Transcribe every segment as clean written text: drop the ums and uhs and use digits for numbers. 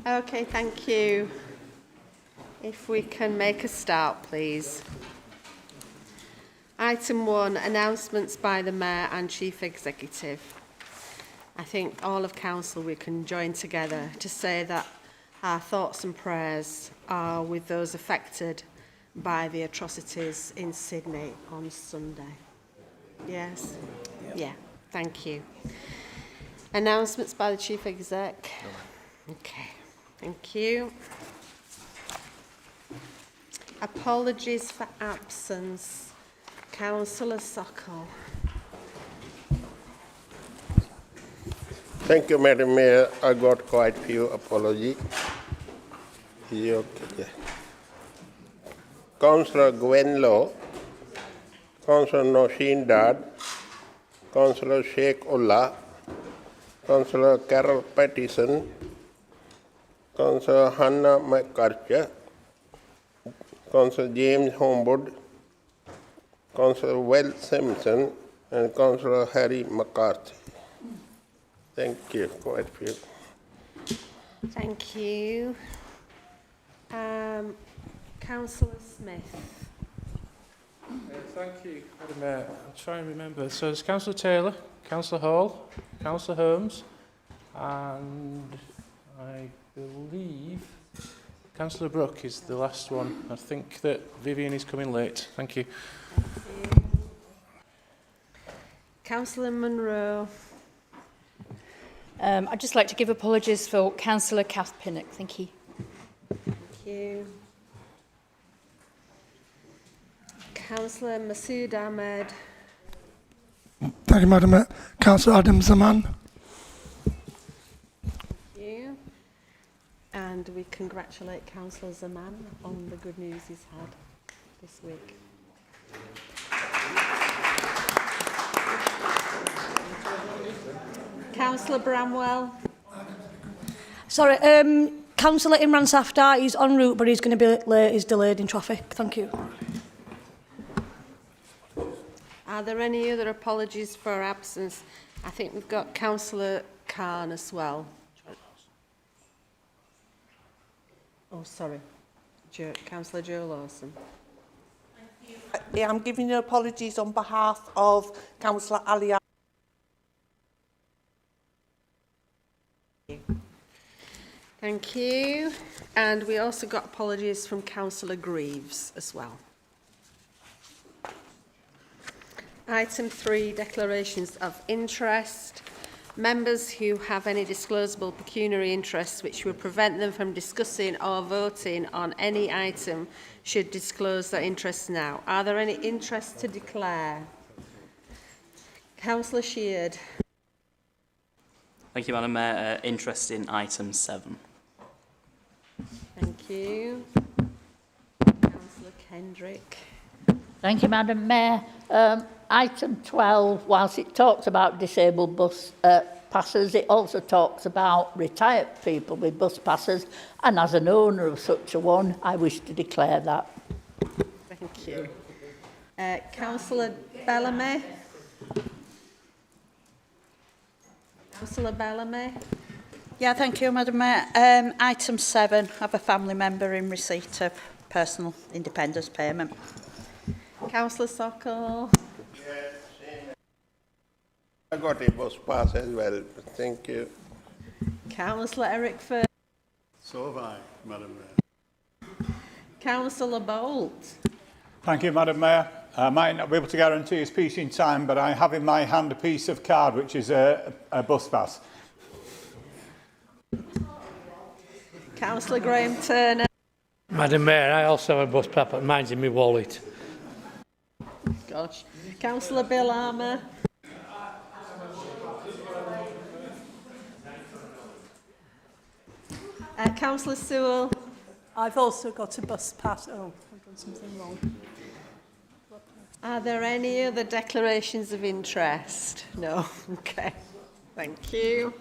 Okay, thank you. If we can make a start, please. Item 1, announcements by the Mayor and Chief Executive. I think all of Council, we can join together to say that our thoughts and prayers are with those affected by the atrocities in Sydney on Sunday. Yes? Yep. Yeah, thank you. Announcements by the Chief Exec. Okay, thank you. Apologies for absence. Councillor Sokol. Thank you, Madam Mayor. I got quite few apologies. Yeah, okay, yeah. Councillor Gwen Low, Councillor Noshin Dad, Councillor Sheikh Ullah, Councillor Carol Pattison, Councillor Hannah McCarthy, Councillor James Homewood, Councillor Will Simpson, and Councillor Harry McCarthy. Thank you, quite a few. Thank you. Councillor Smith. Thank you, Madam Mayor. I'll try and remember. So it's Councillor Taylor, Councillor Hall, Councillor Holmes, and I believe Councillor Brooke is the last one. I think that Vivian is coming late. Thank you. Thank you. Councillor Munro. I'd just like to give apologies for Councillor Kath Pinnock. Thank you. Thank you. Councillor Masood Ahmed. Thank you, Madam Mayor. Councillor Adam Zaman. Thank you. And we congratulate Councillor Zaman on the good news he's had this week. Councillor Bramwell. Sorry, Councillor Imran Safdar, he's en route, but he's going to be late. He's delayed in traffic. Thank you. Are there any other apologies for absence? I think we've got Councillor Khan as well. Oh, sorry. Councillor Joe Lawson. Yeah, I'm giving you apologies on behalf of Councillor Ali. Thank you. And we also got apologies from Councillor Greaves as well. Item 3, declarations of interest. Members who have any disclosable pecuniary interests which would prevent them from discussing or voting on any item should disclose their interests now. Are there any interests to declare? Councillor Sheard. Thank you, Madam Mayor. Interest in item 7. Thank you. Councillor Kendrick. Thank you, Madam Mayor. Item 12, whilst it talks about disabled bus passers, it also talks about retired people with bus passers, and as an owner of such a one, I wish to declare that. Thank you. Councillor Bellamy. Councillor Bellamy. Yeah, thank you, Madam Mayor. Item 7, have a family member in receipt of personal independence payment. Councillor Sokol. I got a bus pass as well. Thank you. Councillor Eric Firth. So have I, Madam Mayor. Councillor Bolt. Thank you, Madam Mayor. I might not be able to guarantee a speech in time, but I have in my hand a piece of card which is a bus pass. Councillor Graham Turner. Madam Mayor, I also have a bus pass, but mine's in my wallet. Gosh. Councillor Bill Armour. Councillor Sewell. I've also got a bus pass. Oh, I've done something wrong. Are there any other declarations of interest? No. Okay. Thank you.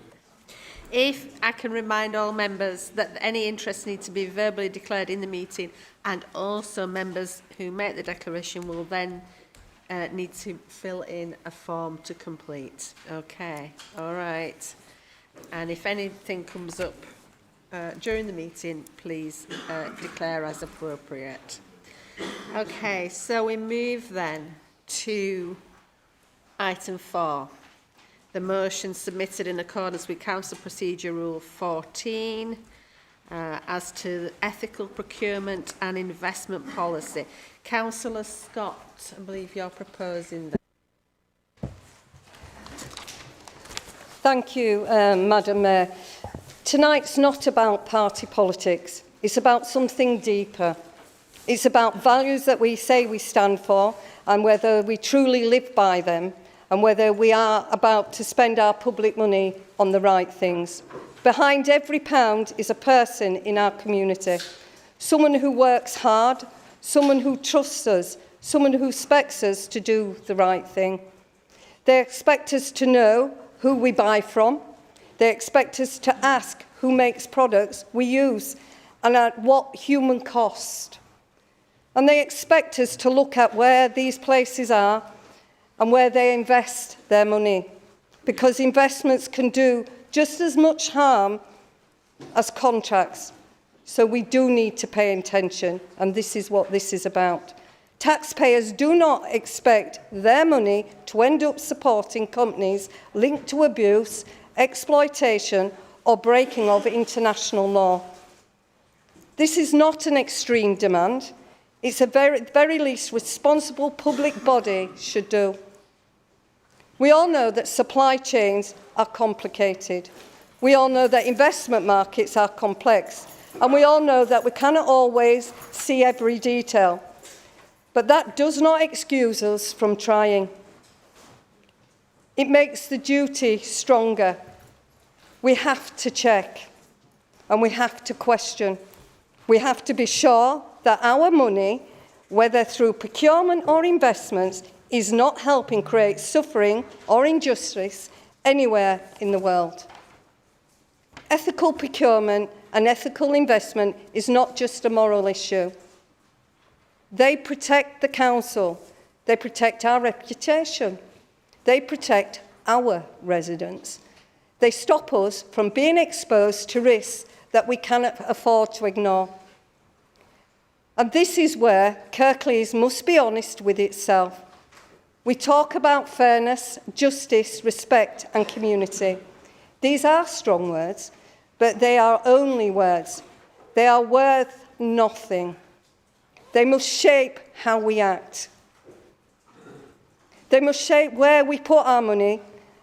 If I can remind all members that any interests need to be verbally declared in the meeting, and also members who make the declaration will then need to fill in a form to complete. Okay. All right. And if anything comes up during the meeting, please declare as appropriate. Okay, so we move then to item 4, the motion submitted in accordance with Council Procedure Rule 14 as to ethical procurement and investment policy. Councillor Scott, I believe you're proposing that. Thank you, Madam Mayor. Tonight's not about party politics. It's about something deeper. It's about values that we say we stand for and whether we truly live by them and whether we are about to spend our public money on the right things. Behind every pound is a person in our community, someone who works hard, someone who trusts us, someone who expects us to do the right thing. They expect us to know who we buy from. They expect us to ask who makes products we use and at what human cost. And they expect us to look at where these places are and where they invest their money, because investments can do just as much harm as contracts. So we do need to pay attention, and this is what this is about. Taxpayers do not expect their money to end up supporting companies linked to abuse, exploitation, or breaking of international law. This is not an extreme demand. It's a very least responsible public body should do. We all know that supply chains are complicated. We all know that investment markets are complex. And we all know that we cannot always see every detail. But that does not excuse us from trying. It makes the duty stronger. We have to check and we have to question. We have to be sure that our money, whether through procurement or investments, is not helping create suffering or injustice anywhere in the world. Ethical procurement and ethical investment is not just a moral issue. They protect the council. They protect our reputation. They protect our residents. They stop us from being exposed to risks that we cannot afford to ignore. And this is where Kirklees must be honest with itself. We talk about fairness, justice, respect and community. These are strong words, but they are only words. They are worth nothing. They must shape how we act. They must shape where we put our money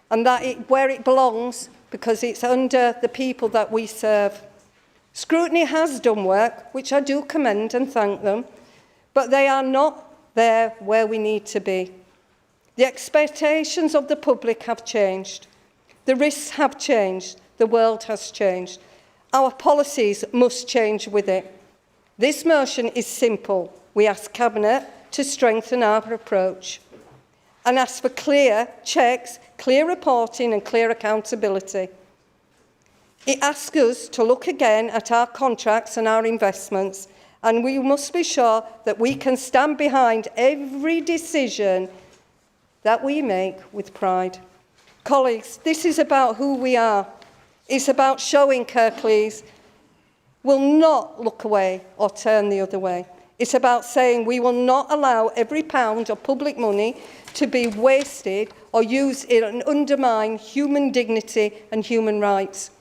and where it belongs, because it's under the people that we serve. Scrutiny has done work, which I do commend and thank them, but they are not there where we need to be. The expectations of the public have changed. The risks have changed. The world has changed. Our policies must change with it. This motion is simple. We ask Cabinet to strengthen our approach and ask for clear checks, clear reporting and clear accountability. It asks us to look again at our contracts and our investments, and we must be sure that we can stand behind every decision that we make with pride. Colleagues, this is about who we are. It's about showing Kirklees will not look away or turn the other way. It's about saying we will not allow every pound of public money to be wasted or used and undermine human dignity and human rights.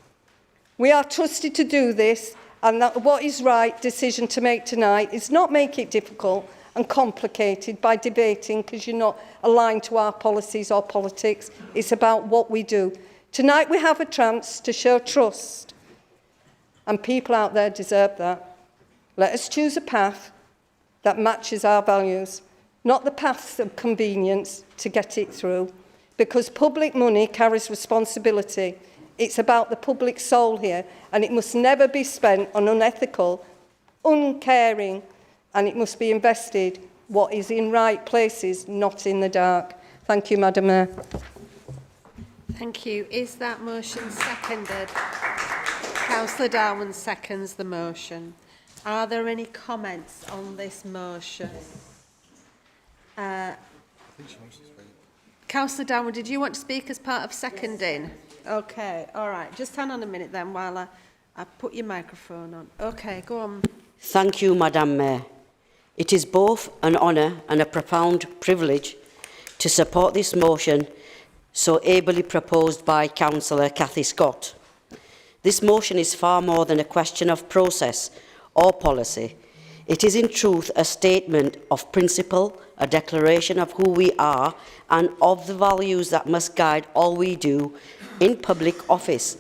We are trusted to do this, and that what is right decision to make tonight is not make it difficult and complicated by debating because you're not aligned to our policies or politics. It's about what we do. Tonight we have a chance to show trust, and people out there deserve that. Let us choose a path that matches our values, not the paths of convenience to get it through, because public money carries responsibility. It's about the public soul here, and it must never be spent on unethical, uncaring, and it must be invested what is in right places, not in the dark. Thank you, Madam Mayor. Thank you. Is that motion seconded? Councillor Darwin seconds the motion. Are there any comments on this motion? Councillor Darwin, did you want to speak as part of seconding? Okay, all right. Just hang on a minute then while Put your microphone on. Okay, go on. Thank you, Madam Mayor. It is both an honour and a profound privilege to support this motion so ably proposed by Councillor Cathy Scott. This motion is far more than a question of process or policy. It is in truth a statement of principle, a declaration of who we are and of the values that must guide all we do in public office.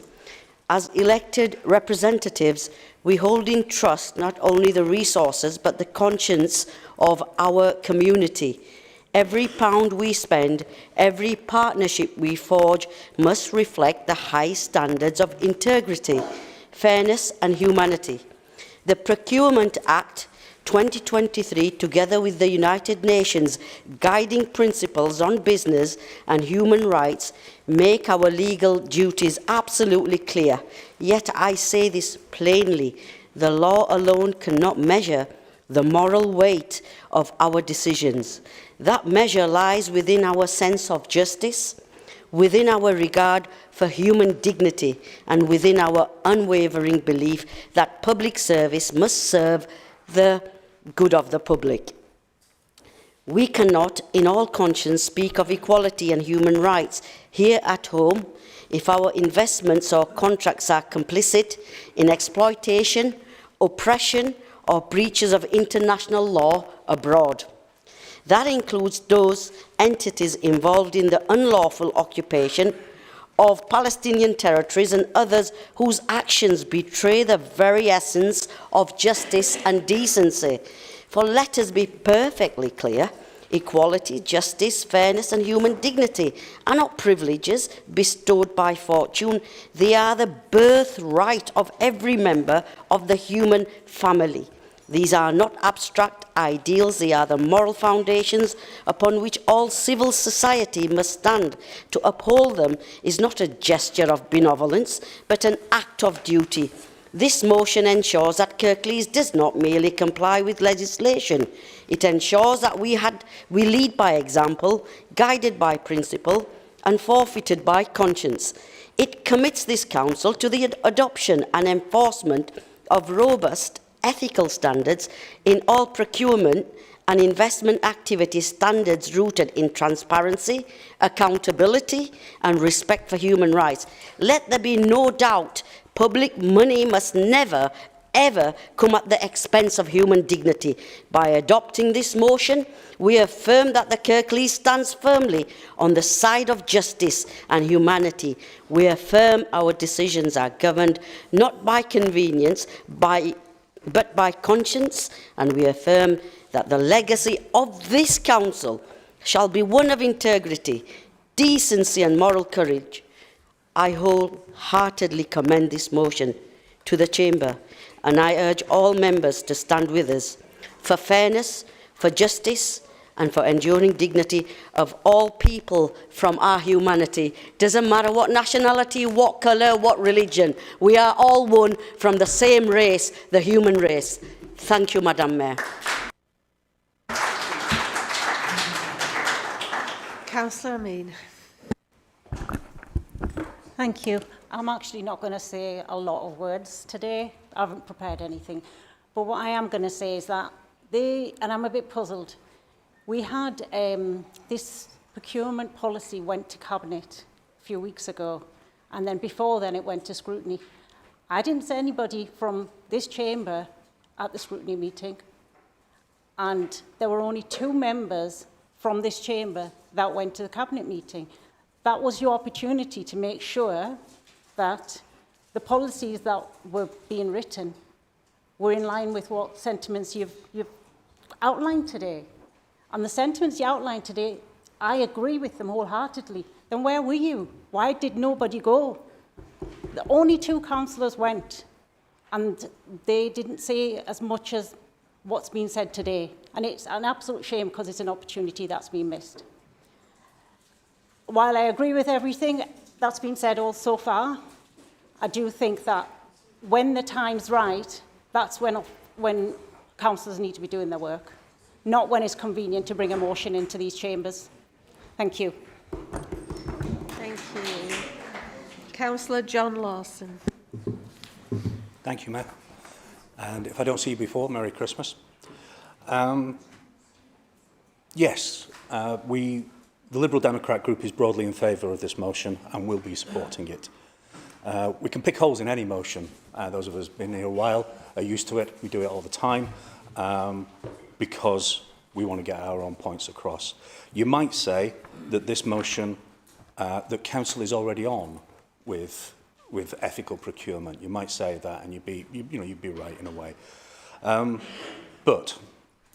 As elected representatives, we hold in trust not only the resources but the conscience of our community. Every pound we spend, every partnership we forge must reflect the high standards of integrity, fairness and humanity. The Procurement Act 2023, together with the United Nations guiding principles on business and human rights, make our legal duties absolutely clear. Yet I say this plainly, the law alone cannot measure the moral weight of our decisions. That measure lies within our sense of justice, within our regard for human dignity, and within our unwavering belief that public service must serve the good of the public. We cannot, in all conscience, speak of equality and human rights here at home if our investments or contracts are complicit in exploitation, oppression, or breaches of international law abroad. That includes those entities involved in the unlawful occupation of Palestinian territories and others whose actions betray the very essence of justice and decency. For let us be perfectly clear, equality, justice, fairness and human dignity are not privileges bestowed by fortune. They are the birthright of every member of the human family. These are not abstract ideals, they are the moral foundations upon which all civil society must stand. To uphold them is not a gesture of benevolence, but an act of duty. This motion ensures that Kirklees does not merely comply with legislation. It ensures that we lead by example, guided by principle, and forfeited by conscience. It commits this council to the adoption and enforcement of robust ethical standards in all procurement and investment activity, standards rooted in transparency, accountability and respect for human rights. Let there be no doubt, public money must never, ever come at the expense of human dignity. By adopting this motion, we affirm that the Kirklees stands firmly on the side of justice and humanity. We affirm our decisions are governed not by convenience, but by conscience, and we affirm that the legacy of this council shall be one of integrity, decency and moral courage. I wholeheartedly commend this motion to the Chamber, and I urge all members to stand with us for fairness, for justice and for enduring dignity of all people from our humanity. Doesn't matter what nationality, what colour, what religion. We are all one from the same race, the human race. Thank you, Madam Mayor. Councillor Amin. Thank you. I'm actually not going to say a lot of words today. I haven't prepared anything. But what I am going to say is that and I'm a bit puzzled, we had this procurement policy went to Cabinet a few weeks ago, and then before then it went to scrutiny. I didn't see anybody from this chamber at the scrutiny meeting, and there were only 2 members from this chamber that went to the Cabinet meeting. That was your opportunity to make sure that the policies that were being written were in line with what sentiments you've outlined today. And the sentiments you outlined today, I agree with them wholeheartedly. Then where were you? Why did nobody go? The only 2 councillors went, and they didn't say as much as what's been said today. And it's an absolute shame because it's an opportunity that's been missed. While I agree with everything that's been said all so far, I do think that when the time's right, that's when councillors need to be doing their work, not when it's convenient to bring a motion into these chambers. Thank you. Thank you. Councillor John Lawson. Thank you, Mayor. And if I don't see you before, Merry Christmas. Yes, the Liberal Democrat group is broadly in favour of this motion and will be supporting it. We can pick holes in any motion. Those of us who've been here a while are used to it. We do it all the time because we want to get our own points across. You might say that this motion, that Council is already on with ethical procurement. You might say that, and you'd be right in a way. But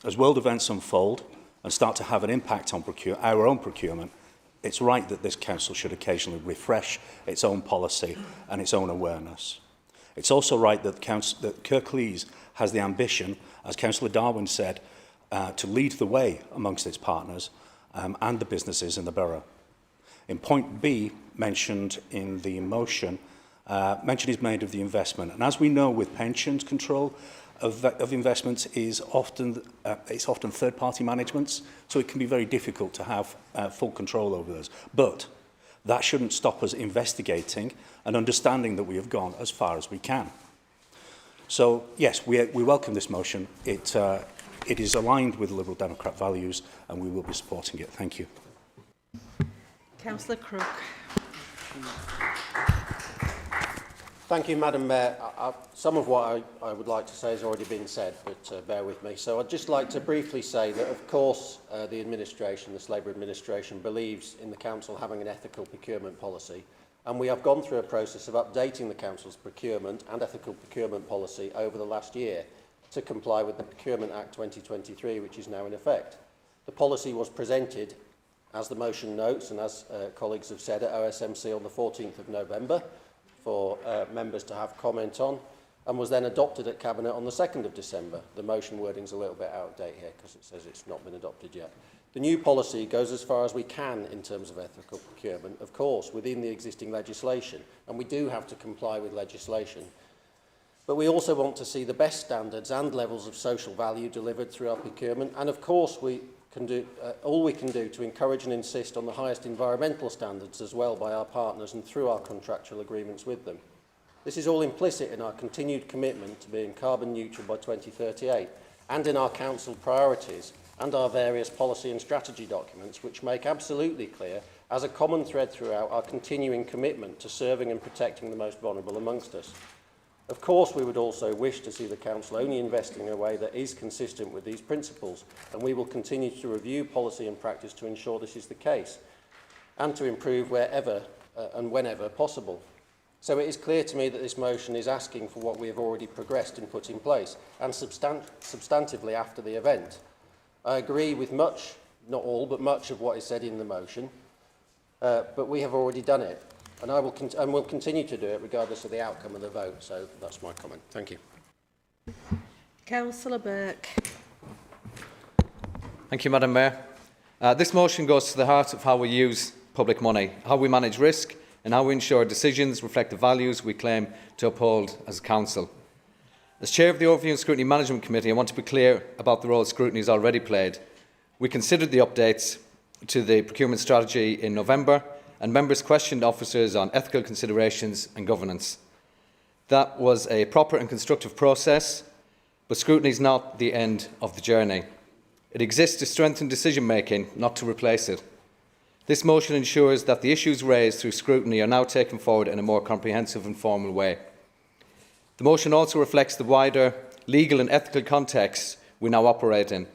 as world events unfold and start to have an impact on our own procurement, it's right that this Council should occasionally refresh its own policy and its own awareness. It's also right that Kirklees has the ambition, as Councillor Darwin said, to lead the way amongst its partners and the businesses in the borough. In point B, mentioned in the motion, mention is made of the investment. And as we know, with pensions control of investments is often third-party managements, so it can be very difficult to have full control over those. But that shouldn't stop us investigating and understanding that we have gone as far as we can. So yes, we welcome this motion. It is aligned with Liberal Democrat values, and we will be supporting it. Thank you. Councillor Crook. Thank you, Madam Mayor. Some of what I would like to say has already been said, but bear with me. So I'd just like to briefly say that, of course, the administration, this Labour administration, believes in the Council having an ethical procurement policy. And we have gone through a process of updating the Council's procurement and ethical procurement policy over the last year to comply with the Procurement Act 2023, which is now in effect. The policy was presented, as the motion notes, and as colleagues have said, at OSMC on the 14th of November, for members to have comment on, and was then adopted at Cabinet on the 2nd of December. The motion wording's a little bit out of date here because it says it's not been adopted yet. The new policy goes as far as we can in terms of ethical procurement, of course, within the existing legislation, and we do have to comply with legislation. But we also want to see the best standards and levels of social value delivered through our procurement, and of course we can do all we can do to encourage and insist on the highest environmental standards as well by our partners and through our contractual agreements with them. This is all implicit in our continued commitment to being carbon neutral by 2038 and in our Council priorities and our various policy and strategy documents, which make absolutely clear, as a common thread throughout, our continuing commitment to serving and protecting the most vulnerable amongst us. Of course, we would also wish to see the Council only investing in a way that is consistent with these principles, and we will continue to review policy and practice to ensure this is the case, and to improve wherever and whenever possible. So it is clear to me that this motion is asking for what we have already progressed and put in place, and substantively after the event. I agree with much, not all, but much of what is said in the motion, but we have already done it. And I will will continue to do it regardless of the outcome of the vote. So that's my comment. Thank you. Councillor Burke. Thank you, Madam Mayor. This motion goes to the heart of how we use public money, how we manage risk, and how we ensure decisions reflect the values we claim to uphold as a council. As Chair of the Overview and Scrutiny Management Committee, I want to be clear about the role scrutiny has already played. We considered the updates to the procurement strategy in November, and members questioned officers on ethical considerations and governance. That was a proper and constructive process, but scrutiny is not the end of the journey. It exists to strengthen decision-making, not to replace it. This motion ensures that the issues raised through scrutiny are now taken forward in a more comprehensive and formal way. The motion also reflects the wider legal and ethical context we now operate in.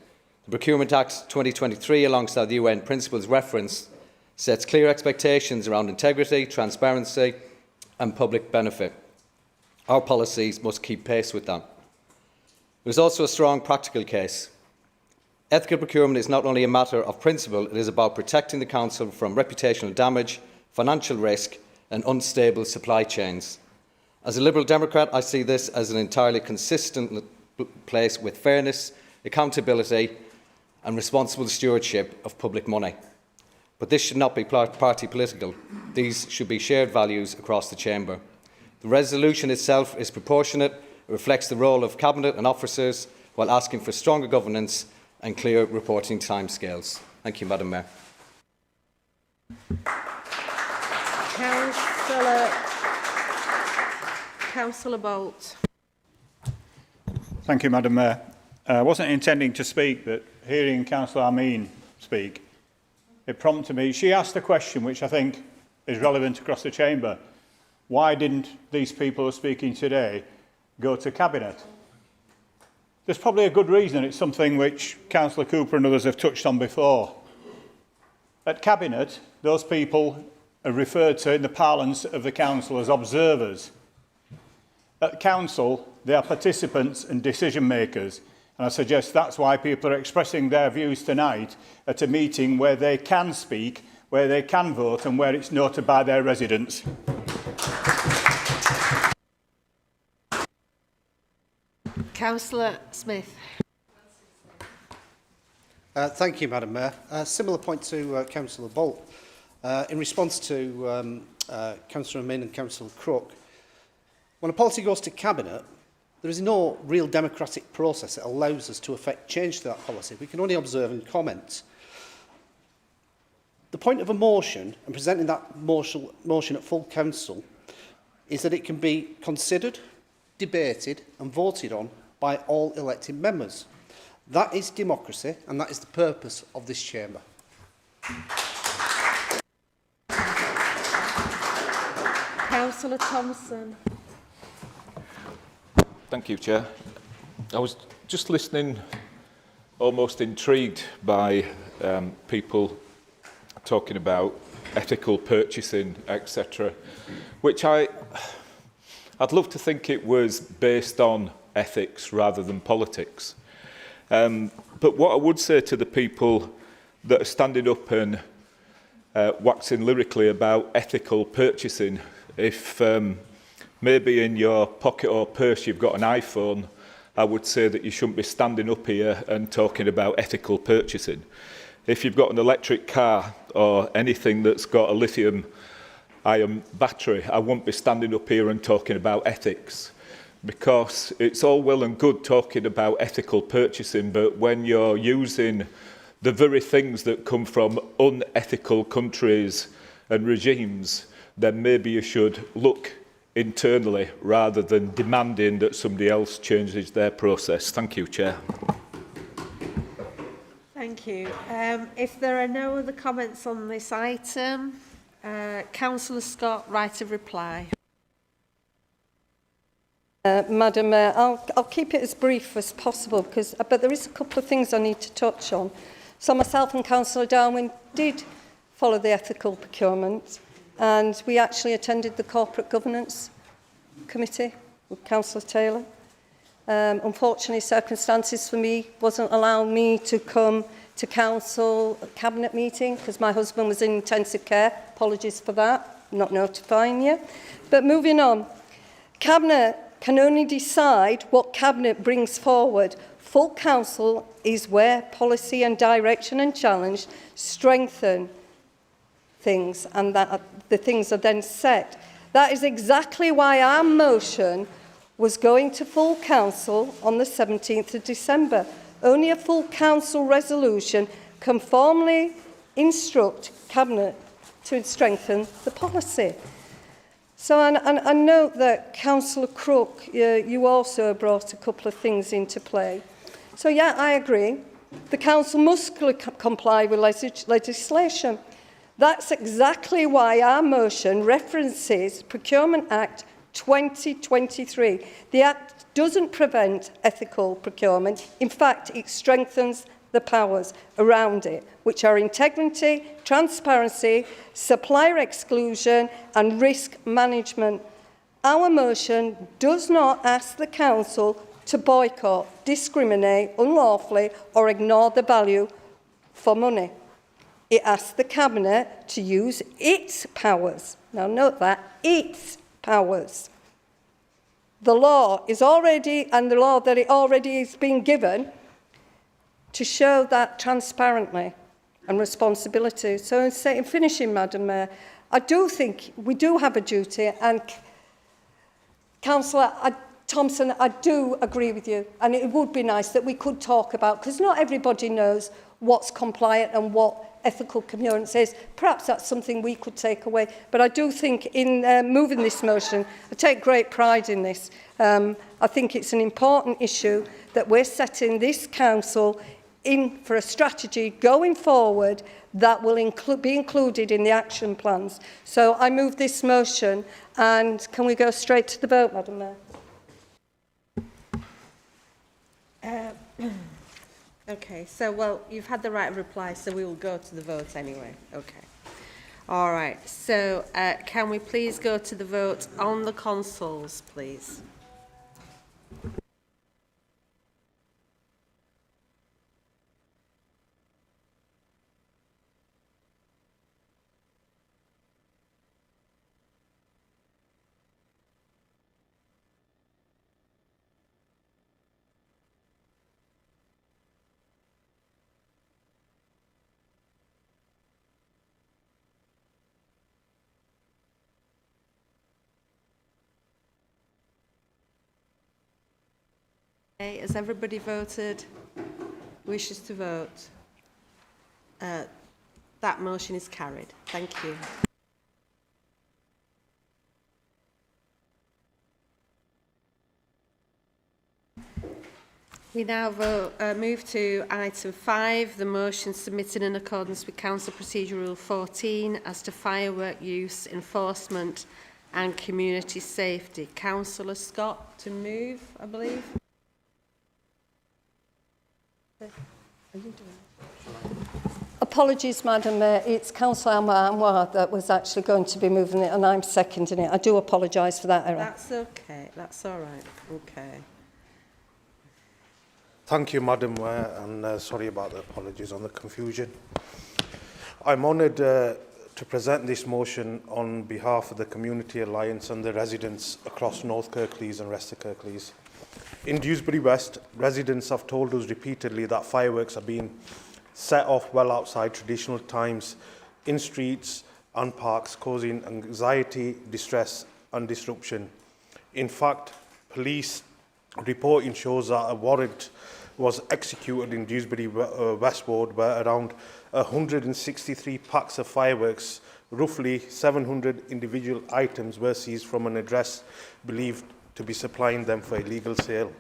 The Procurement Act 2023, alongside the UN principles referenced, sets clear expectations around integrity, transparency and public benefit. Our policies must keep pace with that. There is also a strong practical case. Ethical procurement is not only a matter of principle, it is about protecting the Council from reputational damage, financial risk and unstable supply chains. As a Liberal Democrat, I see this as an entirely consistent place with fairness, accountability and responsible stewardship of public money. But this should not be party political. These should be shared values across the Chamber. The resolution itself is proportionate. It reflects the role of Cabinet and officers while asking for stronger governance and clear reporting timescales. Thank you, Madam Mayor. Councillor Bolt. Thank you, Madam Mayor. I wasn't intending to speak, but hearing Councillor Amin speak, it prompted me. She asked a question which I think is relevant across the chamber. Why didn't these people who are speaking today go to Cabinet? There's probably a good reason. It's something which Councillor Cooper and others have touched on before. At Cabinet, those people are referred to in the parlance of the Council as observers. At Council, they are participants and decision makers, and I suggest that's why people are expressing their views tonight at a meeting where they can speak, where they can vote and where it's noted by their residents. Councillor Smith. Thank you, Madam Mayor. Similar point to Councillor Bolt. In response to Councillor Amin and Councillor Crook, when a policy goes to Cabinet, there is no real democratic process that allows us to effect change to that policy. We can only observe and comment. The point of a motion and presenting that motion at full council is that it can be considered, debated and voted on by all elected members. That is democracy, and that is the purpose of this chamber. Councillor Thompson. Thank you, Chair. I was just listening, almost intrigued by people talking about ethical purchasing, etc., which I'd love to think it was based on ethics rather than politics. But what I would say to the people that are standing up and waxing lyrically about ethical purchasing, if maybe in your pocket or purse you've got an iPhone, I would say that you shouldn't be standing up here and talking about ethical purchasing. If you've got an electric car or anything that's got a lithium-ion battery, I won't be standing up here and talking about ethics, because it's all well and good talking about ethical purchasing, but when you're using the very things that come from unethical countries and regimes, then maybe you should look internally rather than demanding that somebody else changes their process. Thank you, Chair. Thank you. If there are no other comments on this item, Councillor Scott, right of reply. Madam Mayor, I'll keep it as brief as possible, but there is a couple of things I need to touch on. So myself and Councillor Darwin did follow the ethical procurement, and we actually attended the Corporate Governance Committee with Councillor Taylor. Unfortunately, circumstances for me wasn't allowing me to come to Council Cabinet meeting because my husband was in intensive care. Apologies for that, not notifying you. But moving on, Cabinet can only decide what Cabinet brings forward. Full Council is where policy and direction and challenge strengthen things, and that the things are then set. That is exactly why our motion was going to full council on the 17th of December. Only a full council resolution can formally instruct Cabinet to strengthen the policy. So I note that Councillor Crook, you also brought a couple of things into play. So yeah, I agree. The council must comply with legislation. That's exactly why our motion references Procurement Act 2023. The Act doesn't prevent ethical procurement. In fact, it strengthens the powers around it, which are integrity, transparency, supplier exclusion, and risk management. Our motion does not ask the Council to boycott, discriminate unlawfully, or ignore the value for money. It asks the Cabinet to use its powers. Now note that, its powers. The law is already, and the law that it already is being given, to show that transparently and responsibility. So in finishing, Madam Mayor, I do think we do have a duty, and Councillor Thompson, I do agree with you, and it would be nice that we could talk about, because not everybody knows what's compliant and what ethical communities. Perhaps that's something we could take away. But I do think in moving this motion, I take great pride in this. I think it's an important issue that we're setting this council in for a strategy going forward that will be included in the action plans. So I move this motion, and can we go straight to the vote, Madam Mayor? Okay, so, well, you've had the right of reply, so we will go to the vote anyway. Okay. All right, so can we please go to the vote on the consoles, please? Okay, has everybody voted? Wishes to vote? That motion is carried. Thank you. We now move to item 5, the motion submitted in accordance with Council Procedure Rule 14 as to firework use, enforcement and community safety. Councillor Scott to move, I believe. Apologies, Madam Mayor. It's Councillor Anwar that was actually going to be moving it, and I'm seconding it. I do apologise for that error. That's okay. That's all right. Okay. Thank you, Madam Mayor, and sorry about the apologies on the confusion. I'm honoured to present this motion on behalf of the Community Alliance and the residents across North Kirklees and rest of Kirklees. In Dewsbury West, residents have told us repeatedly that fireworks are being set off well outside traditional times in streets and parks, causing anxiety, distress and disruption. In fact, police reporting shows that a warrant was executed in Dewsbury West Ward where around 163 packs of fireworks, roughly 700 individual items were seized from an address believed to be supplying them for illegal sale.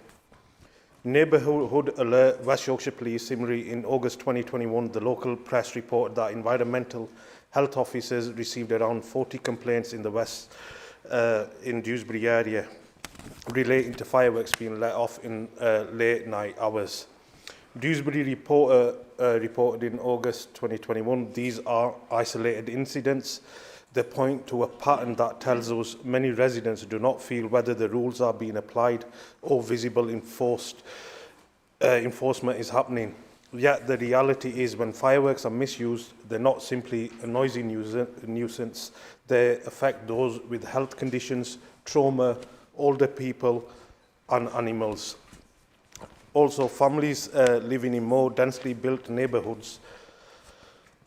Neighbourhood Alert West Yorkshire Police Similarly, in August 2021, the local press reported that environmental health officers received around 40 complaints in the West in Dewsbury area relating to fireworks being let off in late night hours. Dewsbury reported in August 2021 these are isolated incidents. They point to a pattern that tells us many residents do not feel whether the rules are being applied or visible enforcement is happening. Yet the reality is when fireworks are misused, they're not simply a noisy nuisance. They affect those with health conditions, trauma, older people and animals. Also, families living in more densely built neighbourhoods.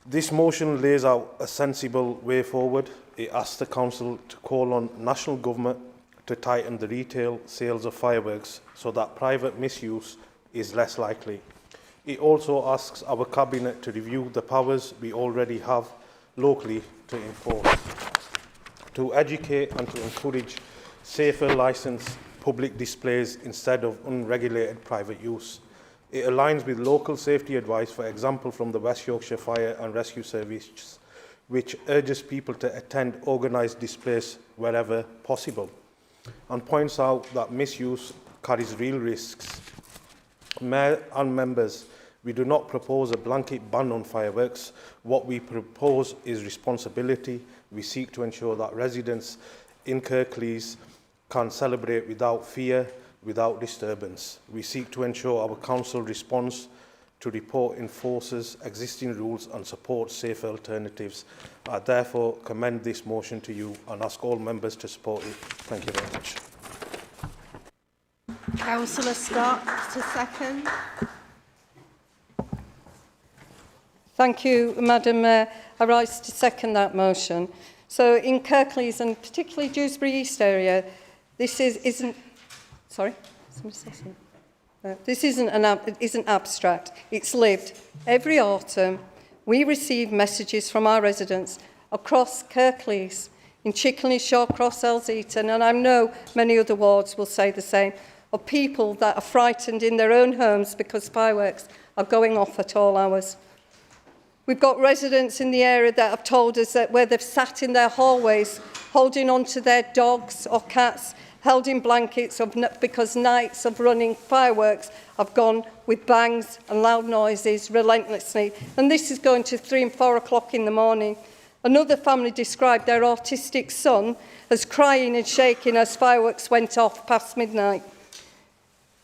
This motion lays out a sensible way forward. It asks the Council to call on national government to tighten the retail sales of fireworks so that private misuse is less likely. It also asks our Cabinet to review the powers we already have locally to enforce, to educate and to encourage safer licensed public displays instead of unregulated private use. It aligns with local safety advice, for example, from the West Yorkshire Fire and Rescue Service, which urges people to attend organised displays wherever possible, and points out that misuse carries real risks. Mayor and members, we do not propose a blanket ban on fireworks. What we propose is responsibility. We seek to ensure that residents in Kirklees can celebrate without fear, without disturbance. We seek to ensure our council responds to report, enforces existing rules and supports safer alternatives. I therefore commend this motion to you and ask all members to support it. Thank you very much. Councillor Scott to second. Thank you, Madam Mayor. I rise to second that motion. So in Kirklees and particularly Dewsbury East area, this isn't abstract. It's lived. Every autumn, we receive messages from our residents across Kirklees, in Chickenley, Shawcross, Elseaton, and I know many other wards will say the same, of people that are frightened in their own homes because fireworks are going off at all hours. We've got residents in the area that have told us that where they've sat in their hallways holding on to their dogs or cats, held in blankets because nights of running fireworks have gone with bangs and loud noises relentlessly. And this is going to 3 and 4 o'clock in the morning. Another family described their autistic son as crying and shaking as fireworks went off past midnight.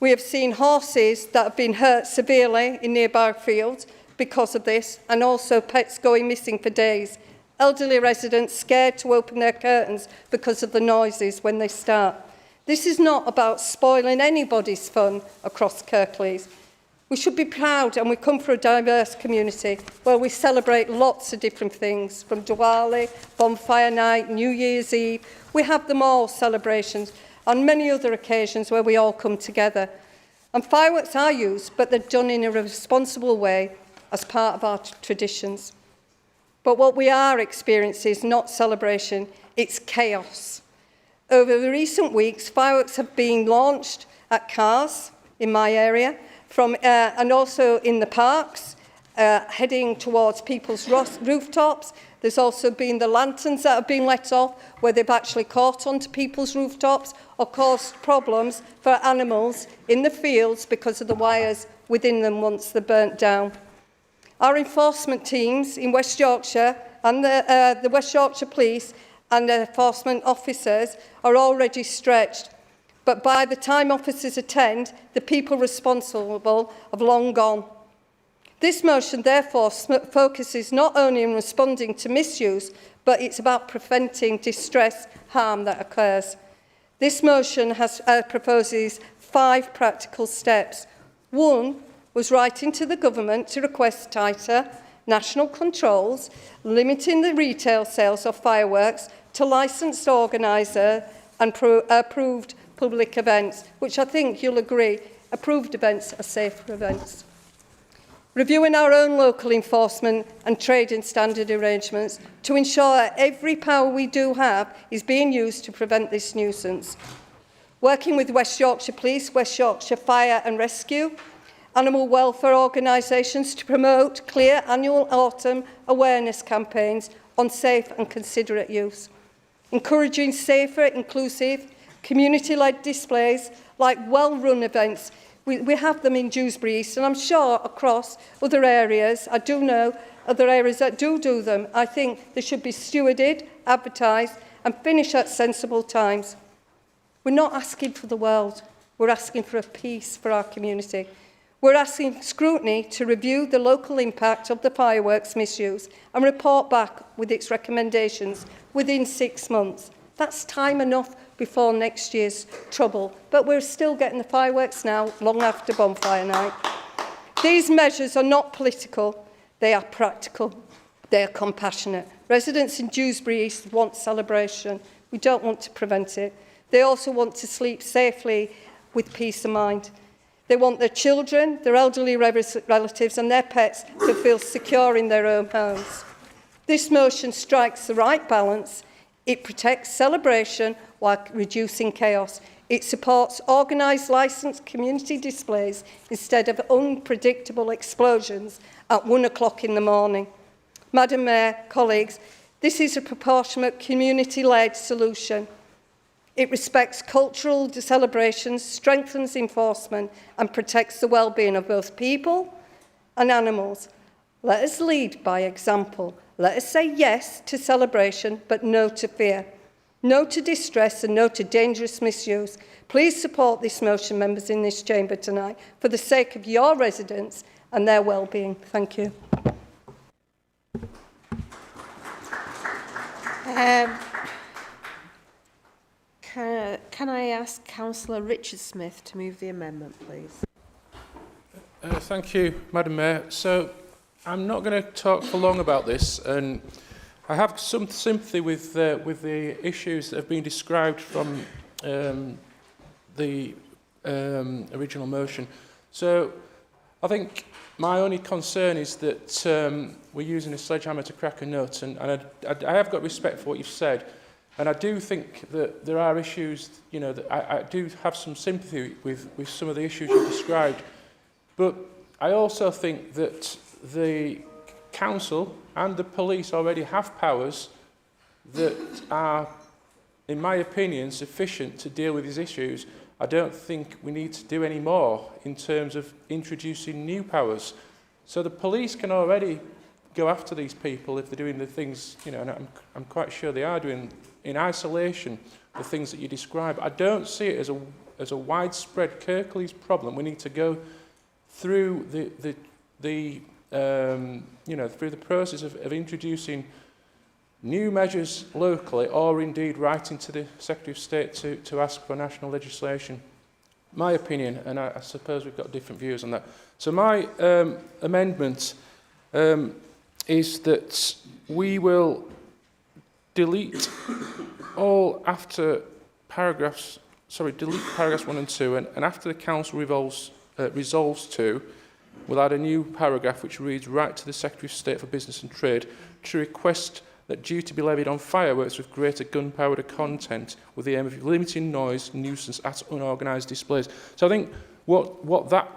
We have seen horses that have been hurt severely in nearby fields because of this, and also pets going missing for days. Elderly residents scared to open their curtains because of the noises when they start. This is not about spoiling anybody's fun across Kirklees. We should be proud, and we come from a diverse community where we celebrate lots of different things, from Diwali, Bonfire Night, New Year's Eve. We have them all, celebrations, and many other occasions where we all come together. And fireworks are used, but they're done in a responsible way as part of our traditions. But what we are experiencing is not celebration, it's chaos. Over the recent weeks, fireworks have been launched at cars in my area, and also in the parks, heading towards people's rooftops. There's also been the lanterns that have been let off, where they've actually caught onto people's rooftops or caused problems for animals in the fields because of the wires within them once they're burnt down. Our enforcement teams in West Yorkshire and the West Yorkshire Police and the enforcement officers are already stretched. But by the time officers attend, the people responsible have long gone. This motion, therefore, focuses not only on responding to misuse, but it's about preventing distress, harm that occurs. This motion proposes 5 practical steps. 1 was writing to the government to request tighter national controls, limiting the retail sales of fireworks to licensed organiser and approved public events, which I think you'll agree, approved events are safer events. Reviewing our own local enforcement and trading standard arrangements to ensure that every power we do have is being used to prevent this nuisance. Working with West Yorkshire Police, West Yorkshire Fire and Rescue, animal welfare organisations to promote clear annual autumn awareness campaigns on safe and considerate use. Encouraging safer, inclusive, community-led displays like well-run events. We have them in Dewsbury East, and I'm sure across other areas, I do know other areas that do them. I think they should be stewarded, advertised, and finished at sensible times. We're not asking for the world. We're asking for a peace for our community. We're asking scrutiny to review the local impact of the fireworks misuse and report back with its recommendations within 6 months. That's time enough before next year's trouble, but we're still getting the fireworks now, long after Bonfire Night. These measures are not political, they are practical, they are compassionate. Residents in Dewsbury East want celebration. We don't want to prevent it. They also want to sleep safely with peace of mind. They want their children, their elderly relatives and their pets to feel secure in their own homes. This motion strikes the right balance. It protects celebration while reducing chaos. It supports organised licensed community displays instead of unpredictable explosions at 1 o'clock in the morning. Madam Mayor, colleagues, this is a proportionate community-led solution. It respects cultural celebrations, strengthens enforcement and protects the well-being of both people and animals. Let us lead by example. Let us say yes to celebration, but no to fear. No to distress and no to dangerous misuse. Please support this motion, members in this chamber tonight, for the sake of your residents and their well-being. Thank you. Can I ask Councillor Richard Smith to move the amendment, please? Thank you, Madam Mayor. So I'm not going to talk for long about this, and I have some sympathy with the issues that have been described from the original motion. So I think my only concern is that we're using a sledgehammer to crack a nut, and I have got respect for what you've said, and I do think that there are issues, you know, that I do have some sympathy with some of the issues you've described, but I also think that the council and the police already have powers that are, in my opinion, sufficient to deal with these issues. I don't think we need to do any more in terms of introducing new powers. So the police can already go after these people if they're doing the things, you know, and I'm quite sure they are doing in isolation the things that you describe. I don't see it as a widespread Kirklees problem. We need to go through you know, through the process of introducing new measures locally, or indeed writing to the Secretary of State to ask for national legislation. My opinion, and I suppose we've got different views on that. So my amendment is that we will delete all after paragraphs, delete paragraphs 1 and 2, and after the Council resolves to, we'll add a new paragraph which reads, write to the Secretary of State for Business and Trade to request that duty be levied on fireworks with greater gunpowder content with the aim of limiting noise nuisance at unorganised displays. So I think what that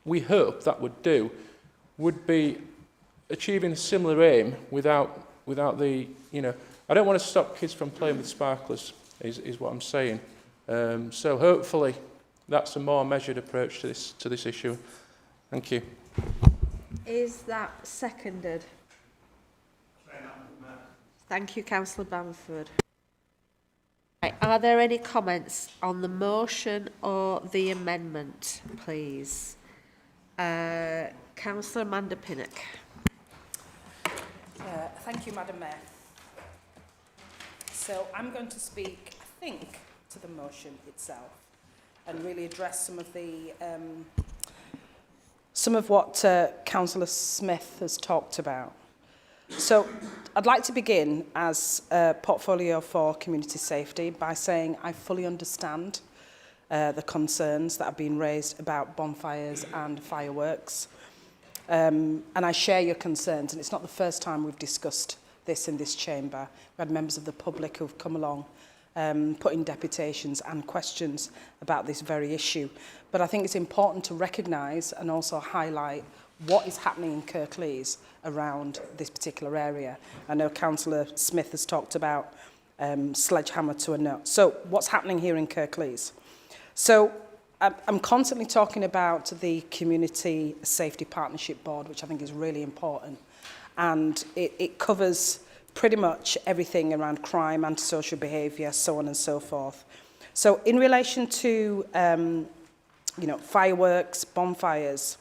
we hope that would do would be achieving a similar aim without the, you know, I don't want to stop kids from playing with sparklers, is what I'm saying. So hopefully that's a more measured approach to this issue. Thank you. Is that seconded? Thank you, Councillor Bamford. Right, are there any comments on the motion or the amendment, please? Councillor Amanda Pinnock. Thank you, Madam Mayor. So I'm going to speak, I think, to the motion itself and really address some of what Councillor Smith has talked about. So I'd like to begin as a portfolio for community safety by saying I fully understand the concerns that have been raised about bonfires and fireworks. And I share your concerns, and it's not the first time we've discussed this in this chamber. We had members of the public who've come along putting deputations and questions about this very issue. But I think it's important to recognise and also highlight what is happening in Kirklees around this particular area. I know Councillor Smith has talked about sledgehammer to a nut. So what's happening here in Kirklees? So I'm constantly talking about the Community Safety Partnership Board, which I think is really important. And it covers pretty much everything around crime, antisocial behaviour, so on and so forth. So in relation to you know, fireworks, bonfires,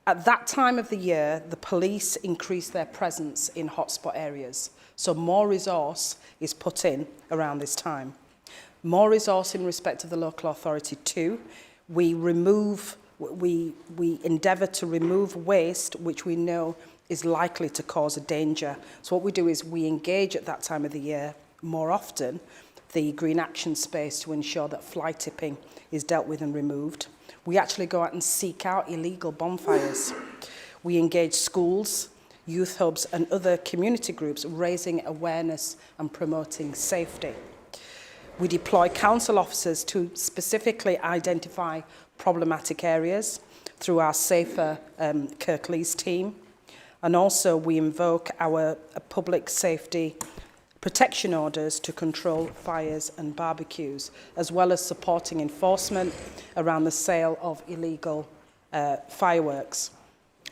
at that time of the year, the police increase their presence in hotspot areas. So more resource is put in around this time. More resource in respect of the local authority too. We endeavour to remove waste which we know is likely to cause a danger. So what we do is we engage at that time of the year more often the green action space to ensure that fly tipping is dealt with and removed. We actually go out and seek out illegal bonfires. We engage schools, youth hubs and other community groups raising awareness and promoting safety. We deploy council officers to specifically identify problematic areas through our Safer Kirklees team. And also we invoke our public safety protection orders to control fires and barbecues, as well as supporting enforcement around the sale of illegal fireworks,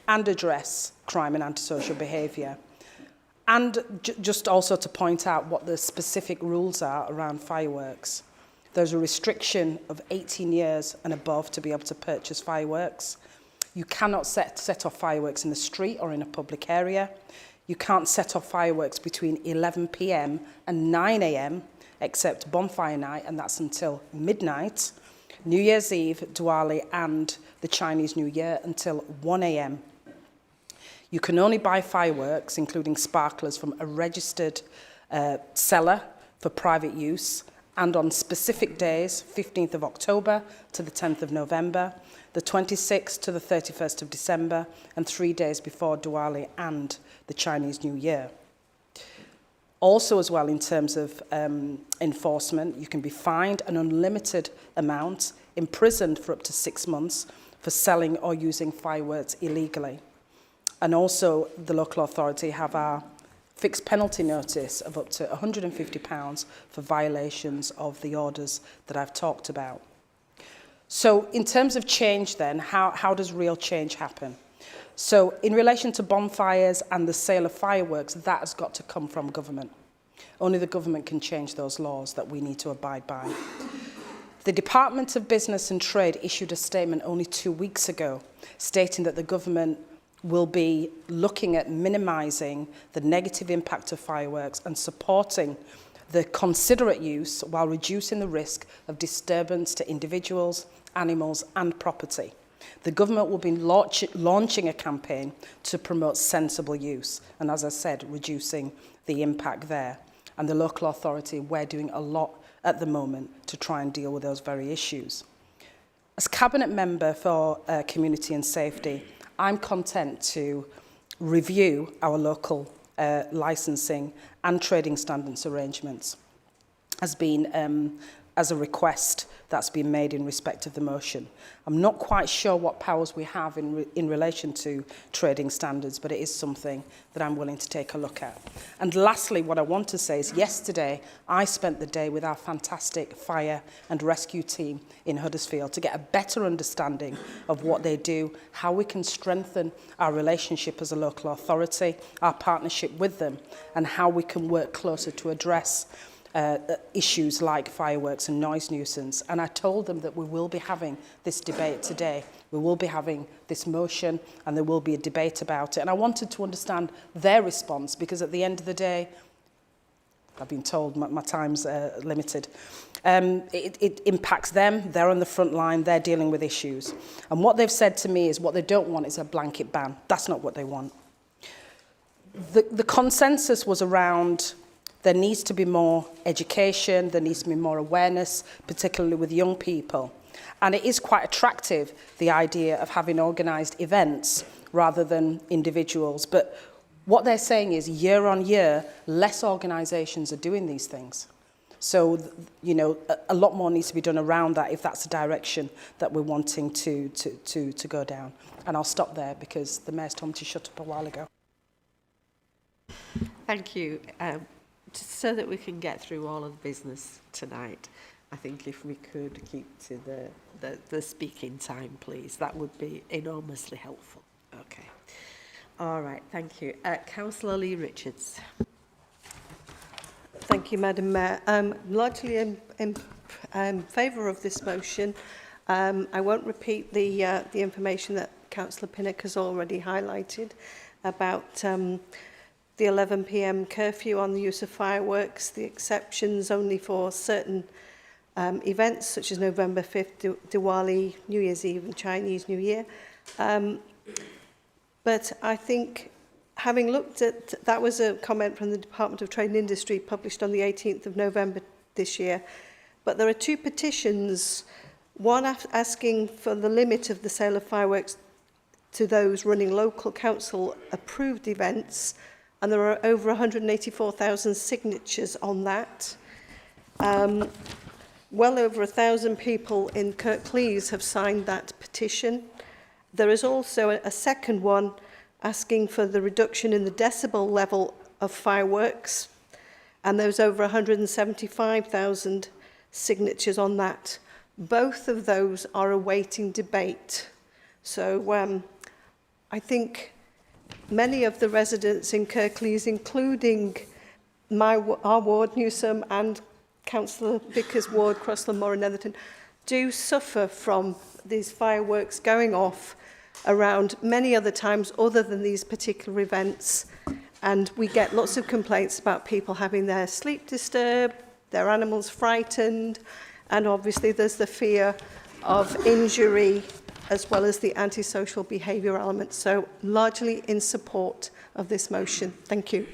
and address crime and antisocial behaviour. And just also to point out what the specific rules are around fireworks. There's a restriction of 18 years and above to be able to purchase fireworks. You cannot set off fireworks in the street or in a public area. You can't set off fireworks between 11 p.m. and 9 a.m. except bonfire night, and that's until midnight. New Year's Eve, Diwali, and the Chinese New Year until 1 a.m. You can only buy fireworks, including sparklers, from a registered seller for private use, and on specific days, 15th of October to the 10th of November, the 26th to the 31st of December, and 3 days before Diwali and the Chinese New Year. Also as well, in terms of enforcement, you can be fined an unlimited amount, imprisoned for up to 6 months for selling or using fireworks illegally. And also the local authority have our fixed penalty notice of up to £150 for violations of the orders that I've talked about. So in terms of change then, how does real change happen? So in relation to bonfires and the sale of fireworks, that has got to come from government. Only the government can change those laws that we need to abide by. The Department of Business and Trade issued a statement only 2 weeks ago stating that the government will be looking at minimising the negative impact of fireworks and supporting the considerate use while reducing the risk of disturbance to individuals, animals and property. The government will be launching a campaign to promote sensible use and, as I said, reducing the impact there. And the local authority, we're doing a lot at the moment to try and deal with those very issues. As Cabinet Member for Community and Safety, I'm content to review our local licensing and trading standards arrangements as a request that's been made in respect of the motion. I'm not quite sure what powers we have in relation to trading standards, but it is something that I'm willing to take a look at. And lastly, what I want to say is yesterday I spent the day with our fantastic fire and rescue team in Huddersfield to get a better understanding of what they do, how we can strengthen our relationship as a local authority, our partnership with them, and how we can work closer to address issues like fireworks and noise nuisance. And I told them that we will be having this debate today. We will be having this motion and there will be a debate about it. And I wanted to understand their response because at the end of the day, I've been told my time's limited. It impacts them. They're on the front line. They're dealing with issues. And what they've said to me is what they don't want is a blanket ban. That's not what they want. The consensus was around there needs to be more education, there needs to be more awareness, particularly with young people. And it is quite attractive, the idea of having organised events rather than individuals. But what they're saying is year on year, less organisations are doing these things. So, you know, a lot more needs to be done around that if that's the direction that we're wanting to go down. And I'll stop there because the Mayor's told me to shut up a while ago. Thank you. Just so that we can get through all of the business tonight, I think if we could keep to the speaking time, please, that would be enormously helpful. Okay. All right, thank you. Councillor Lee Richards. Thank you, Madam Mayor. Largely in favour of this motion. I won't repeat the information that Councillor Pinnock has already highlighted about the 11 p.m. curfew on the use of fireworks, the exceptions only for certain events such as November 5th, Diwali, New Year's Eve and Chinese New Year. But I think having looked at, that was a comment from the Department of Trade and Industry published on the 18th of November this year. But there are two petitions, one asking for the limit of the sale of fireworks to those running local council approved events, and there are over 184,000 signatures on that. Well over 1,000 people in Kirklees have signed that petition. There is also a second one asking for the reduction in the decibel level of fireworks, and there's over 175,000 signatures on that. Both of those are awaiting debate. So I think many of the residents in Kirklees, including our ward, Newsom, and Councillor Vickers' ward, Crossland, Moore and Netherton, do suffer from these fireworks going off around many other times other than these particular events. And we get lots of complaints about people having their sleep disturbed, their animals frightened, and obviously there's the fear of injury as well as the antisocial behaviour element. So largely in support of this motion. Thank you.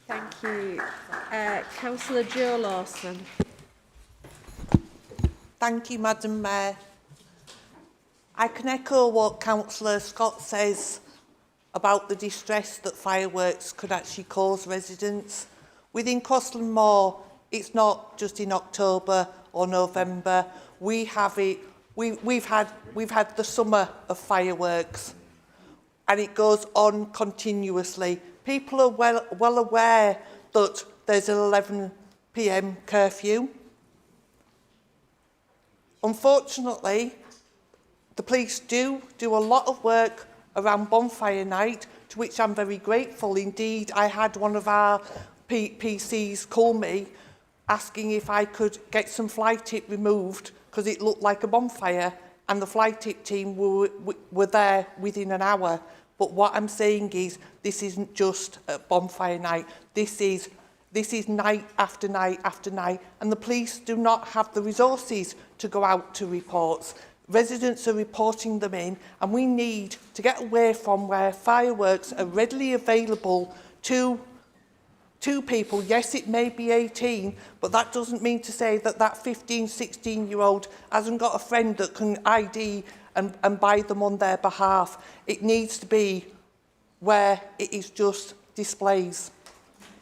Thank you. Councillor Jo Lawson. Thank you, Madam Mayor. I can echo what Councillor Scott says about the distress that fireworks could actually cause residents. Within Crossland Moor, it's not just in October or November. We have it. We've had the summer of fireworks, and it goes on continuously. People are well aware that there's an 11 p.m. curfew. Unfortunately, the police do a lot of work around bonfire night, to which I'm very grateful. Indeed, I had one of our PCs call me asking if I could get some fly tip removed because it looked like a bonfire, and the fly tip team were there within an hour. But what I'm saying is, this isn't just a bonfire night. This is night after night after night, and the police do not have the resources to go out to reports. Residents are reporting them in, and we need to get away from where fireworks are readily available to people. Yes, it may be 18, but that doesn't mean to say that that 15, 16-year-old hasn't got a friend that can ID and buy them on their behalf. It needs to be where it is just displays,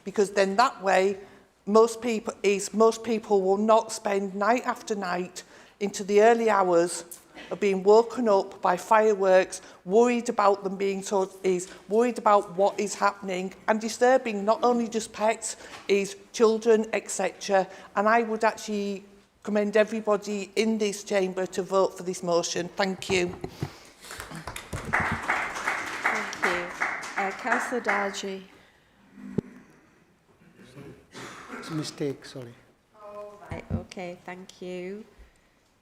because then that way most people will not spend night after night into the early hours of being woken up by fireworks, worried about them being worried about what is happening, and disturbing not only just pets, is children, etc. And I would actually commend everybody in this chamber to vote for this motion. Thank you. Thank you. Councillor Darji. It's a mistake, sorry. Right, okay, thank you.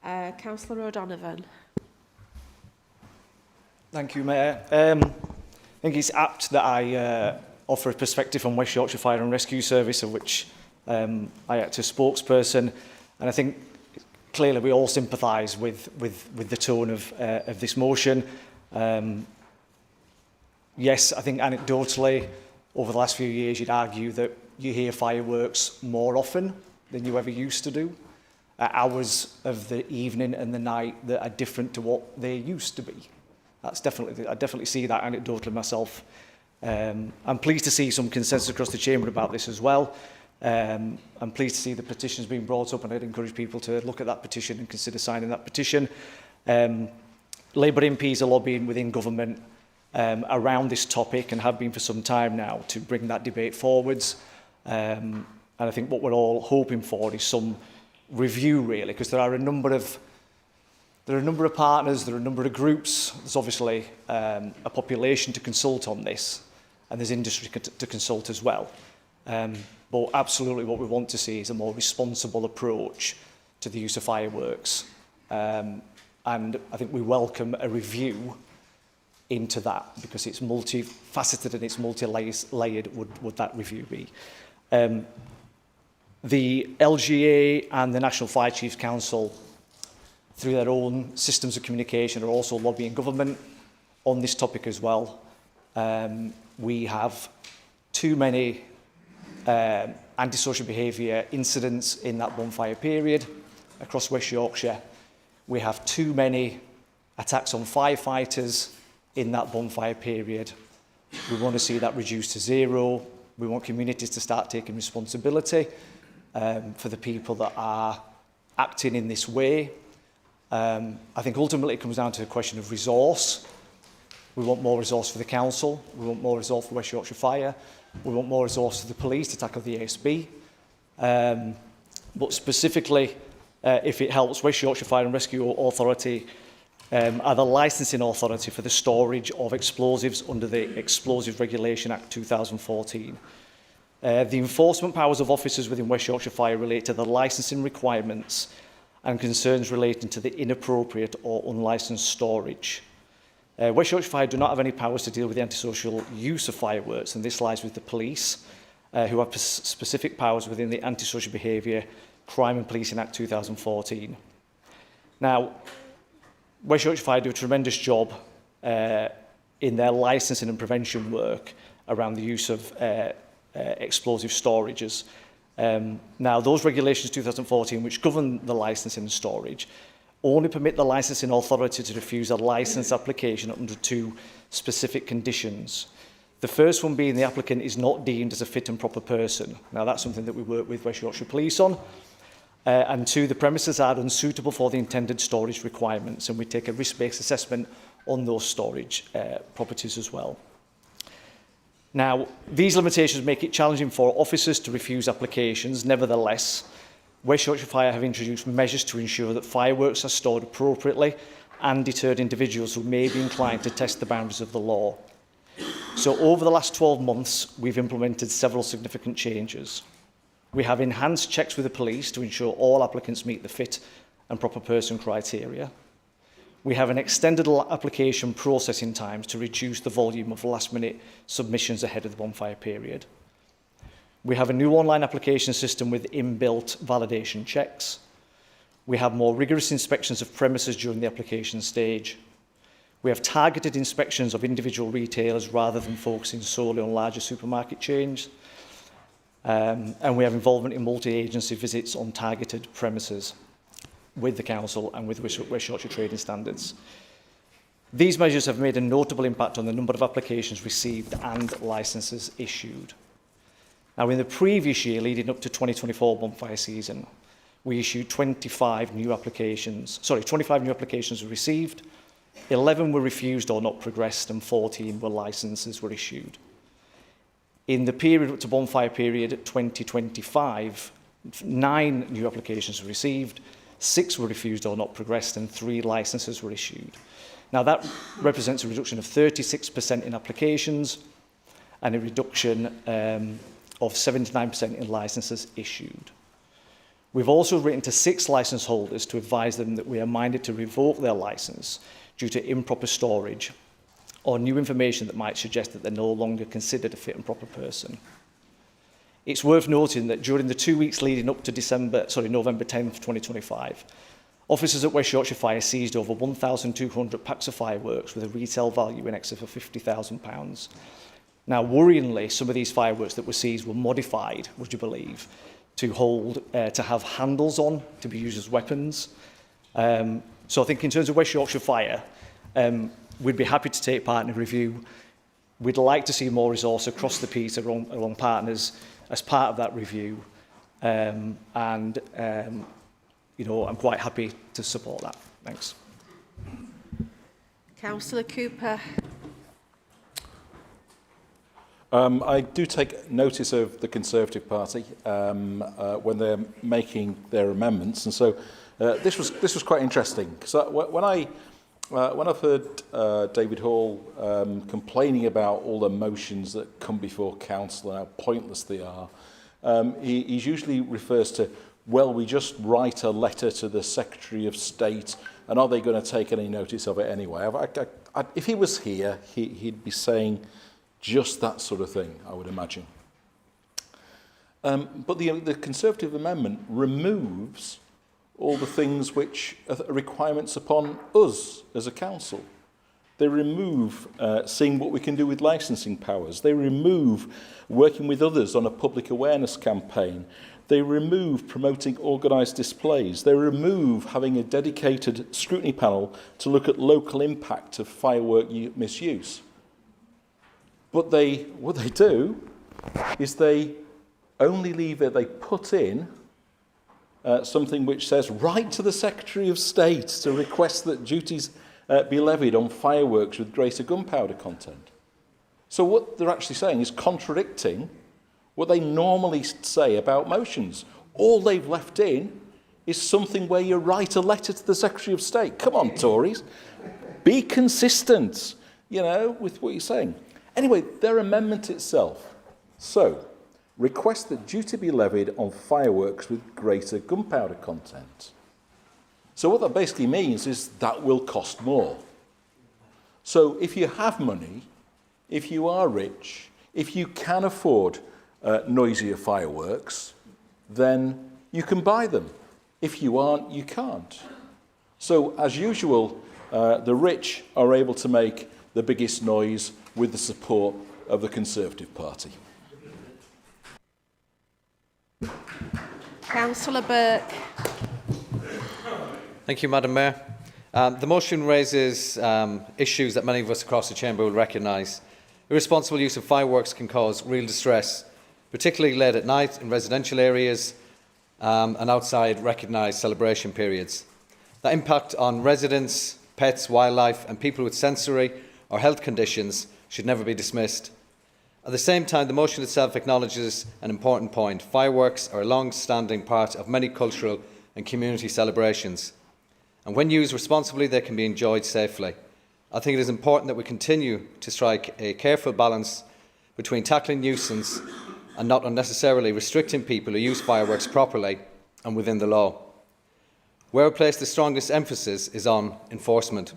Councillor O'Donovan. Thank you, Mayor. I think it's apt that I offer a perspective from West Yorkshire Fire and Rescue Service, of which I act as spokesperson, and I think clearly we all sympathise with the tone of this motion. Yes, I think anecdotally, over the last few years, you'd argue that you hear fireworks more often than you ever used to do. Hours of the evening and the night that are different to what they used to be. I definitely see that anecdotally myself. I'm pleased to see some consensus across the chamber about this as well. I'm pleased to see the petitions being brought up, and I'd encourage people to look at that petition and consider signing that petition. Labour MPs are lobbying within government around this topic, and have been for some time now, to bring that debate forwards. And I think what we're all hoping for is some review, really, because there are a number of partners, there are a number of groups. There's obviously a population to consult on this, and there's industry to consult as well. But absolutely what we want to see is a more responsible approach to the use of fireworks. And I think we welcome a review into that, because it's multifaceted and it's multi-layered would that review be. The LGA and the National Fire Chiefs Council, through their own systems of communication, are also lobbying government on this topic as well. We have too many antisocial behaviour incidents in that bonfire period across West Yorkshire. We have too many attacks on firefighters in that bonfire period. We want to see that reduced to zero. We want communities to start taking responsibility for the people that are acting in this way. I think ultimately it comes down to a question of resource. We want more resource for the council. We want more resource for West Yorkshire Fire. We want more resource for the police to tackle the ASB. But specifically, if it helps, West Yorkshire Fire and Rescue Authority are the licensing authority for the storage of explosives under the Explosives Regulation Act 2014. The enforcement powers of officers within West Yorkshire Fire relate to the licensing requirements and concerns relating to the inappropriate or unlicensed storage. West Yorkshire Fire do not have any powers to deal with the antisocial use of fireworks, and this lies with the police, who have specific powers within the Antisocial Behaviour, Crime and Policing Act 2014. Now, West Yorkshire Fire do a tremendous job in their licensing and prevention work around the use of explosive storages. Now, those regulations 2014, which govern the licensing and storage, only permit the licensing authority to refuse a licence application under 2 specific conditions. The first one being the applicant is not deemed as a fit and proper person. Now, that's something that we work with West Yorkshire Police on. And 2, the premises are unsuitable for the intended storage requirements, and we take a risk-based assessment on those storage properties as well. Now, these limitations make it challenging for officers to refuse applications. Nevertheless, West Yorkshire Fire have introduced measures to ensure that fireworks are stored appropriately and deterred individuals who may be inclined to test the boundaries of the law. So over the last 12 months, we've implemented several significant changes. We have enhanced checks with the police to ensure all applicants meet the fit and proper person criteria. We have an extended application processing times to reduce the volume of last-minute submissions ahead of the bonfire period. We have a new online application system with inbuilt validation checks. We have more rigorous inspections of premises during the application stage. We have targeted inspections of individual retailers rather than focusing solely on larger supermarket chains. And we have involvement in multi-agency visits on targeted premises with the Council and with West Yorkshire Trading Standards. These measures have made a notable impact on the number of applications received and licences issued. Now, in the previous year, leading up to 2024 bonfire season, we issued 25 new applications were received, 11 were refused or not progressed, and 14 were licences were issued. In the period up to bonfire period 2025, 9 new applications were received, 6 were refused or not progressed, and 3 licences were issued. Now, that represents a reduction of 36% in applications and a reduction of 79% in licences issued. We've also written to 6 licence holders to advise them that we are minded to revoke their licence due to improper storage or new information that might suggest that they're no longer considered a fit and proper person. It's worth noting that during the 2 weeks leading up to November 10th, 2025, officers at West Yorkshire Fire seized over 1,200 packs of fireworks with a retail value in excess of £50,000. Now, worryingly, some of these fireworks that were seized were modified, would you believe, to have handles on, to be used as weapons. So I think in terms of West Yorkshire Fire, we'd be happy to take part in a review. We'd like to see more resource across the piece along partners as part of that review. You know, I'm quite happy to support that. Thanks. Councillor Cooper. I do take notice of the Conservative Party when they're making their amendments, and so this was quite interesting because when I've heard David Hall complaining about all the motions that come before council and how pointless they are, he usually refers to, well, we just write a letter to the Secretary of State, and are they going to take any notice of it anyway? If he was here, he'd be saying just that sort of thing, I would imagine. But the Conservative amendment removes all the things which are requirements upon us as a council. They remove seeing what we can do with licensing powers. They remove working with others on a public awareness campaign. They remove promoting organised displays. They remove having a dedicated scrutiny panel to look at local impact of firework misuse. But what they do is they only leave it, they put in something which says, write to the Secretary of State to request that duties be levied on fireworks with greater gunpowder content. So what they're actually saying is contradicting what they normally say about motions. All they've left in is something where you write a letter to the Secretary of State. Come on, Tories. Be consistent, you know, with what you're saying. Anyway, their amendment itself. So, request that duty be levied on fireworks with greater gunpowder content. So what that basically means is that will cost more. So if you have money, if you are rich, if you can afford noisier fireworks, then you can buy them. If you aren't, you can't. So as usual, the rich are able to make the biggest noise with the support of the Conservative Party. Councillor Burke. Thank you, Madam Mayor. The motion raises issues that many of us across the chamber will recognise. Irresponsible use of fireworks can cause real distress, particularly late at night in residential areas and outside recognised celebration periods. That impact on residents, pets, wildlife and people with sensory or health conditions should never be dismissed. At the same time, the motion itself acknowledges an important point. Fireworks are a long-standing part of many cultural and community celebrations, and when used responsibly, they can be enjoyed safely. I think it is important that we continue to strike a careful balance between tackling nuisance and not unnecessarily restricting people who use fireworks properly and within the law. Where I place the strongest emphasis is on enforcement.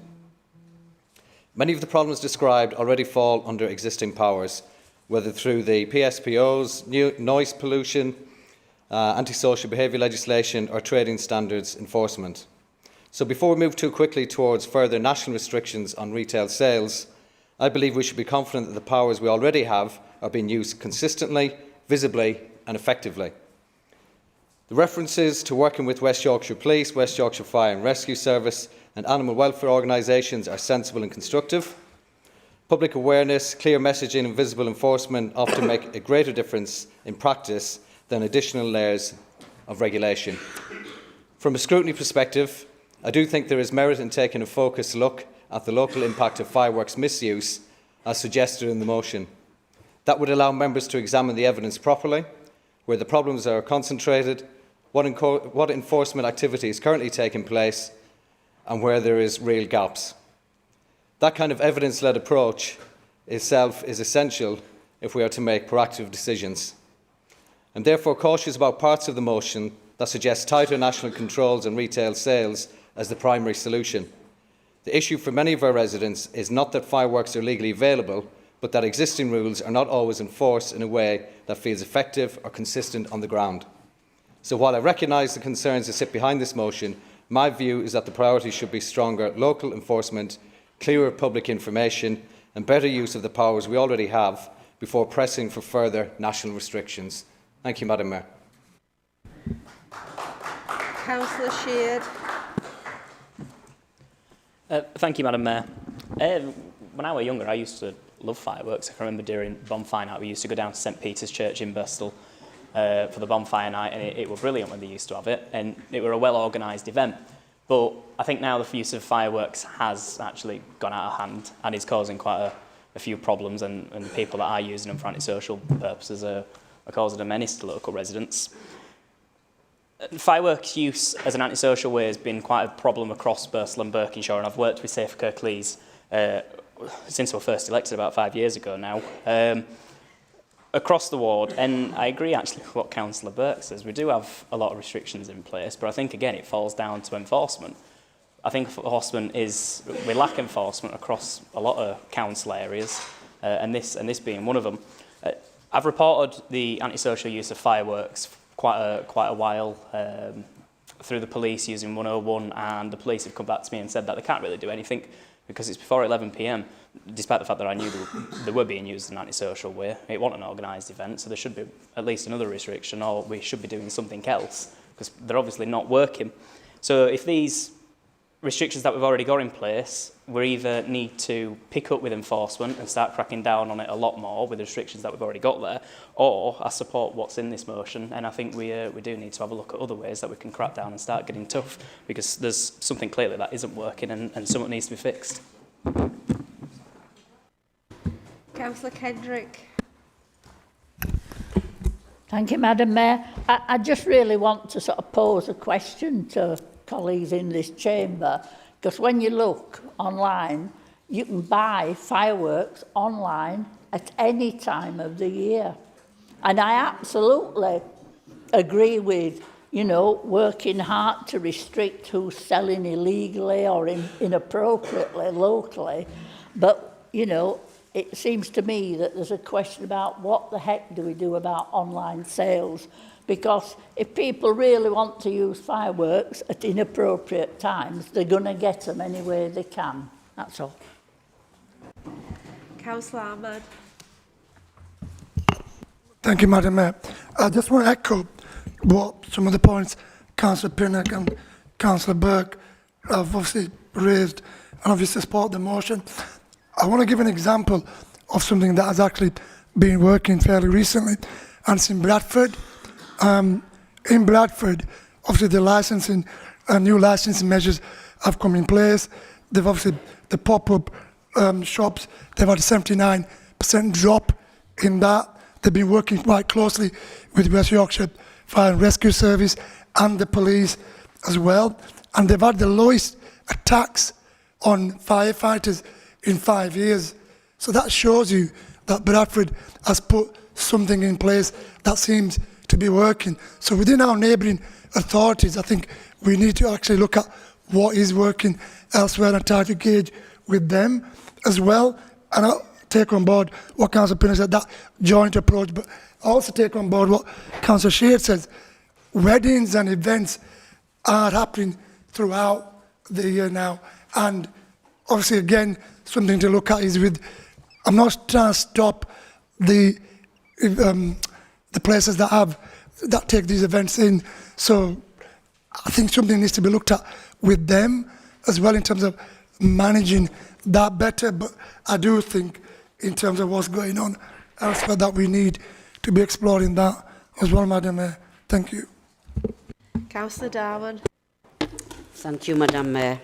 Many of the problems described already fall under existing powers, whether through the PSPO's noise pollution, antisocial behaviour legislation or trading standards enforcement. So before we move too quickly towards further national restrictions on retail sales, I believe we should be confident that the powers we already have are being used consistently, visibly and effectively. The references to working with West Yorkshire Police, West Yorkshire Fire and Rescue Service and animal welfare organisations are sensible and constructive. Public awareness, clear messaging and visible enforcement often make a greater difference in practice than additional layers of regulation. From a scrutiny perspective, I do think there is merit in taking a focused look at the local impact of fireworks misuse as suggested in the motion. That would allow members to examine the evidence properly, where the problems are concentrated, what enforcement activity is currently taking place and where there is real gaps. That kind of evidence-led approach itself is essential if we are to make proactive decisions. I'm therefore cautious about parts of the motion that suggest tighter national controls on retail sales as the primary solution. The issue for many of our residents is not that fireworks are legally available, but that existing rules are not always enforced in a way that feels effective or consistent on the ground. So while I recognise the concerns that sit behind this motion, my view is that the priority should be stronger local enforcement, clearer public information and better use of the powers we already have before pressing for further national restrictions. Thank you, Madam Mayor. Councillor Sheard. Thank you, Madam Mayor. When I was younger, I used to love fireworks. I can remember during bonfire night, we used to go down to St Peter's Church in Bristol for the bonfire night, and it was brilliant when they used to have it, and it were a well-organised event. But I think now the use of fireworks has actually gone out of hand and is causing quite a few problems, and the people that are using them for antisocial purposes are causing a menace to local residents. Fireworks use as an antisocial way has been quite a problem across Bristol and Berkshire, and I've worked with Safe Kirklees since I was first elected about 5 years ago now, across the ward, and I agree actually with what Councillor Burke says. We do have a lot of restrictions in place, but I think again it falls down to enforcement. I think we lack enforcement across a lot of council areas, and this being one of them. I've reported the antisocial use of fireworks quite a while through the police using 101, and the police have come back to me and said that they can't really do anything because it's before 11 p.m, despite the fact that I knew they were being used in an antisocial way. It wasn't an organised event, so there should be at least another restriction, or we should be doing something else, because they're obviously not working. So if these restrictions that we've already got in place, we either need to pick up with enforcement and start cracking down on it a lot more with the restrictions that we've already got there, or I support what's in this motion, and I think we do need to have a look at other ways that we can crack down and start getting tough, because there's something clearly that isn't working and something needs to be fixed. Councillor Kendrick. Thank you, Madam Mayor. I just really want to sort of pose a question to colleagues in this chamber, because when you look online, you can buy fireworks online at any time of the year. And I absolutely agree with, working hard to restrict who's selling illegally or inappropriately locally. But, it seems to me that there's a question about what the heck do we do about online sales? Because if people really want to use fireworks at inappropriate times, they're going to get them any way they can. That's all. Councillor Ahmed. Thank you, Madam Mayor. I just want to echo what some of the points Councillor Pinnock and Councillor Burke have obviously raised, and obviously support the motion. I want to give an example of something that has actually been working fairly recently, and it's in Bradford. In Bradford, obviously the licensing, new licensing measures have come in place. They've obviously, the pop-up shops, they've had a 79% drop in that. They've been working quite closely with West Yorkshire Fire and Rescue Service and the police as well. And they've had the lowest attacks on firefighters in 5 years. So that shows you that Bradford has put something in place that seems to be working. So within our neighbouring authorities, I think we need to actually look at what is working elsewhere and try to engage with them as well. And I'll take on board what Councillor Pinnock said, that joint approach, but I also take on board what Councillor Sheard says. Weddings and events are happening throughout the year now, and obviously again something to look at is with, I'm not trying to stop the places that take these events in, so I think something needs to be looked at with them as well in terms of managing that better. But I do think in terms of what's going on elsewhere that we need to be exploring that as well, Madam Mayor. Thank you. Councillor Darwin. Thank you, Madam Mayor.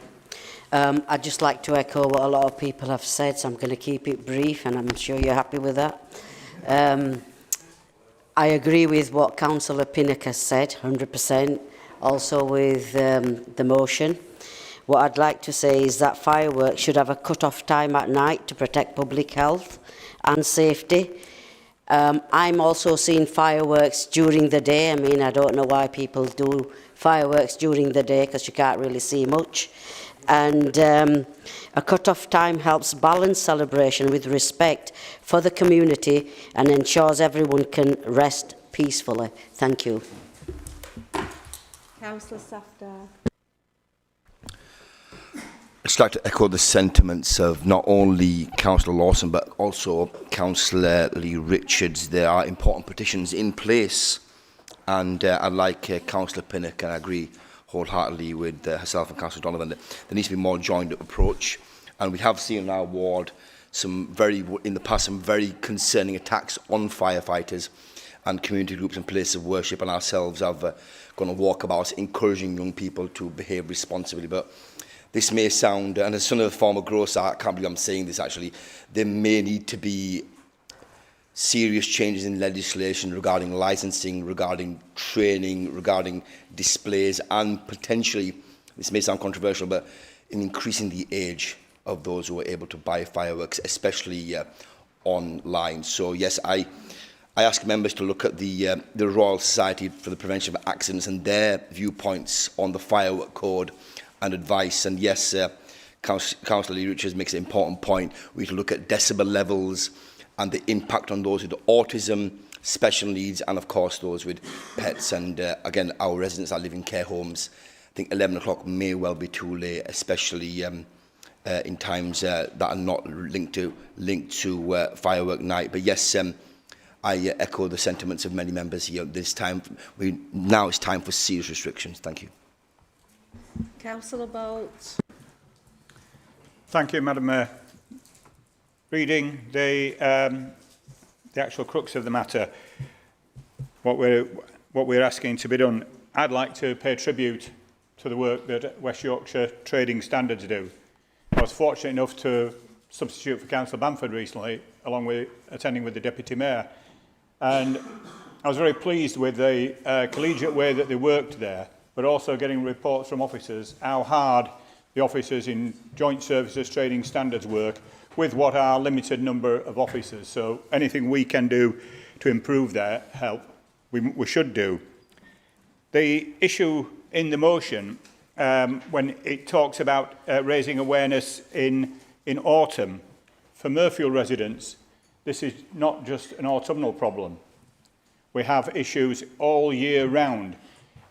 I'd just like to echo what a lot of people have said, so I'm going to keep it brief, and I'm sure you're happy with that. I agree with what Councillor Pinnock has said, 100%, also with the motion. What I'd like to say is that fireworks should have a cut-off time at night to protect public health and safety. I'm also seeing fireworks during the day. I mean, I don't know why people do fireworks during the day, because you can't really see much. And a cut-off time helps balance celebration with respect for the community and ensures everyone can rest peacefully. Thank you. Councillor Safdar. I'd just like to echo the sentiments of not only Councillor Lawson but also Councillor Lee Richards. There are important petitions in place, and I'd like Councillor Pinnock, and I agree wholeheartedly with herself and Councillor Donovan, that there needs to be more joined-up approach. And we have seen in our ward in the past some very concerning attacks on firefighters and community groups and places of worship, and ourselves have gone on walkabouts encouraging young people to behave responsibly. But this may sound, and as son of a former grocer, I can't believe I'm saying this actually, there may need to be serious changes in legislation regarding licensing, regarding training, regarding displays, and potentially, this may sound controversial, but in increasing the age of those who are able to buy fireworks, especially online. So yes, I ask members to look at the Royal Society for the Prevention of Accidents and their viewpoints on the firework code and advice. And yes, Councillor Lee Richards makes an important point. We need to look at decibel levels and the impact on those with autism, special needs, and of course those with pets. And again, our residents that live in care homes, I think 11 o'clock may well be too late, especially in times that are not linked to firework night. But yes, I echo the sentiments of many members here. Now it's time for serious restrictions. Thank you. Councillor Bolt. Thank you, Madam Mayor. Reading the actual crux of the matter, what we're asking to be done, I'd like to pay tribute to the work that West Yorkshire Trading Standards do. I was fortunate enough to substitute for Councillor Bamford recently, along with attending with the Deputy Mayor, and I was very pleased with the collegiate way that they worked there, but also getting reports from officers how hard the officers in Joint Services Trading Standards work with what are limited number of officers. So anything we can do to improve their help, we should do. The issue in the motion, when it talks about raising awareness in autumn, for Murfield residents, this is not just an autumnal problem. We have issues all year round.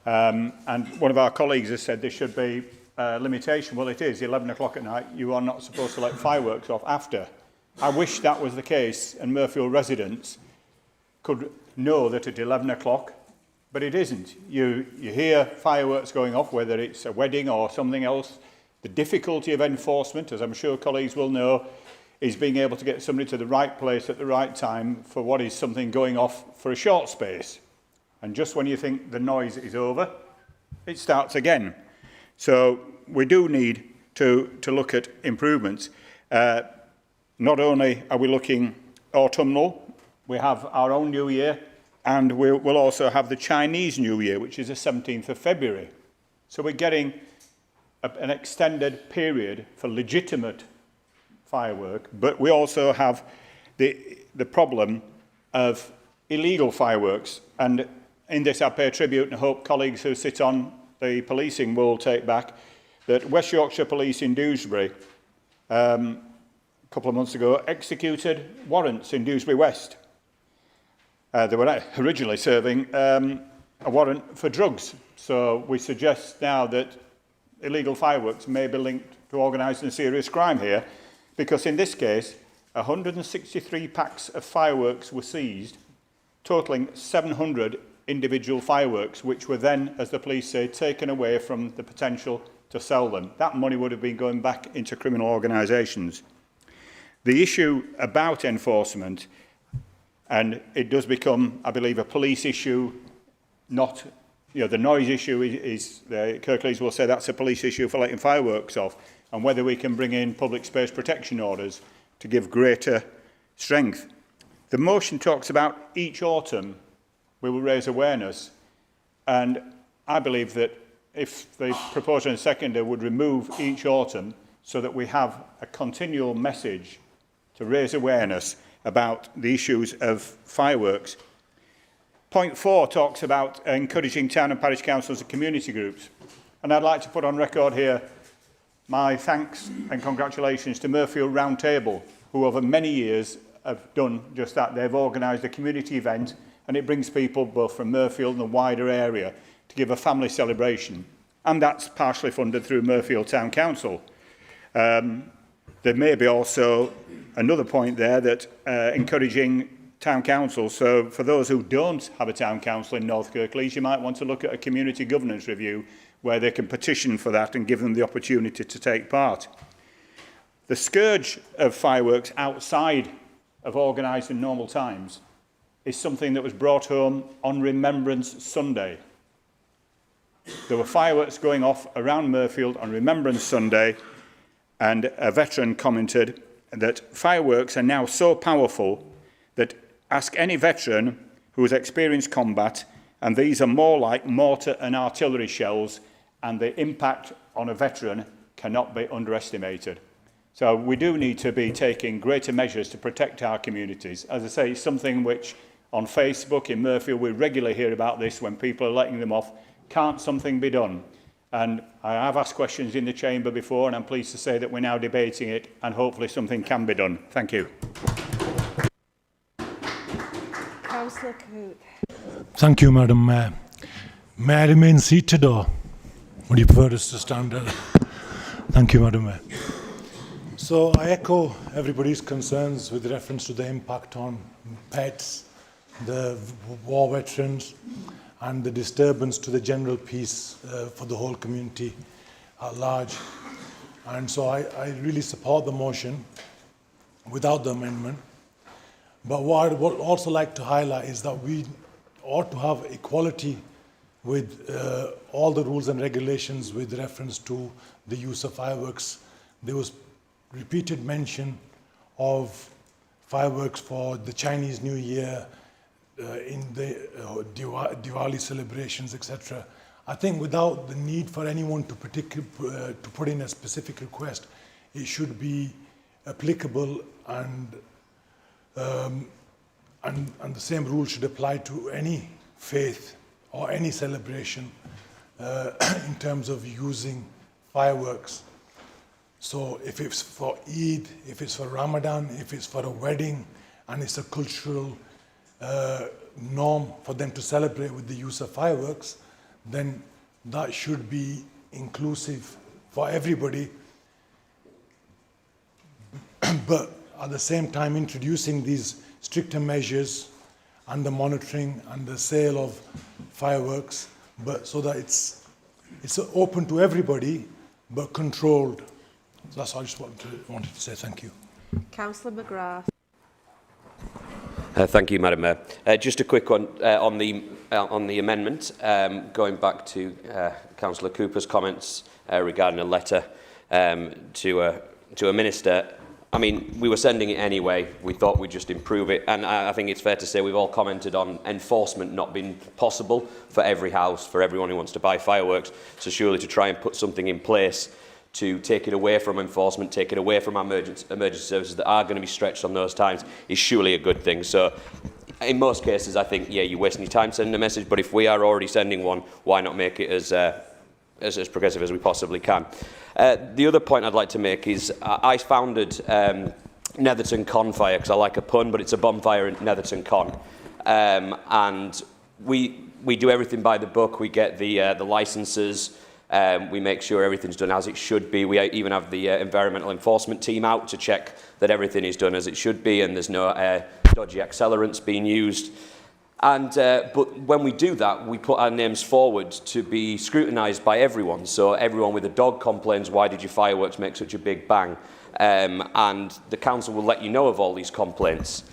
And one of our colleagues has said there should be a limitation. Well, it is 11 o'clock at night. You are not supposed to let fireworks off after. I wish that was the case and Murfield residents could know that at 11 o'clock but it isn't. You hear fireworks going off, whether it's a wedding or something else. The difficulty of enforcement, as I'm sure colleagues will know, is being able to get somebody to the right place at the right time for what is something going off for a short space. And just when you think the noise is over, it starts again. So we do need to look at improvements. Not only are we looking autumnal, we have our own New Year, and we'll also have the Chinese New Year, which is the 17th of February. So we're getting an extended period for legitimate firework, but we also have the problem of illegal fireworks. And in this I pay tribute and hope colleagues who sit on the policing will take back that West Yorkshire Police in Dewsbury a couple of months ago executed warrants in Dewsbury West. They were originally serving a warrant for drugs. So we suggest now that illegal fireworks may be linked to organised and serious crime here, because in this case, 163 packs of fireworks were seized, totalling 700 individual fireworks, which were then, as the police say, taken away from the potential to sell them. That money would have been going back into criminal organisations. The issue about enforcement, and it does become, I believe, a police issue, not, the noise issue is Kirklees will say that's a police issue for letting fireworks off, and whether we can bring in public space protection orders to give greater strength. The motion talks about each autumn we will raise awareness, and I believe that if the proposer and seconder would remove each autumn so that we have a continual message to raise awareness about the issues of fireworks. Point 4 talks about encouraging town and parish councils and community groups, and I'd like to put on record here my thanks and congratulations to Murfield Round Table, who over many years have done just that. They've organised a community event, and it brings people both from Murfield and the wider area to give a family celebration. And that's partially funded through Murfield Town Council. There may be also another point there that encouraging town councils. So for those who don't have a town council in North Kirklees, you might want to look at a community governance review where they can petition for that and give them the opportunity to take part. The scourge of fireworks outside of organised and normal times is something that was brought home on Remembrance Sunday. There were fireworks going off around Murfield on Remembrance Sunday, and a veteran commented that fireworks are now so powerful that ask any veteran who has experienced combat, and these are more like mortar and artillery shells, and the impact on a veteran cannot be underestimated. So we do need to be taking greater measures to protect our communities. As I say, it's something which on Facebook in Murfield we regularly hear about this when people are letting them off. Can't something be done? And I have asked questions in the chamber before, and I'm pleased to say that we're now debating it, and hopefully something can be done. Thank you. Councillor Coote. Thank you, Madam Mayor. May I remain seated, or would you prefer us to stand? Thank you, Madam Mayor. So I echo everybody's concerns with reference to the impact on pets, the war veterans, and the disturbance to the general peace for the whole community at large. And so I really support the motion without the amendment. But what I would also like to highlight is that we ought to have equality with all the rules and regulations with reference to the use of fireworks. There was repeated mention of fireworks for the Chinese New Year, in the Diwali celebrations, etc. I think without the need for anyone to put in a specific request, it should be applicable, and the same rule should apply to any faith or any celebration in terms of using fireworks. So if it's for Eid, if it's for Ramadan, if it's for a wedding, and it's a cultural norm for them to celebrate with the use of fireworks, then that should be inclusive for everybody. But at the same time, introducing these stricter measures and the monitoring and the sale of fireworks, but so that it's open to everybody, but controlled. So that's all I just wanted to say. Thank you. Councillor McGrath. Thank you, Madam Mayor. Just a quick one on the amendment, going back to Councillor Cooper's comments regarding a letter to a minister. I mean, we were sending it anyway. We thought we'd just improve it. And I think it's fair to say we've all commented on enforcement not being possible for every house, for everyone who wants to buy fireworks. So surely to try and put something in place to take it away from enforcement, take it away from our emergency services that are going to be stretched on those times is surely a good thing. So in most cases, I think, yeah, you're wasting your time sending a message. But if we are already sending one, why not make it as progressive as we possibly can? The other point I'd like to make is I founded Netherton Confire, because I like a pun, but it's a bonfire in Netherton Con. And we do everything by the book. We get the licenses. We make sure everything's done as it should be. We even have the environmental enforcement team out to check that everything is done as it should be and there's no dodgy accelerants being used. And but when we do that, we put our names forward to be scrutinised by everyone. So everyone with a dog complains, why did your fireworks make such a big bang? And the council will let you know of all these complaints.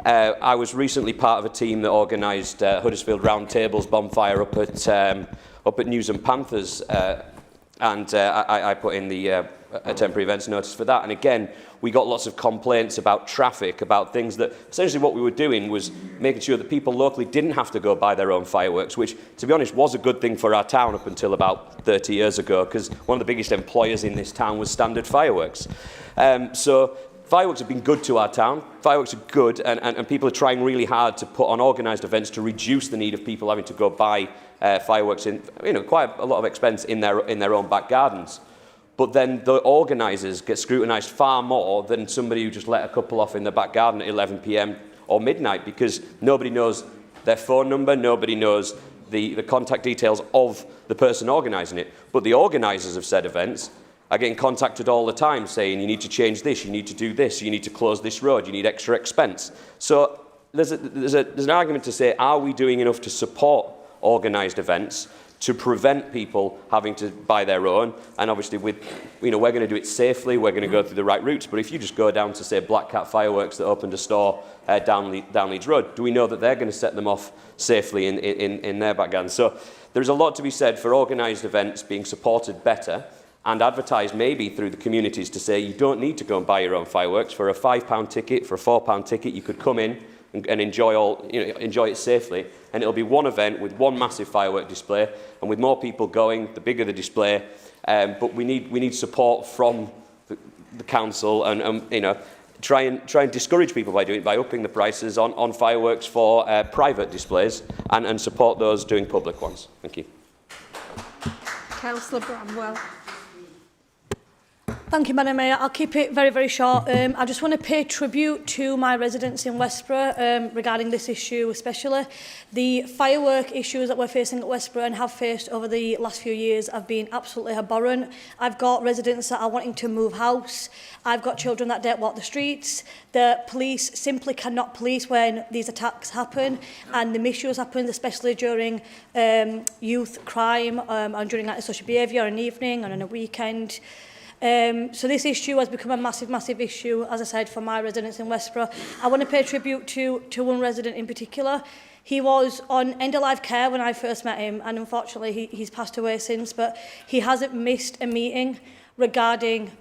I was recently part of a team that organised Huddersfield Roundtable's bonfire up at Newsham Panthers, and I put in the a temporary events notice for that. And again, we got lots of complaints about traffic, about things that essentially what we were doing was making sure that people locally didn't have to go buy their own fireworks, which, to be honest, was a good thing for our town up until about 30 years ago, because one of the biggest employers in this town was Standard Fireworks. So fireworks have been good to our town. Fireworks are good, and people are trying really hard to put on organised events to reduce the need of people having to go buy fireworks in, quite a lot of expense in their own back gardens. But then the organisers get scrutinised far more than somebody who just let a couple off in the back garden at 11 p.m. or midnight, because nobody knows their phone number, nobody knows the contact details of the person organising it. But the organisers of said events are getting contacted all the time saying, you need to change this, you need to do this, you need to close this road, you need extra expense. So there's an argument to say, are we doing enough to support organised events to prevent people having to buy their own? And obviously, we're going to do it safely, we're going to go through the right routes. But if you just go down to, say, Black Cat Fireworks that opened a store down Leeds Road, do we know that they're going to set them off safely in their back garden? So there's a lot to be said for organised events being supported better and advertised maybe through the communities to say you don't need to go and buy your own fireworks. For a £5 ticket, for a £4 ticket, you could come in and enjoy it safely, and it'll be one event with one massive firework display, and with more people going, the bigger the display. But we need support from the council, and try and discourage people by doing it, by upping the prices on fireworks for private displays, and support those doing public ones. Thank you. Councillor Bramwell. Thank you, Madam Mayor. I'll keep it very, very short. I just want to pay tribute to my residents in Westborough regarding this issue especially. The firework issues that we're facing at Westborough and have faced over the last few years have been absolutely abhorrent. I've got residents that are wanting to move house. I've got children that don't walk the streets. The police simply cannot police when these attacks happen, and the misuse happens, especially during youth crime and during social behaviour on an evening and on a weekend. So this issue has become a massive, massive issue, as I said, for my residents in Westborough. I want to pay tribute to one resident in particular. He was on end-of-life care when I first met him, and unfortunately he's passed away since, but he hasn't missed a meeting regarding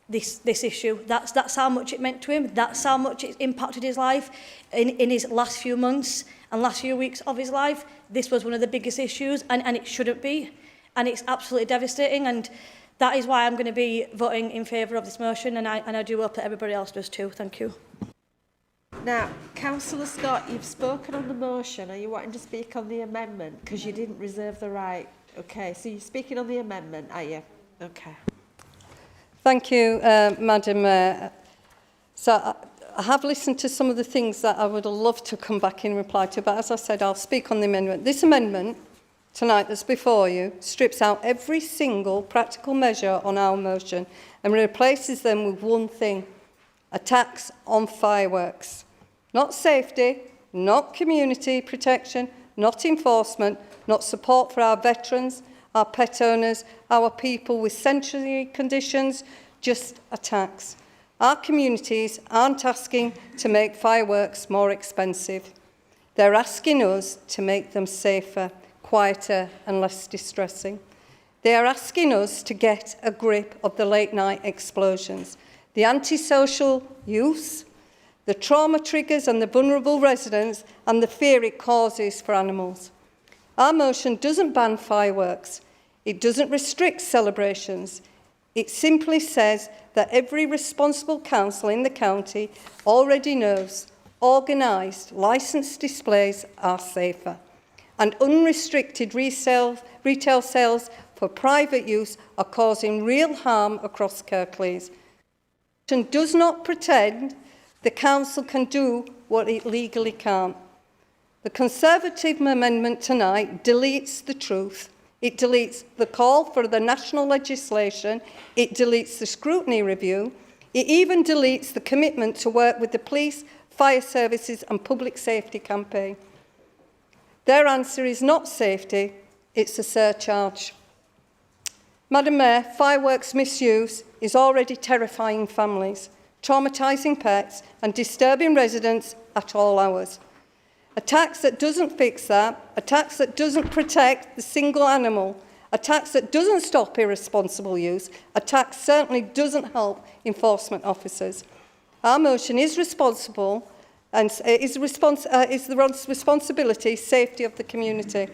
this issue. That's how much it meant to him. That's how much it impacted his life in his last few months and last few weeks of his life. This was one of the biggest issues, and it shouldn't be. And it's absolutely devastating, and that is why I'm going to be voting in favour of this motion, and I do hope that everybody else does too. Thank you. Now, Councillor Scott, you've spoken on the motion. Are you wanting to speak on the amendment? Because you didn't reserve the right. Okay, so you're speaking on the amendment, are you? Okay. Thank you, Madam Mayor. So I have listened to some of the things that I would have loved to come back in reply to, but as I said, I'll speak on the amendment. This amendment tonight that's before you strips out every single practical measure on our motion and replaces them with one thing: a tax on fireworks. Not safety, not community protection, not enforcement, not support for our veterans, our pet owners, our people with sensory conditions, just attacks. Our communities aren't asking to make fireworks more expensive. They're asking us to make them safer, quieter and less distressing. They are asking us to get a grip of the late-night explosions, the antisocial use, the trauma triggers and the vulnerable residents, and the fear it causes for animals. Our motion doesn't ban fireworks. It doesn't restrict celebrations. It simply says that every responsible council in the county already knows organised licensed displays are safer, and unrestricted retail sales for private use are causing real harm across Kirklees. It does not pretend the council can do what it legally can't. The Conservative amendment tonight deletes the truth. It deletes the call for the national legislation. It deletes the scrutiny review. It even deletes the commitment to work with the police, fire services and public safety campaign. Their answer is not safety, it's a surcharge. Madam Mayor, fireworks misuse is already terrifying families, traumatising pets and disturbing residents at all hours. A tax that doesn't fix that, a tax that doesn't protect the single animal, a tax that doesn't stop irresponsible use, a tax certainly doesn't help enforcement officers. Our motion is responsible and is the responsibility, safety of the community.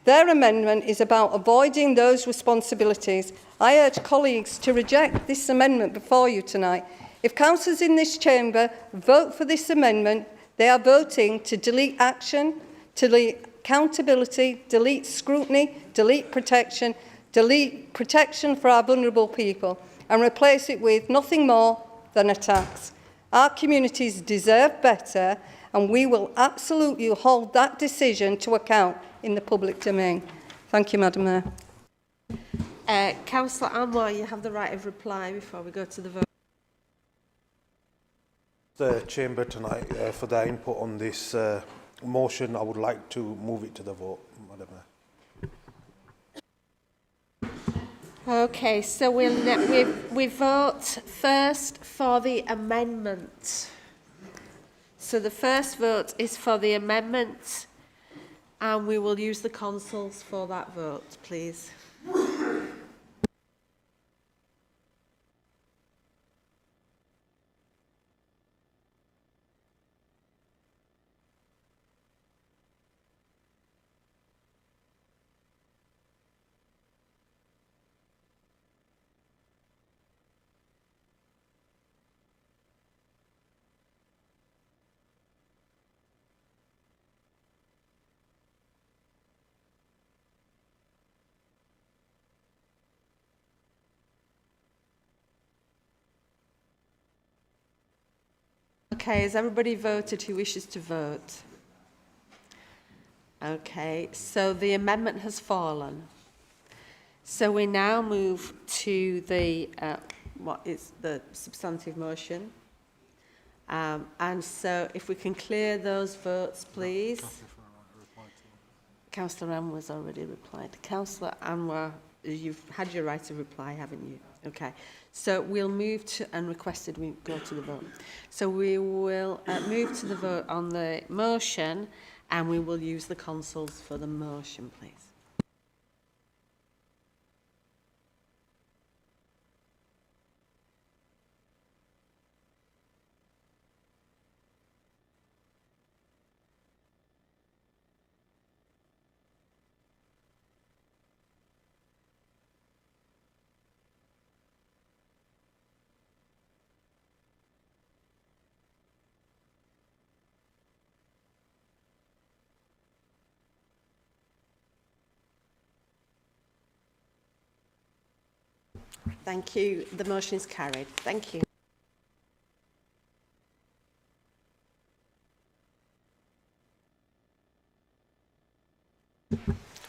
Their amendment is about avoiding those responsibilities. I urge colleagues to reject this amendment before you tonight. If councillors in this chamber vote for this amendment, they are voting to delete action, delete accountability, delete scrutiny, delete protection for our vulnerable people, and replace it with nothing more than a tax. Our communities deserve better, and we will absolutely hold that decision to account in the public domain. Thank you, Madam Mayor. Councillor Anwar, you have the right of reply before we go to the vote. The Chamber tonight for their input on this motion. I would like to move it to the vote, Madam Mayor. Okay, so we vote first for the amendment. So the first vote is for the amendment, and we will use the consoles for that vote, please. Okay, has everybody voted who wishes to vote? Okay, so the amendment has fallen. So we now move to the what is the substantive motion. And so if we can clear those votes, please. Councillor Anwar's already replied. Councillor Anwar, you've had your right of reply, haven't you? Okay. So we'll move to, and requested we go to the vote. So we will move to the vote on the motion, and we will use the consoles for the motion, please. Thank you. The motion is carried. Thank you.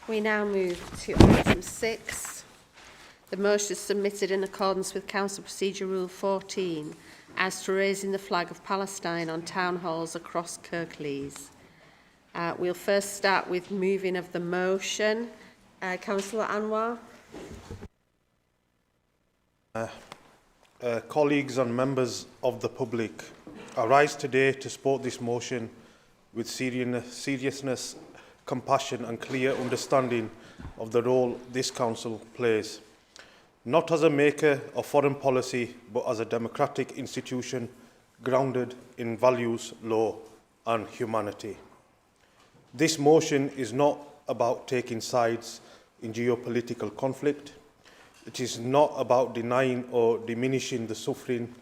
We now move to item 6. The motion is submitted in accordance with Council Procedure Rule 14 as to raising the flag of Palestine on town halls across Kirklees. We'll first start with moving of the motion. Councillor Anwar. Colleagues and members of the public, I rise today to support this motion with seriousness, compassion and clear understanding of the role this council plays, not as a maker of foreign policy, but as a democratic institution grounded in values, law and humanity. This motion is not about taking sides in geopolitical conflict. It is not about denying or diminishing the suffering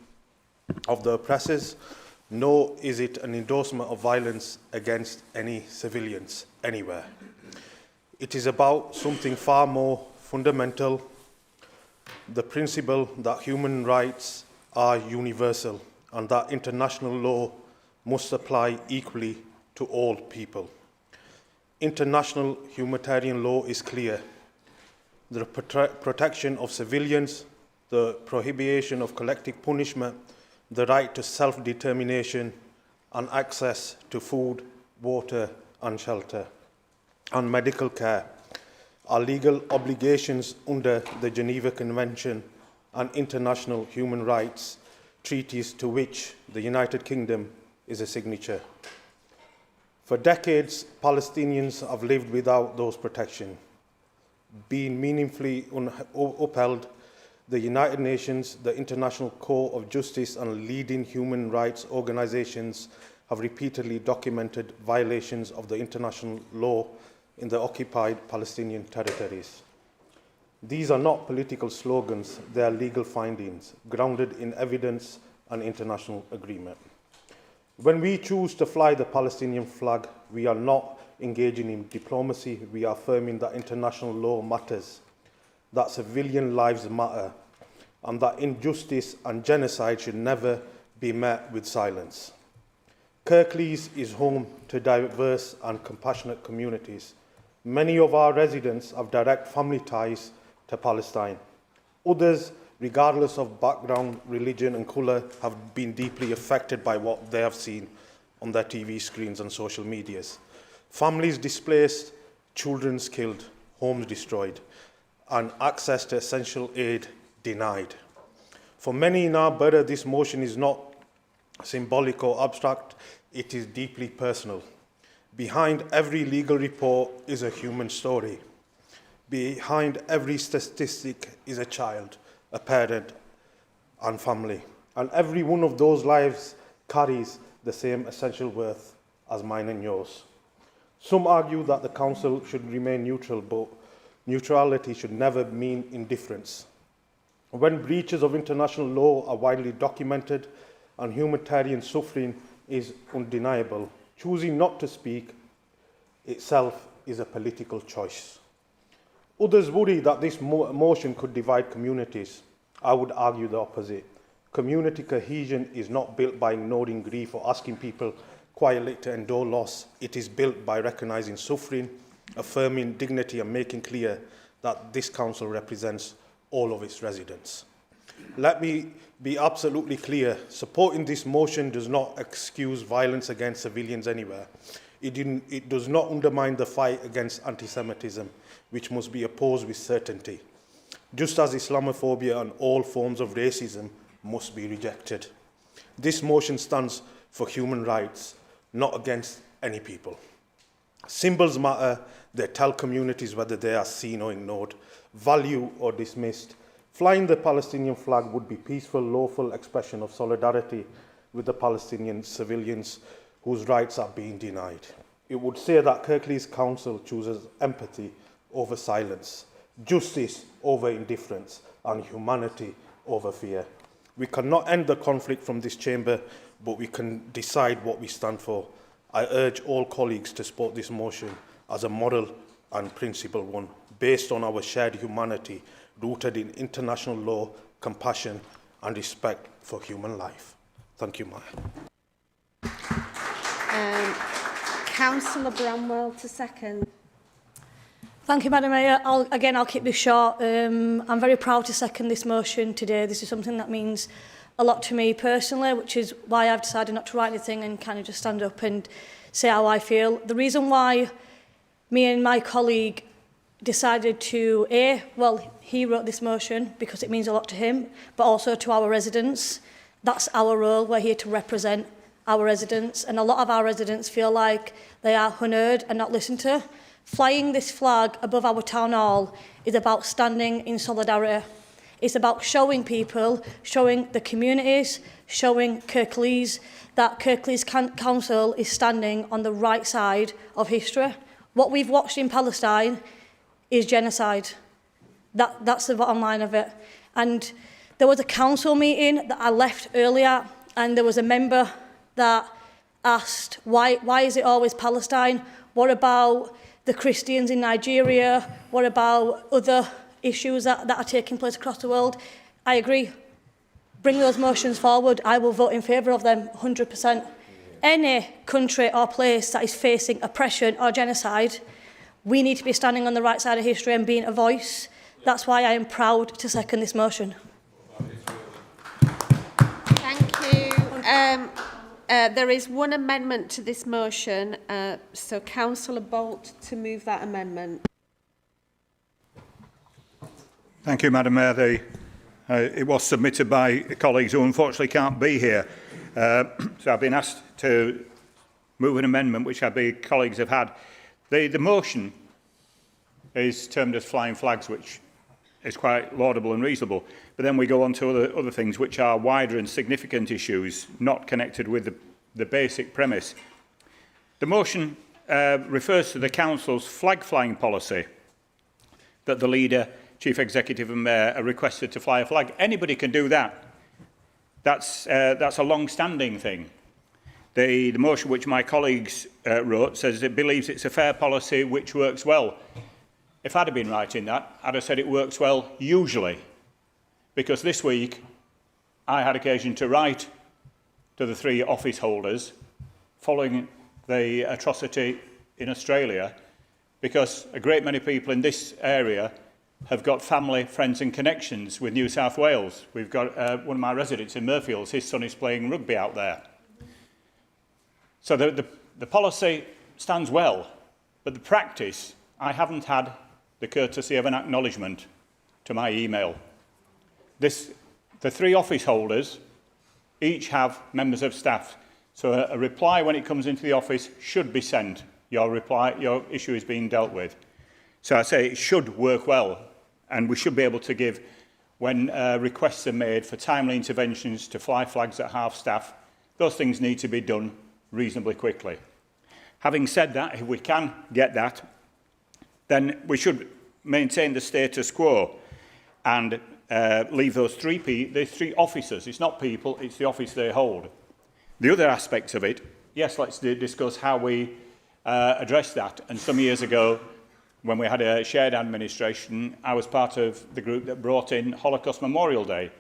of the oppressors, nor is it an endorsement of violence against any civilians anywhere. It is about something far more fundamental, the principle that human rights are universal and that international law must apply equally to all people. International humanitarian law is clear. The protection of civilians, the prohibition of collective punishment, the right to self-determination and access to food, water and shelter and medical care are legal obligations under the Geneva Convention and international human rights treaties to which the United Kingdom is a signature. For decades, Palestinians have lived without those protections. Being meaningfully upheld, the United Nations, the International Court of Justice and leading human rights organizations have repeatedly documented violations of the international law in the occupied Palestinian territories. These are not political slogans, they are legal findings, grounded in evidence and international agreement. When we choose to fly the Palestinian flag, we are not engaging in diplomacy, we are affirming that international law matters, that civilian lives matter, and that injustice and genocide should never be met with silence. Kirklees is home to diverse and compassionate communities. Many of our residents have direct family ties to Palestine. Others, regardless of background, religion and colour, have been deeply affected by what they have seen on their TV screens and social medias. Families displaced, children killed, homes destroyed, and access to essential aid denied. For many in our borough, this motion is not symbolic or abstract, it is deeply personal. Behind every legal report is a human story. Behind every statistic is a child, a parent, and family. And every one of those lives carries the same essential worth as mine and yours. Some argue that the Council should remain neutral, but neutrality should never mean indifference. When breaches of international law are widely documented and humanitarian suffering is undeniable, choosing not to speak itself is a political choice. Others worry that this motion could divide communities. I would argue the opposite. Community cohesion is not built by ignoring grief or asking people quietly to endure loss. It is built by recognising suffering, affirming dignity and making clear that this council represents all of its residents. Let me be absolutely clear. Supporting this motion does not excuse violence against civilians anywhere. It does not undermine the fight against anti-Semitism, which must be opposed with certainty, just as Islamophobia and all forms of racism must be rejected. This motion stands for human rights, not against any people. Symbols matter. They tell communities whether they are seen or ignored, valued or dismissed. Flying the Palestinian flag would be peaceful, lawful expression of solidarity with the Palestinian civilians whose rights are being denied. It would say that Kirklees Council chooses empathy over silence, justice over indifference, and humanity over fear. We cannot end the conflict from this chamber, but we can decide what we stand for. I urge all colleagues to support this motion as a moral and principled one, based on our shared humanity, rooted in international law, compassion, and respect for human life. Thank you, Maya. Councillor Bramwell to second. Thank you, Madam Mayor. I'll keep this short. I'm very proud to second this motion today. This is something that means a lot to me personally, which is why I've decided not to write anything and kind of just stand up and say how I feel. The reason why me and my colleague decided to, he wrote this motion because it means a lot to him, but also to our residents. That's our role. We're here to represent our residents, and a lot of our residents feel like they are unheard and not listened to. Flying this flag above our town hall is about standing in solidarity. It's about showing people, showing the communities, showing Kirklees that Kirklees Council is standing on the right side of history. What we've watched in Palestine is genocide. That's the bottom line of it. And there was a council meeting that I left earlier, and there was a member that asked, why is it always Palestine? What about the Christians in Nigeria? What about other issues that are taking place across the world? I agree. Bring those motions forward. I will vote in favour of them 100%. Any country or place that is facing oppression or genocide, we need to be standing on the right side of history and being a voice. That's why I am proud to second this motion. Thank you. There is one amendment to this motion, so Councillor Bolt to move that amendment. Thank you, Madam Mayor. It was submitted by colleagues who unfortunately can't be here. So I've been asked to move an amendment which I believe colleagues have had. The motion is termed as flying flags, which is quite laudable and reasonable. But then we go on to other things which are wider and significant issues, not connected with the basic premise. The motion refers to the Council's flag flying policy, that the leader, Chief Executive and Mayor are requested to fly a flag. Anybody can do that. That's a long-standing thing. The motion which my colleagues wrote says it believes it's a fair policy which works well. If I'd have been writing that, I'd have said it works well usually. Because this week, I had occasion to write to the 3 office holders following the atrocity in Australia, because a great many people in this area have got family, friends and connections with New South Wales. We've got one of my residents in Murfields, his son is playing rugby out there. So the policy stands well, but the practice, I haven't had the courtesy of an acknowledgement to my email. The 3 office holders each have members of staff, so a reply when it comes into the office should be sent. Your issue is being dealt with. So I say it should work well, and we should be able to give, when requests are made for timely interventions to fly flags at half staff, those things need to be done reasonably quickly. Having said that, if we can get that, then we should maintain the status quo and leave those 3 officers. It's not people, it's the office they hold. The other aspect of it, yes, let's discuss how we address that. And some years ago, when we had a shared administration, I was part of the group that brought in Holocaust Memorial Day.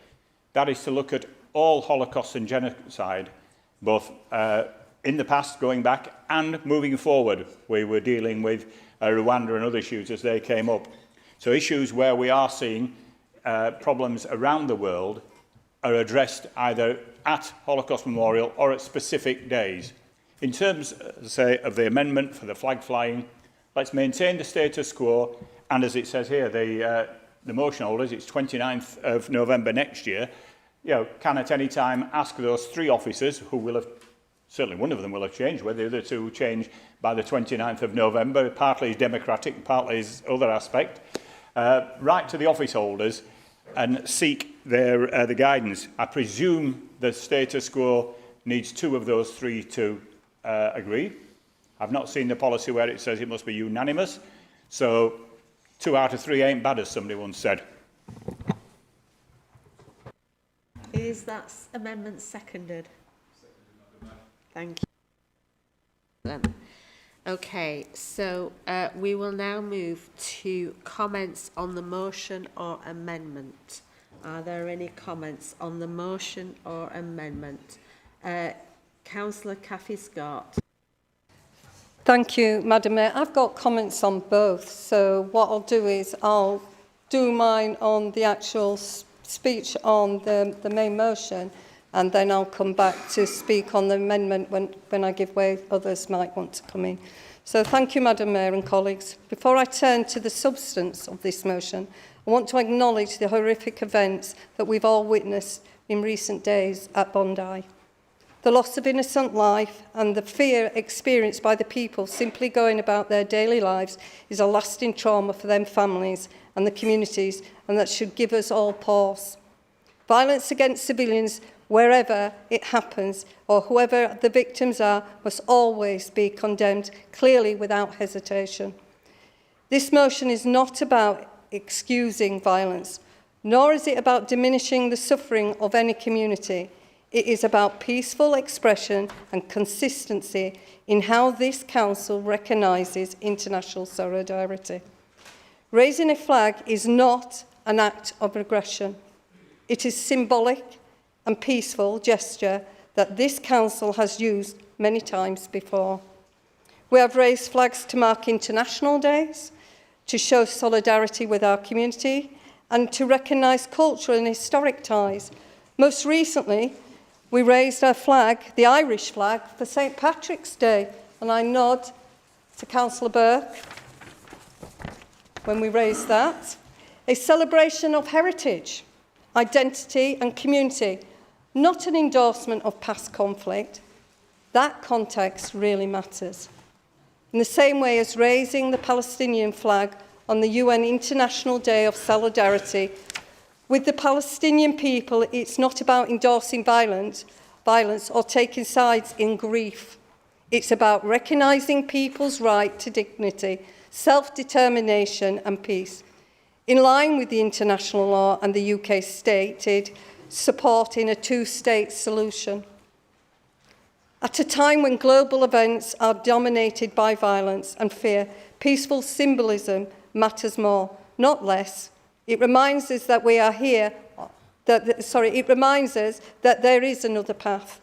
That is to look at all Holocaust and genocide, both in the past, going back, and moving forward. We were dealing with Rwanda and other issues as they came up. So issues where we are seeing problems around the world are addressed either at Holocaust Memorial or at specific days. In terms, say, of the amendment for the flag flying, let's maintain the status quo, and as it says here, the motion holders, it's 29th of November next year, can at any time ask those 3 officers who will have, certainly one of them will have changed, whether the other 2 will change by the 29th of November, partly is democratic, partly is other aspect, write to the office holders and seek the guidance. I presume the status quo needs 2 of those 3 to agree. I've not seen the policy where it says it must be unanimous, so 2 out of 3 ain't bad, as somebody once said. Is that amendment seconded? Thank you. Okay, so we will now move to comments on the motion or amendment. Are there any comments on the motion or amendment? Councillor Cathy Scott. Thank you, Madam Mayor. I've got comments on both. So what I'll do is I'll do mine on the actual speech on the main motion, and then I'll come back to speak on the amendment when I give way others might want to come in. So thank you, Madam Mayor and colleagues. Before I turn to the substance of this motion, I want to acknowledge the horrific events that we've all witnessed in recent days at Bondi. The loss of innocent life and the fear experienced by the people simply going about their daily lives is a lasting trauma for them families and the communities, and that should give us all pause. Violence against civilians, wherever it happens or whoever the victims are, must always be condemned clearly without hesitation. This motion is not about excusing violence, nor is it about diminishing the suffering of any community. It is about peaceful expression and consistency in how this council recognises international solidarity. Raising a flag is not an act of aggression. It is symbolic and peaceful gesture that this council has used many times before. We have raised flags to mark international days, to show solidarity with our community, and to recognise cultural and historic ties. Most recently, we raised our flag, the Irish flag, for St Patrick's Day, and I nod to Councillor Burke when we raised that. A celebration of heritage, identity and community, not an endorsement of past conflict. That context really matters. In the same way as raising the Palestinian flag on the UN International Day of Solidarity with the Palestinian people, it's not about endorsing violence or taking sides in grief. It's about recognising people's right to dignity, self-determination and peace, in line with the international law and the UK stated support in a two-state solution. At a time when global events are dominated by violence and fear, peaceful symbolism matters more, not less. It reminds us that we are here, it reminds us that there is another path,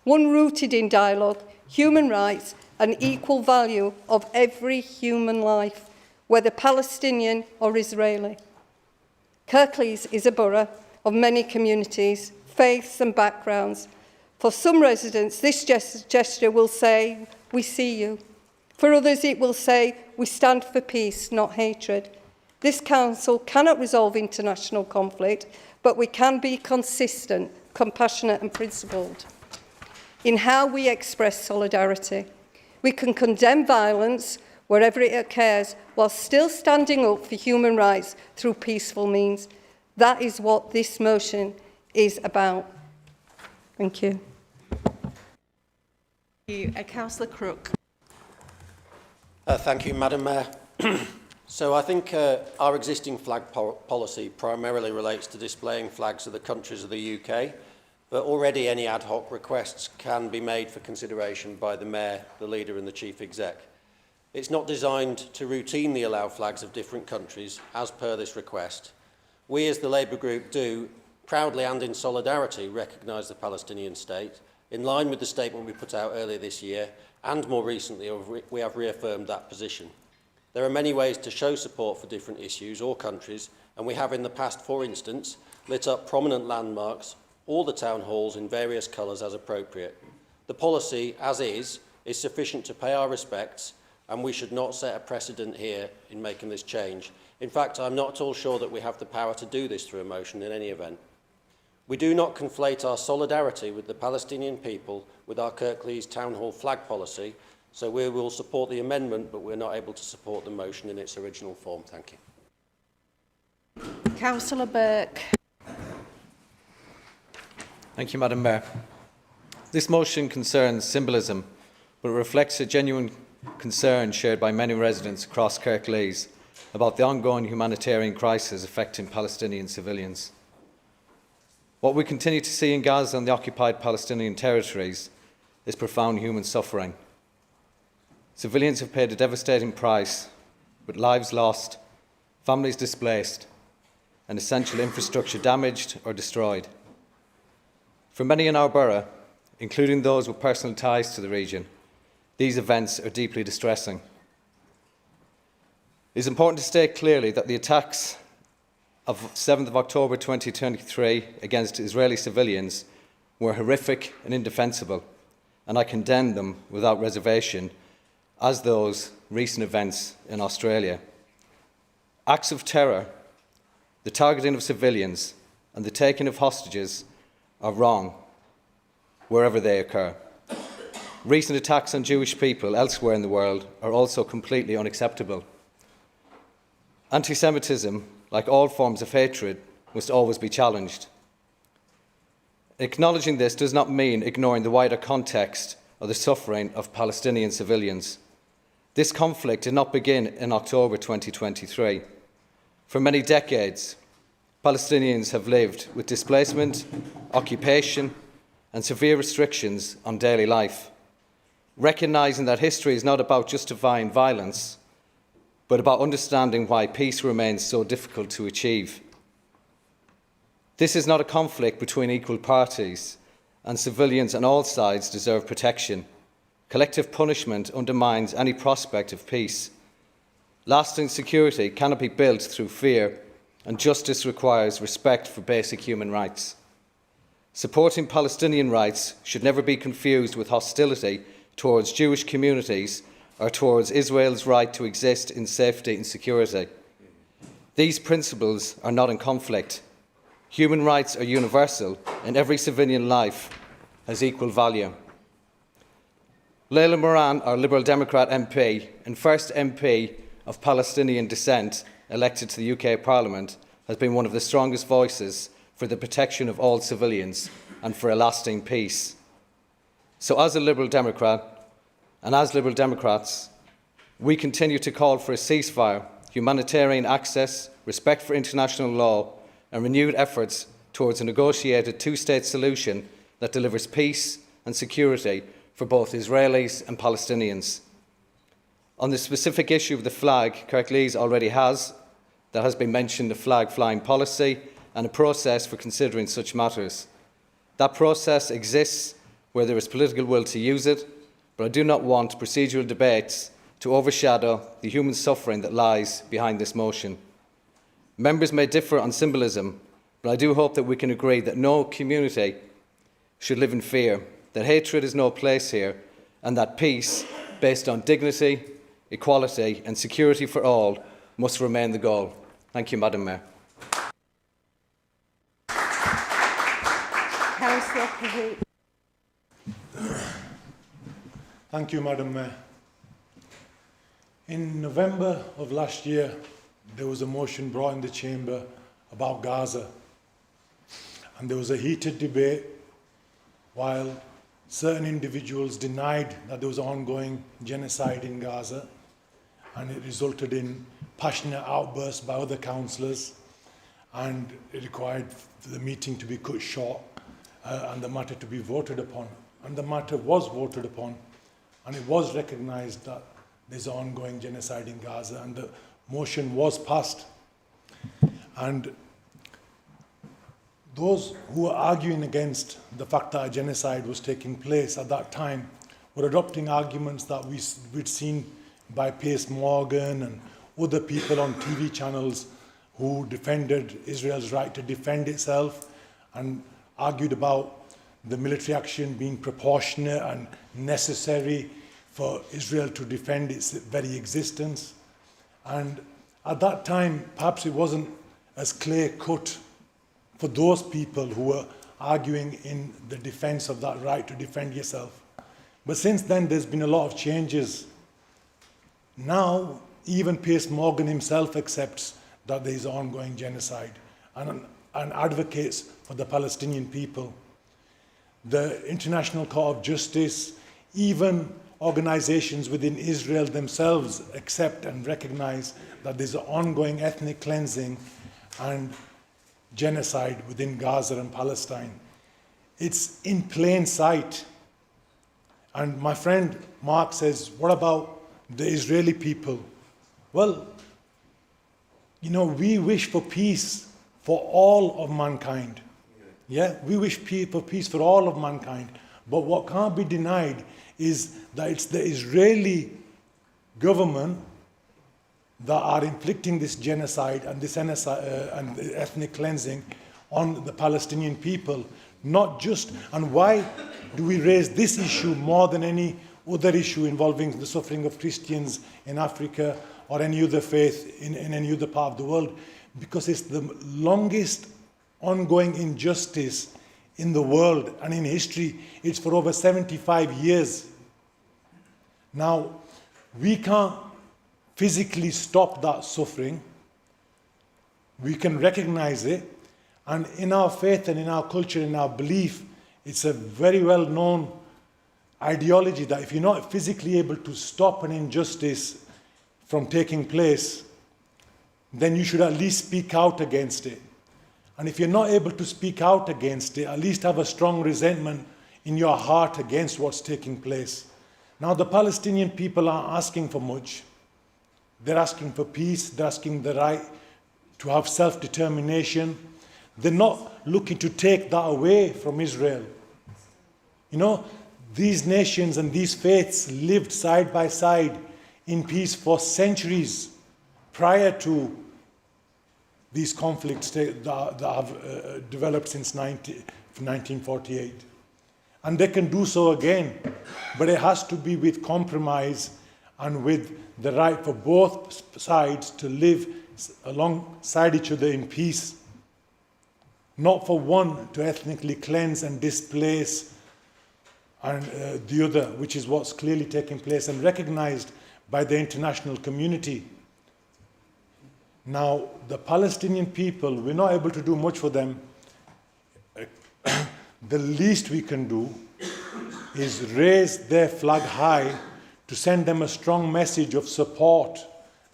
one rooted in dialogue, human rights and equal value of every human life, whether Palestinian or Israeli. Kirklees is a borough of many communities, faiths and backgrounds. For some residents, this gesture will say, "We see you." For others, it will say, "We stand for peace, not hatred." This council cannot resolve international conflict, but we can be consistent, compassionate and principled in how we express solidarity. We can condemn violence wherever it occurs, while still standing up for human rights through peaceful means. That is what this motion is about. Thank you. Councillor Crook. Thank you, Madam Mayor. So I think our existing flag policy primarily relates to displaying flags of the countries of the UK, but already any ad hoc requests can be made for consideration by the Mayor, the Leader and the Chief Exec. It's not designed to routinely allow flags of different countries as per this request. We as the Labour Group do, proudly and in solidarity, recognise the Palestinian state, in line with the statement we put out earlier this year, and more recently we have reaffirmed that position. There are many ways to show support for different issues or countries, and we have in the past, for instance, lit up prominent landmarks, all the town halls in various colours as appropriate. The policy, as is sufficient to pay our respects, and we should not set a precedent here in making this change. In fact, I'm not at all sure that we have the power to do this through a motion in any event. We do not conflate our solidarity with the Palestinian people with our Kirklees Town Hall flag policy, so we will support the amendment, but we're not able to support the motion in its original form. Thank you. Councillor Burke. Thank you, Madam Mayor. This motion concerns symbolism, but reflects a genuine concern shared by many residents across Kirklees about the ongoing humanitarian crisis affecting Palestinian civilians. What we continue to see in Gaza and the occupied Palestinian territories is profound human suffering. Civilians have paid a devastating price, with lives lost, families displaced, and essential infrastructure damaged or destroyed. For many in our borough, including those with personal ties to the region, these events are deeply distressing. It is important to state clearly that the attacks of 7th of October 2023 against Israeli civilians were horrific and indefensible, and I condemn them without reservation, as those recent events in Australia. Acts of terror, the targeting of civilians, and the taking of hostages are wrong wherever they occur. Recent attacks on Jewish people elsewhere in the world are also completely unacceptable. Anti-Semitism, like all forms of hatred, must always be challenged. Acknowledging this does not mean ignoring the wider context of the suffering of Palestinian civilians. This conflict did not begin in October 2023. For many decades, Palestinians have lived with displacement, occupation, and severe restrictions on daily life. Recognising that history is not about justifying violence, but about understanding why peace remains so difficult to achieve. This is not a conflict between equal parties, and civilians on all sides deserve protection. Collective punishment undermines any prospect of peace. Lasting security cannot be built through fear, and justice requires respect for basic human rights. Supporting Palestinian rights should never be confused with hostility towards Jewish communities or towards Israel's right to exist in safety and security. These principles are not in conflict. Human rights are universal, and every civilian life has equal value. Leila Moran, our Liberal Democrat MP and first MP of Palestinian descent elected to the UK Parliament, has been one of the strongest voices for the protection of all civilians and for a lasting peace. So as a Liberal Democrat, and as Liberal Democrats, we continue to call for a ceasefire, humanitarian access, respect for international law, and renewed efforts towards a negotiated two-state solution that delivers peace and security for both Israelis and Palestinians. On the specific issue of the flag, Kirklees already has been mentioned, the flag flying policy and a process for considering such matters. That process exists where there is political will to use it, but I do not want procedural debates to overshadow the human suffering that lies behind this motion. Members may differ on symbolism, but I do hope that we can agree that no community should live in fear, that hatred is no place here, and that peace, based on dignity, equality and security for all, must remain the goal. Thank you, Madam Mayor. Councillor Pahit. Thank you, Madam Mayor. In November of last year, there was a motion brought in the chamber about Gaza. And there was a heated debate while certain individuals denied that there was ongoing genocide in Gaza, and it resulted in passionate outbursts by other councillors, and it required the meeting to be cut short and the matter to be voted upon. And the matter was voted upon, and it was recognised that there's ongoing genocide in Gaza, and the motion was passed. And those who were arguing against the fact that a genocide was taking place at that time were adopting arguments that we'd seen by Piers Morgan and other people on TV channels who defended Israel's right to defend itself and argued about the military action being proportionate and necessary for Israel to defend its very existence. And at that time, perhaps it wasn't as clear-cut for those people who were arguing in the defense of that right to defend yourself. But since then, there's been a lot of changes. Now, even Piers Morgan himself accepts that there is ongoing genocide and advocates for the Palestinian people. The International Court of Justice, even organizations within Israel themselves accept and recognize that there's an ongoing ethnic cleansing and genocide within Gaza and Palestine. It's in plain sight. And my friend Mark says, what about the Israeli people? Well, you know, we wish for peace for all of mankind. Yeah, we wish for peace for all of mankind. But what can't be denied is that it's the Israeli government that are inflicting this genocide and this ethnic cleansing on the Palestinian people not just, and why do we raise this issue more than any other issue involving the suffering of Christians in Africa or any other faith in any other part of the world? Because it's the longest ongoing injustice in the world and in history. It's for over 75 years. Now, we can't physically stop that suffering. We can recognize it. And in our faith and in our culture, in our belief, it's a very well-known ideology that if you're not physically able to stop an injustice from taking place, then you should at least speak out against it. And if you're not able to speak out against it, at least have a strong resentment in your heart against what's taking place. Now, the Palestinian people aren't asking for much. They're asking for peace. They're asking the right to have self-determination. They're not looking to take that away from Israel. You know, these nations and these faiths lived side by side in peace for centuries prior to these conflicts that have developed since 1948. And they can do so again, but it has to be with compromise and with the right for both sides to live alongside each other in peace, not for one to ethnically cleanse and displace and the other, which is what's clearly taking place and recognized by the international community. Now, the Palestinian people, we're not able to do much for them. The least we can do is raise their flag high to send them a strong message of support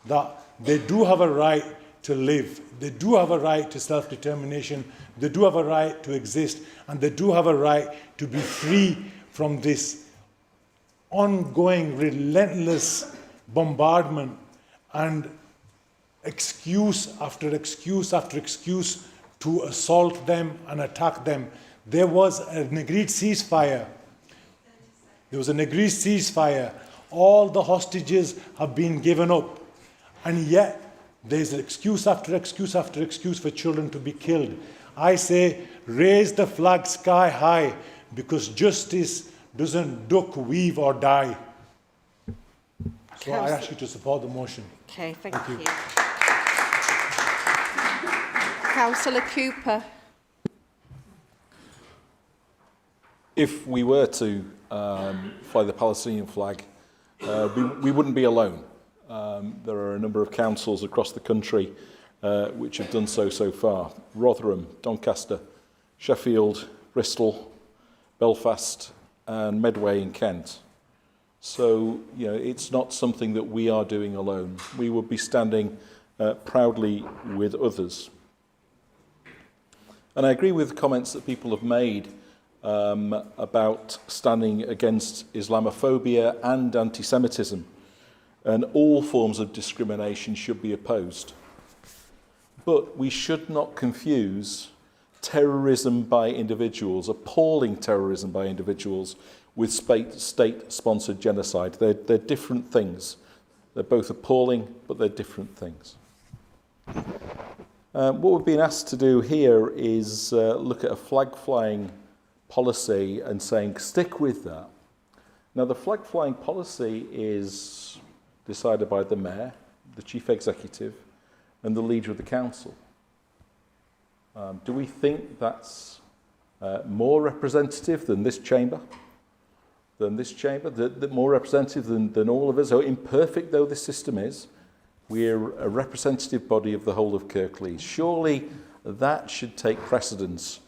that they do have a right to live, they do have a right to self-determination, they do have a right to exist, and they do have a right to be free from this ongoing, relentless bombardment and excuse after excuse after excuse to assault them and attack them. There was an agreed ceasefire. There was an agreed ceasefire. All the hostages have been given up. And yet, there's excuse after excuse after excuse for children to be killed. I say, raise the flag sky high, because justice doesn't duck, weave, or die. So I ask you to support the motion. Okay, thank you. Councillor Cooper. If we were to fly the Palestinian flag, we wouldn't be alone. There are a number of councils across the country which have done so far. Rotherham, Doncaster, Sheffield, Bristol, Belfast and Medway in Kent. So, you know, it's not something that we are doing alone. We would be standing proudly with others. And I agree with the comments that people have made about standing against Islamophobia and anti-Semitism. And all forms of discrimination should be opposed. But we should not confuse terrorism by individuals, appalling terrorism by individuals, with state-sponsored genocide. They're different things. They're both appalling, but they're different things. What we've been asked to do here is look at a flag-flying policy and saying, stick with that. Now, the flag-flying policy is decided by the Mayor, the Chief Executive, and the Leader of the Council. Do we think that's more representative than this chamber? More representative than all of us? So imperfect though this system is, we're a representative body of the whole of Kirklees. Surely that should take precedence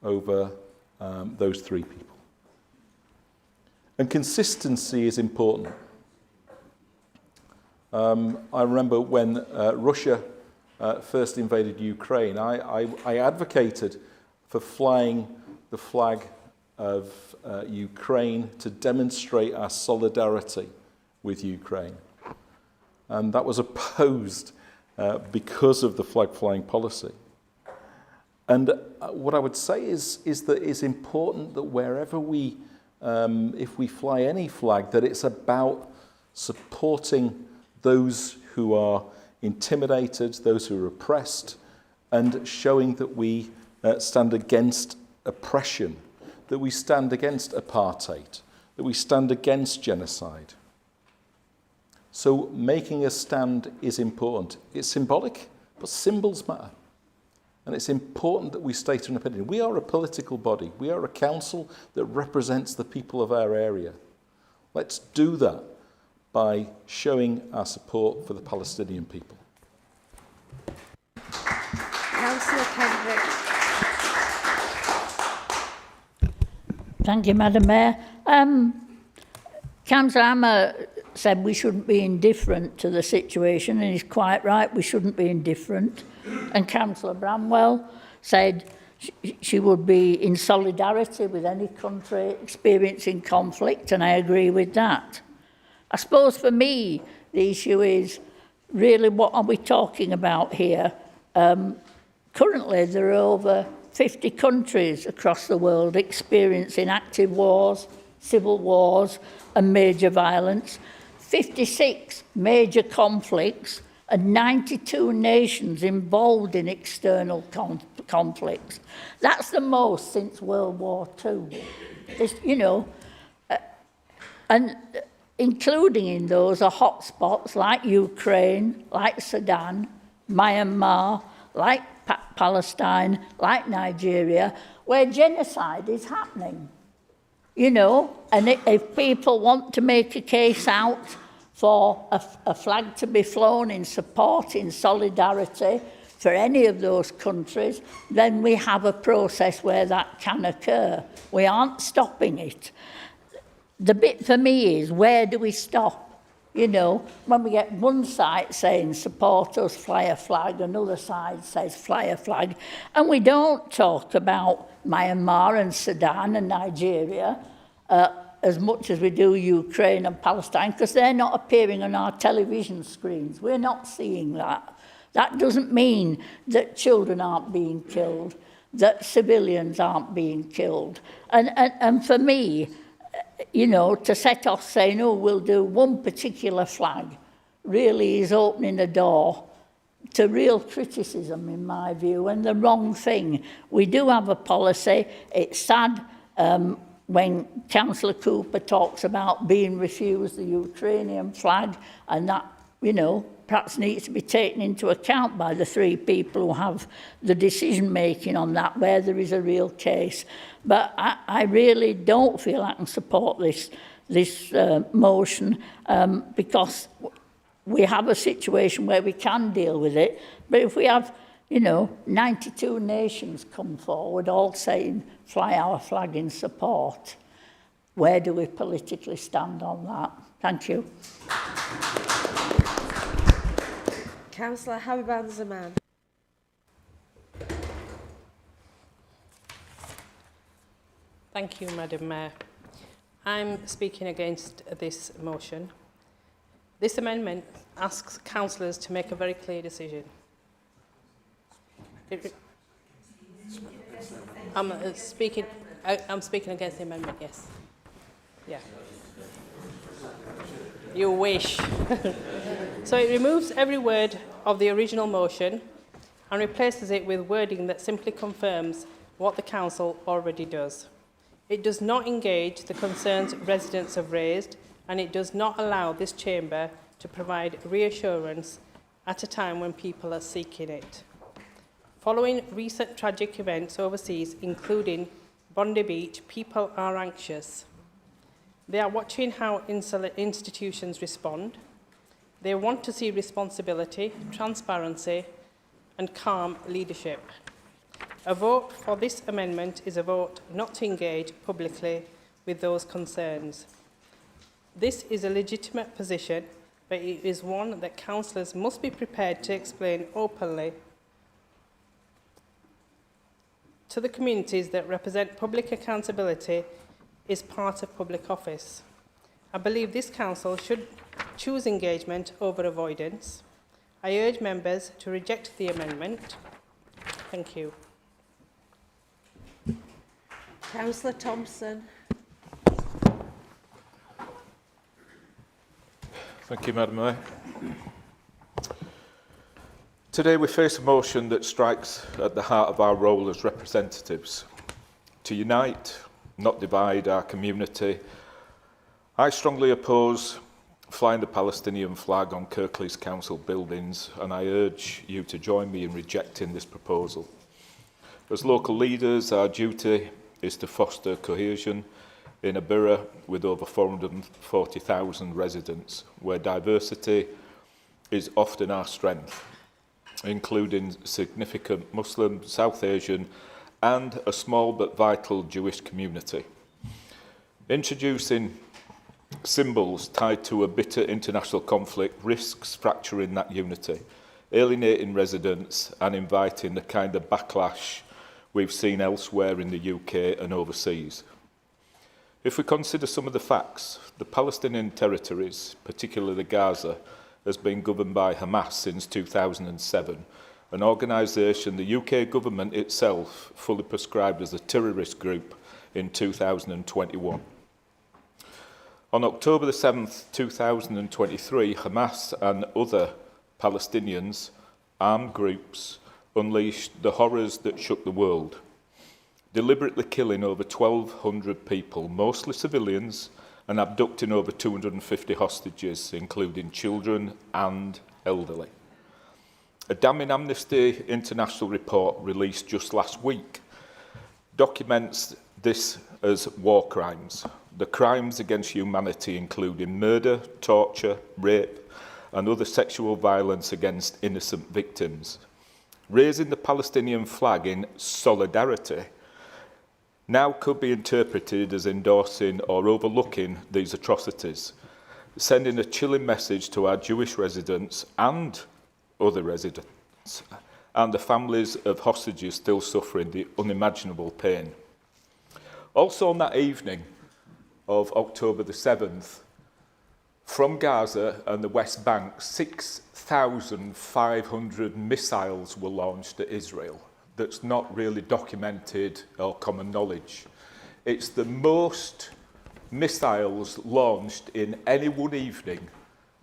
over those three people. And consistency is important. I remember when Russia first invaded Ukraine, I advocated for flying the flag of Ukraine to demonstrate our solidarity with Ukraine. And that was opposed because of the flag-flying policy. And what I would say is that it's important that wherever we, if we fly any flag, that it's about supporting those who are intimidated, those who are oppressed, and showing that we stand against oppression, that we stand against apartheid, that we stand against genocide. So making a stand is important. It's symbolic, but symbols matter. And it's important that we state an opinion. We are a political body. We are a council that represents the people of our area. Let's do that by showing our support for the Palestinian people. Councillor Kendrick. Thank you, Madam Mayor. Councillor Hammer said we shouldn't be indifferent to the situation, and he's quite right, we shouldn't be indifferent. And Councillor Bramwell said she would be in solidarity with any country experiencing conflict, and I agree with that. I suppose for me, the issue is really what are we talking about here? Currently, there are over 50 countries across the world experiencing active wars, civil wars and major violence, 56 major conflicts and 92 nations involved in external conflicts. That's the most since World War II. It's, you know, and including in those are hotspots like Ukraine, like Sudan, Myanmar, like Palestine, like Nigeria, where genocide is happening. You know, and if people want to make a case out for a flag to be flown in support, in solidarity for any of those countries, then we have a process where that can occur. We aren't stopping it. The bit for me is, where do we stop? You know, when we get one side saying support us, fly a flag, another side says fly a flag, and we don't talk about Myanmar and Sudan and Nigeria as much as we do Ukraine and Palestine, because they're not appearing on our television screens. We're not seeing that. That doesn't mean that children aren't being killed, that civilians aren't being killed. And for me, you know, to set off saying, oh, we'll do one particular flag, really is opening the door to real criticism, in my view, and the wrong thing. We do have a policy. It's sad when Councillor Cooper talks about being refused the Ukrainian flag, and that, you know, perhaps needs to be taken into account by the three people who have the decision-making on that, where there is a real case. But I really don't feel I can support this motion because we have a situation where we can deal with it. But if we have, you know, 92 nations come forward all saying, fly our flag in support, where do we politically stand on that? Thank you. Councillor Habiban-Zaman. Thank you, Madam Mayor. I'm speaking against this motion. This amendment asks councillors to make a very clear decision. I'm speaking against the amendment, yes. Yeah. You wish. So it removes every word of the original motion and replaces it with wording that simply confirms what the council already does. It does not engage the concerns residents have raised, and it does not allow this chamber to provide reassurance at a time when people are seeking it. Following recent tragic events overseas, including Bondi Beach, people are anxious. They are watching how institutions respond. They want to see responsibility, transparency, and calm leadership. A vote for this amendment is a vote not to engage publicly with those concerns. This is a legitimate position, but it is one that councillors must be prepared to explain openly to the communities that represent public accountability is part of public office. I believe this council should choose engagement over avoidance. I urge members to reject the amendment. Thank you. Councillor Thompson. Thank you, Madam Mayor. Today we face a motion that strikes at the heart of our role as representatives. to unite, not divide our community. I strongly oppose flying the Palestinian flag on Kirklees Council buildings, and I urge you to join me in rejecting this proposal. As local leaders, our duty is to foster cohesion in a borough with over 440,000 residents, where diversity is often our strength, including significant Muslim, South Asian and a small but vital Jewish community. Introducing symbols tied to a bitter international conflict risks fracturing that unity, alienating residents and inviting the kind of backlash we've seen elsewhere in the UK and overseas. If we consider some of the facts, the Palestinian territories, particularly Gaza, has been governed by Hamas since 2007, an organisation the UK government itself fully prescribed as a terrorist group in 2021. On October the 7th, 2023, Hamas and other Palestinians, armed groups, unleashed the horrors that shook the world, deliberately killing over 1,200 people, mostly civilians, and abducting over 250 hostages, including children and elderly. A damning Amnesty International report released just last week documents this as war crimes, the crimes against humanity including murder, torture, rape, and other sexual violence against innocent victims. Raising the Palestinian flag in solidarity now could be interpreted as endorsing or overlooking these atrocities, sending a chilling message to our Jewish residents and other residents, and the families of hostages still suffering the unimaginable pain. Also on that evening of October the 7th, from Gaza and the West Bank, 6,500 missiles were launched at Israel. That's not really documented or common knowledge. It's the most missiles launched in any one evening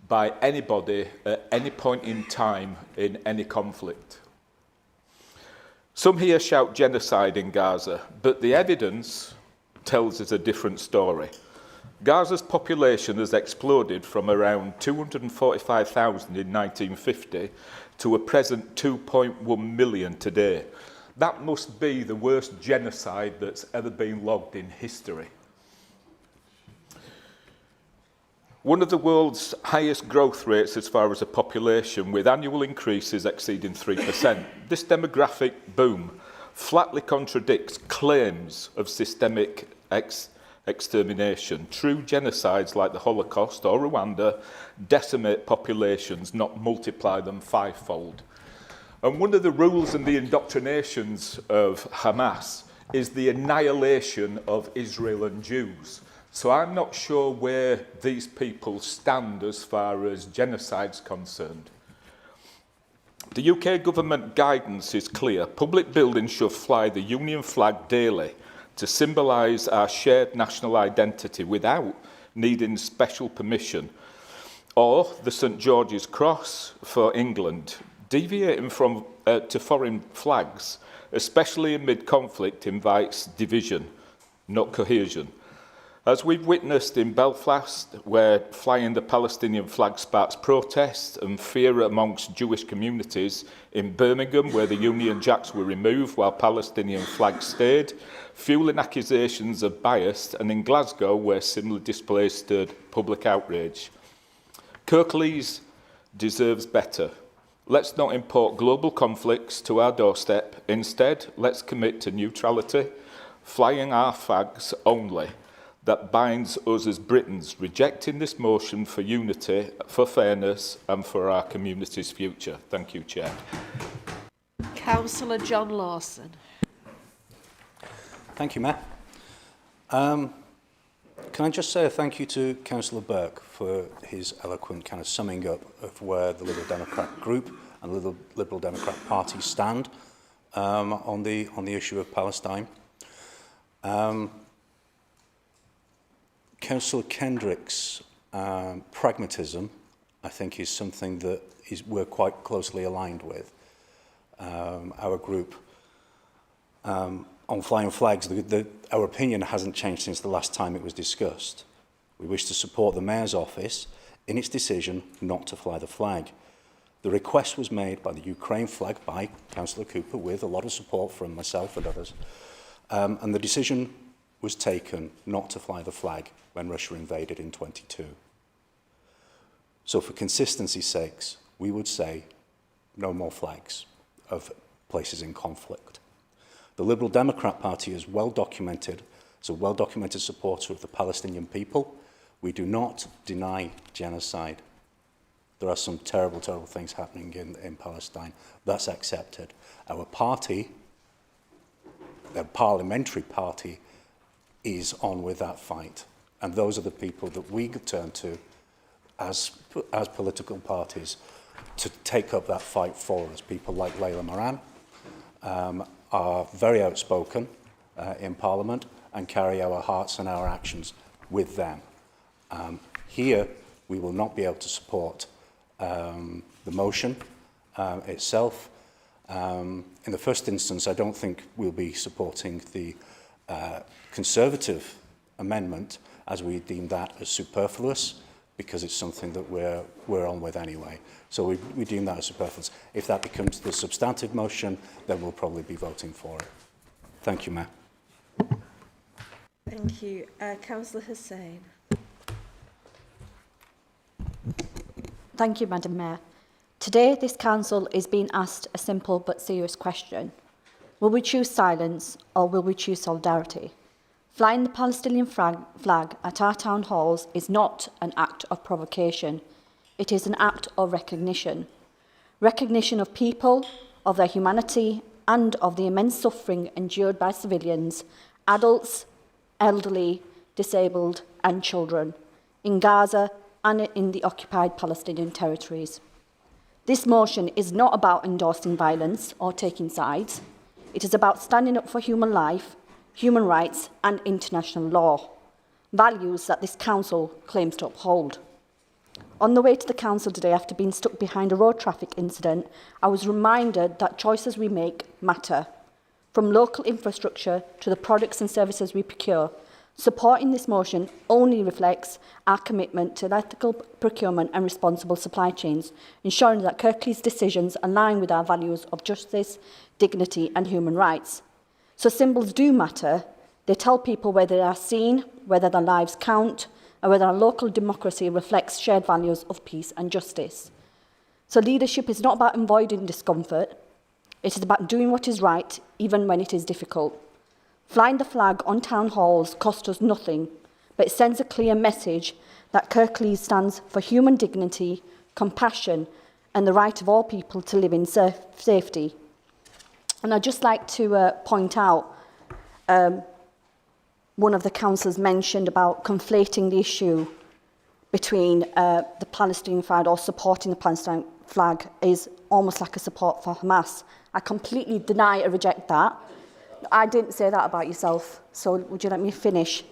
by anybody at any point in time in any conflict. Some here shout genocide in Gaza, but the evidence tells us a different story. Gaza's population has exploded from around 245,000 in 1950 to a present 2.1 million today. That must be the worst genocide that's ever been logged in history. One of the world's highest growth rates as far as a population, with annual increases exceeding 3%. This demographic boom flatly contradicts claims of systemic extermination. True genocides like the Holocaust or Rwanda decimate populations, not multiply them fivefold. And one of the rules and the indoctrinations of Hamas is the annihilation of Israel and Jews. So I'm not sure where these people stand as far as genocide is concerned. The UK government guidance is clear. Public buildings should fly the Union flag daily to symbolise our shared national identity without needing special permission, or the St George's Cross for England. Deviating from to foreign flags, especially in mid-conflict, invites division, not cohesion. As we've witnessed in Belfast, where flying the Palestinian flag sparks protests and fear amongst Jewish communities, in Birmingham, where the Union Jacks were removed while Palestinian flags stayed, fueling accusations of bias, and in Glasgow, where similar displays stirred public outrage. Kirklees deserves better. Let's not import global conflicts to our doorstep. Instead, let's commit to neutrality, flying our flags only. That binds us as Britons, rejecting this motion for unity, for fairness and for our community's future. Thank you, Chair. Councillor John Lawson. Thank you, Mayor. Can I just say a thank you to Councillor Burke for his eloquent kind of summing up of where the Liberal Democrat group and the Liberal Democrat Party stand on the issue of Palestine. Councillor Kendrick's pragmatism, I think, is something that we're quite closely aligned with. Our group, on on flying flags, our opinion hasn't changed since the last time it was discussed. We wish to support the Mayor's office in its decision not to fly the flag. The request was made by the Ukraine flag by Councillor Cooper with a lot of support from myself and others. And the decision was taken not to fly the flag when Russia invaded in 22. So for consistency's sakes, we would say no more flags of places in conflict. The Liberal Democrat Party is well documented, as a well-documented supporter of the Palestinian people. We do not deny genocide. There are some terrible, terrible things happening in Palestine. That's accepted. Our party, the parliamentary party, is on with that fight. And those are the people that we turn to as political parties to take up that fight for us. People like Layla Moran are very outspoken in Parliament and carry our hearts and our actions with them. Here, we will not be able to support the motion itself. In the first instance, I don't think we'll be supporting the Conservative amendment, as we deem that as superfluous, because it's something that we're on with anyway. So we deem that as superfluous. If that becomes the substantive motion, then we'll probably be voting for it. Thank you, Mayor. Thank you. Councillor Hussain. Thank you, Madam Mayor. Today, this council is being asked a simple but serious question. Will we choose silence or will we choose solidarity? Flying the Palestinian flag at our town halls is not an act of provocation. It is an act of recognition. Recognition of people, of their humanity, and of the immense suffering endured by civilians, adults, elderly, disabled, and children in Gaza and in the occupied Palestinian territories. This motion is not about endorsing violence or taking sides. It is about standing up for human life, human rights, and international law, values that this council claims to uphold. On the way to the council today, after being stuck behind a road traffic incident, I was reminded that choices we make matter. From local infrastructure to the products and services we procure, supporting this motion only reflects our commitment to ethical procurement and responsible supply chains, ensuring that Kirklees' decisions align with our values of justice, dignity, and human rights. So symbols do matter. They tell people whether they are seen, whether their lives count, and whether our local democracy reflects shared values of peace and justice. So leadership is not about avoiding discomfort. It is about doing what is right, even when it is difficult. Flying the flag on town halls costs us nothing, but it sends a clear message that Kirklees stands for human dignity, compassion, and the right of all people to live in safety. And I'd just like to point out, one of the councillors mentioned about conflating the issue between the Palestinian flag or supporting the Palestinian flag is almost like a support for Hamas. I completely deny or reject that. I didn't say that about yourself, so would you let me finish?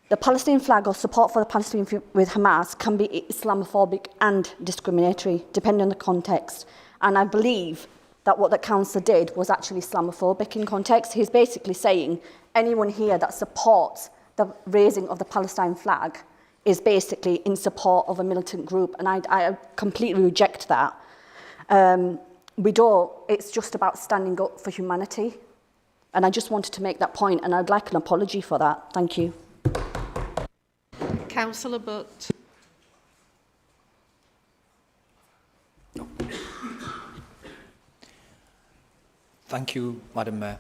The Palestinian flag or support for the Palestinian with Hamas can be Islamophobic and discriminatory, depending on the context. And I believe that what the councillor did was actually Islamophobic in context. He's basically saying anyone here that supports the raising of the Palestine flag is basically in support of a militant group, and I completely reject that. It's just about standing up for humanity. And I just wanted to make that point, and I'd like an apology for that. Thank you. Councillor Butt. Thank you, Madam Mayor.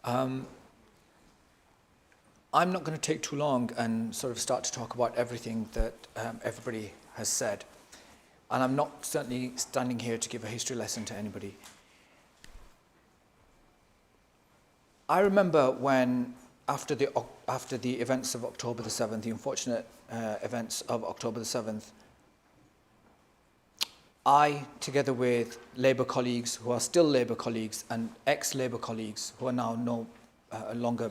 I'm not going to take too long and sort of start to talk about everything that everybody has said. And I'm not certainly standing here to give a history lesson to anybody. I remember when, after the events of October the 7th, the unfortunate events of October the 7th, I, together with Labour colleagues who are still Labour colleagues and ex-Labour colleagues who are now no longer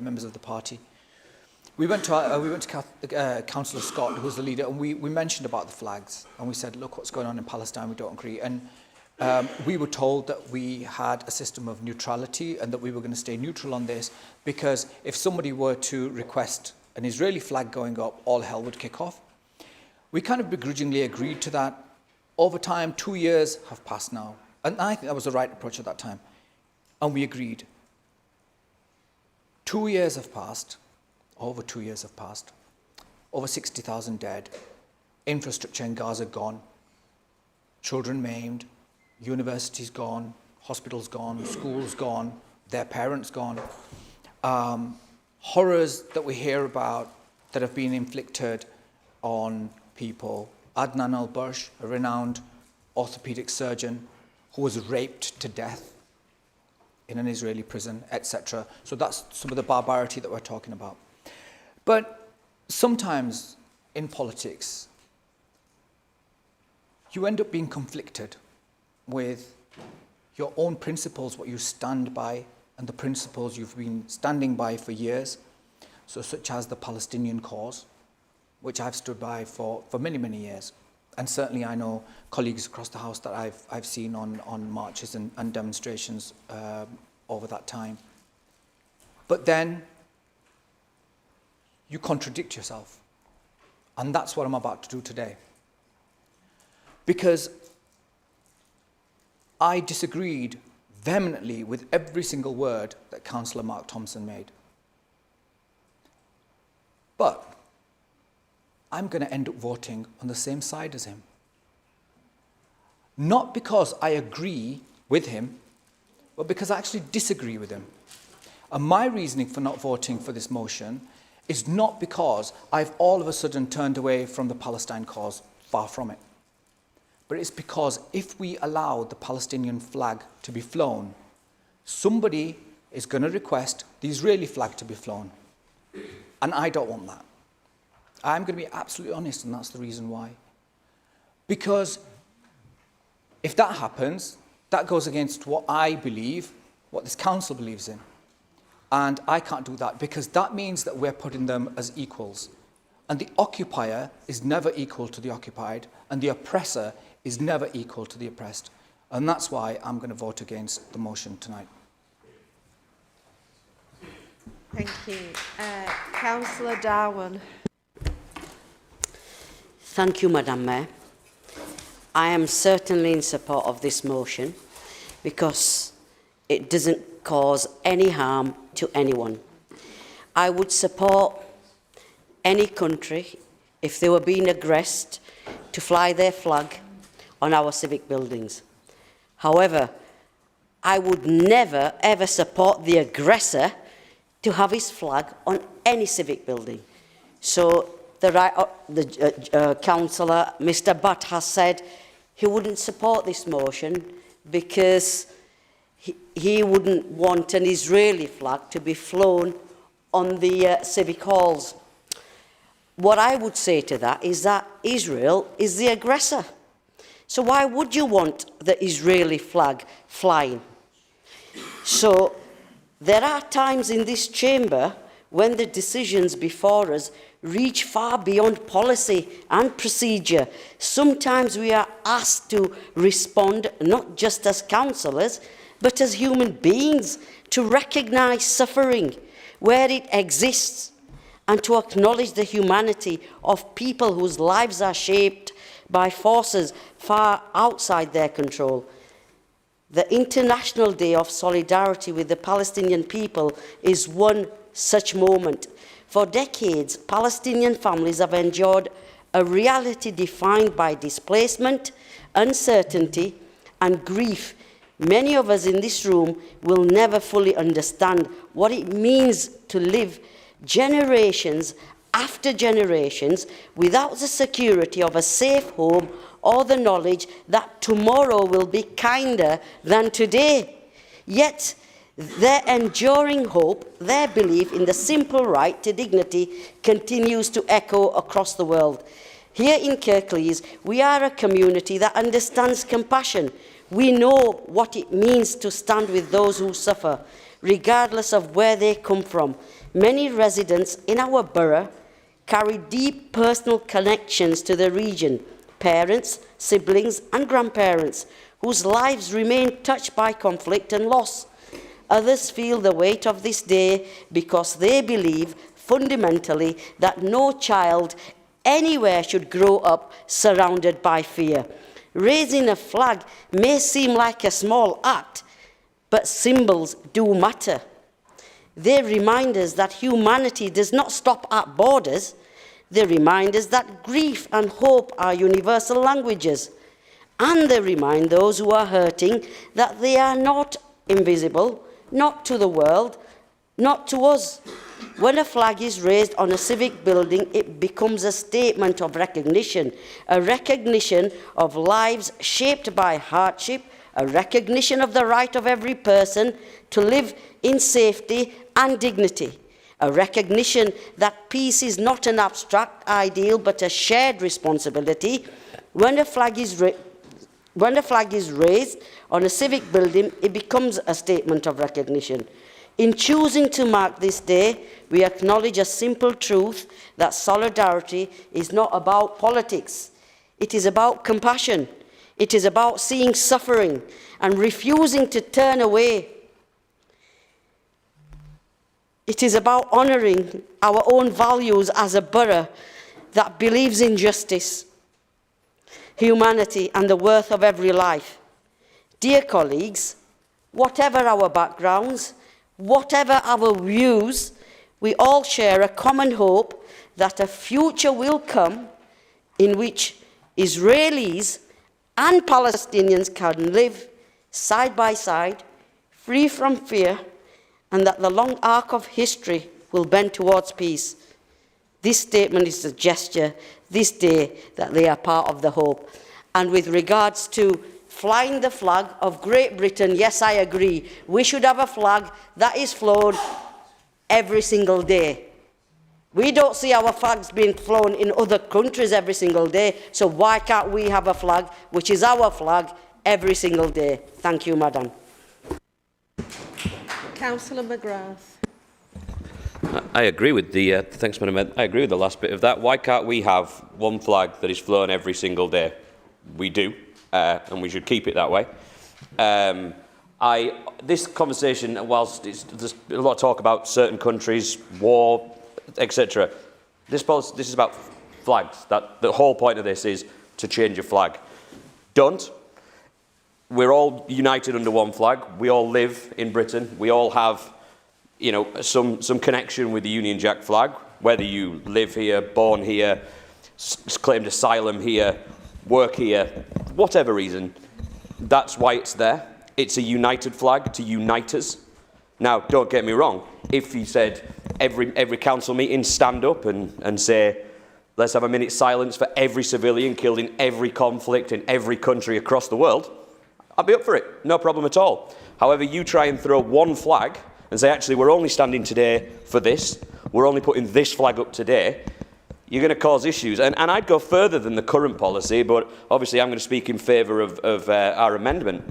members of the party, we went to Councillor Scott, who was the leader, and we mentioned about the flags, and we said, look what's going on in Palestine, we don't agree. And We were told that we had a system of neutrality and that we were going to stay neutral on this, because if somebody were to request an Israeli flag going up, all hell would kick off. We kind of begrudgingly agreed to that. Over time, 2 years have passed now. And I think that was the right approach at that time. And we agreed. 2 years have passed. Over 2 years have passed. Over 60,000 dead. Infrastructure in Gaza gone. Children maimed. Universities gone. Hospitals gone. Schools gone. Their parents gone. Horrors that we hear about that have been inflicted on people. Adnan al-Bursh, a renowned orthopedic surgeon who was raped to death in an Israeli prison, etc. So that's some of the barbarity that we're talking about. But sometimes in politics, you end up being conflicted with your own principles, what you stand by, and the principles you've been standing by for years, so such as the Palestinian cause, which I've stood by for many, many years. And certainly I know colleagues across the House that I've seen on marches and demonstrations over that time. But then you contradict yourself. And that's what I'm about to do today. Because I disagreed vehemently with every single word that Councillor Mark Thompson made. But I'm going to end up voting on the same side as him. Not because I agree with him, but because I actually disagree with him. And my reasoning for not voting for this motion is not because I've all of a sudden turned away from the Palestine cause, far from it. But it's because if we allow the Palestinian flag to be flown, somebody is going to request the Israeli flag to be flown. And I don't want that. I'm going to be absolutely honest, and that's the reason why. Because if that happens, that goes against what I believe, what this council believes in. And I can't do that, because that means that we're putting them as equals. And the occupier is never equal to the occupied, and the oppressor is never equal to the oppressed. And that's why I'm going to vote against the motion tonight. Thank you. Councillor Darwin. Thank you, Madam Mayor. I am certainly in support of this motion because it doesn't cause any harm to anyone. I would support any country, if they were being aggressed, to fly their flag on our civic buildings. However, I would never ever support the aggressor to have his flag on any civic building. So the councillor, Mr. Butt, has said he wouldn't support this motion because he wouldn't want an Israeli flag to be flown on the civic halls. What I would say to that is that Israel is the aggressor. So why would you want the Israeli flag flying? So there are times in this chamber when the decisions before us reach far beyond policy and procedure. Sometimes we are asked to respond not just as councillors, but as human beings, to recognise suffering where it exists and to acknowledge the humanity of people whose lives are shaped by forces far outside their control. The International Day of Solidarity with the Palestinian people is one such moment. For decades, Palestinian families have endured a reality defined by displacement, uncertainty, and grief. Many of us in this room will never fully understand what it means to live generations after generations without the security of a safe home or the knowledge that tomorrow will be kinder than today. Yet, their enduring hope, their belief in the simple right to dignity continues to echo across the world. Here in Kirklees, we are a community that understands compassion. We know what it means to stand with those who suffer, regardless of where they come from. Many residents in our borough carry deep personal connections to the region, parents, siblings and grandparents whose lives remain touched by conflict and loss. Others feel the weight of this day because they believe fundamentally that no child anywhere should grow up surrounded by fear. Raising a flag may seem like a small act, but symbols do matter. They remind us that humanity does not stop at borders. They remind us that grief and hope are universal languages. And they remind those who are hurting that they are not invisible, not to the world, not to us. When a flag is raised on a civic building, it becomes a statement of recognition, a recognition of lives shaped by hardship, a recognition of the right of every person to live in safety and dignity, a recognition that peace is not an abstract ideal but a shared responsibility. When a flag is raised on a civic building, it becomes a statement of recognition. In choosing to mark this day, we acknowledge a simple truth that solidarity is not about politics. It is about compassion. It is about seeing suffering and refusing to turn away. It is about honouring our own values as a borough that believes in justice, humanity and the worth of every life. Dear colleagues, whatever our backgrounds, whatever our views, we all share a common hope that a future will come in which Israelis and Palestinians can live side by side, free from fear, and that the long arc of history will bend towards peace. This statement is a gesture this day that they are part of the hope. And with regards to flying the flag of Great Britain, yes, I agree. We should have a flag that is flown every single day. We don't see our flags being flown in other countries every single day, so why can't we have a flag, which is our flag, every single day? Thank you, Madam. Councillor McGrath. I agree with the thanks, Madam. I agree with the last bit of that. Why can't we have one flag that is flown every single day? We do, and we should keep it that way. This conversation, whilst there's a lot of talk about certain countries, war, etc., this is about flags. That the whole point of this is to change a flag. Don't. We're all united under one flag. We all live in Britain. We all have, you know, some connection with the Union Jack flag. Whether you live here, born here, claimed asylum here, work here, whatever reason, that's why it's there. It's a united flag to unite us. Now, don't get me wrong. If you said every council meeting stand up and say, let's have a minute's silence for every civilian killed in every conflict in every country across the world, I'd be up for it. No problem at all. However, you try and throw one flag and say, actually, we're only standing today for this. We're only putting this flag up today. You're going to cause issues. And I'd go further than the current policy, but obviously I'm going to speak in favour of our amendment.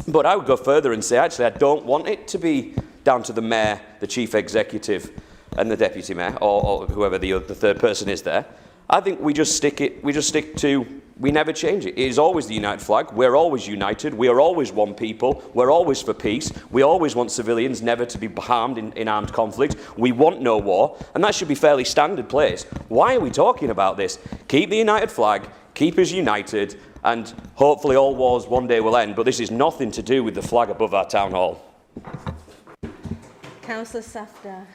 But I would go further and say, actually, I don't want it to be down to the mayor, the chief executive, and the deputy mayor, or whoever the third person is there. I think we just stick to, we never change it. It is always the united flag. We're always united. We are always one people. We're always for peace. We always want civilians never to be harmed in armed conflict. We want no war, and that should be fairly standard place. Why are we talking about this? Keep the united flag, keep us united, and hopefully all wars one day will end, but this is nothing to do with the flag above our town hall. Councillor Safdar.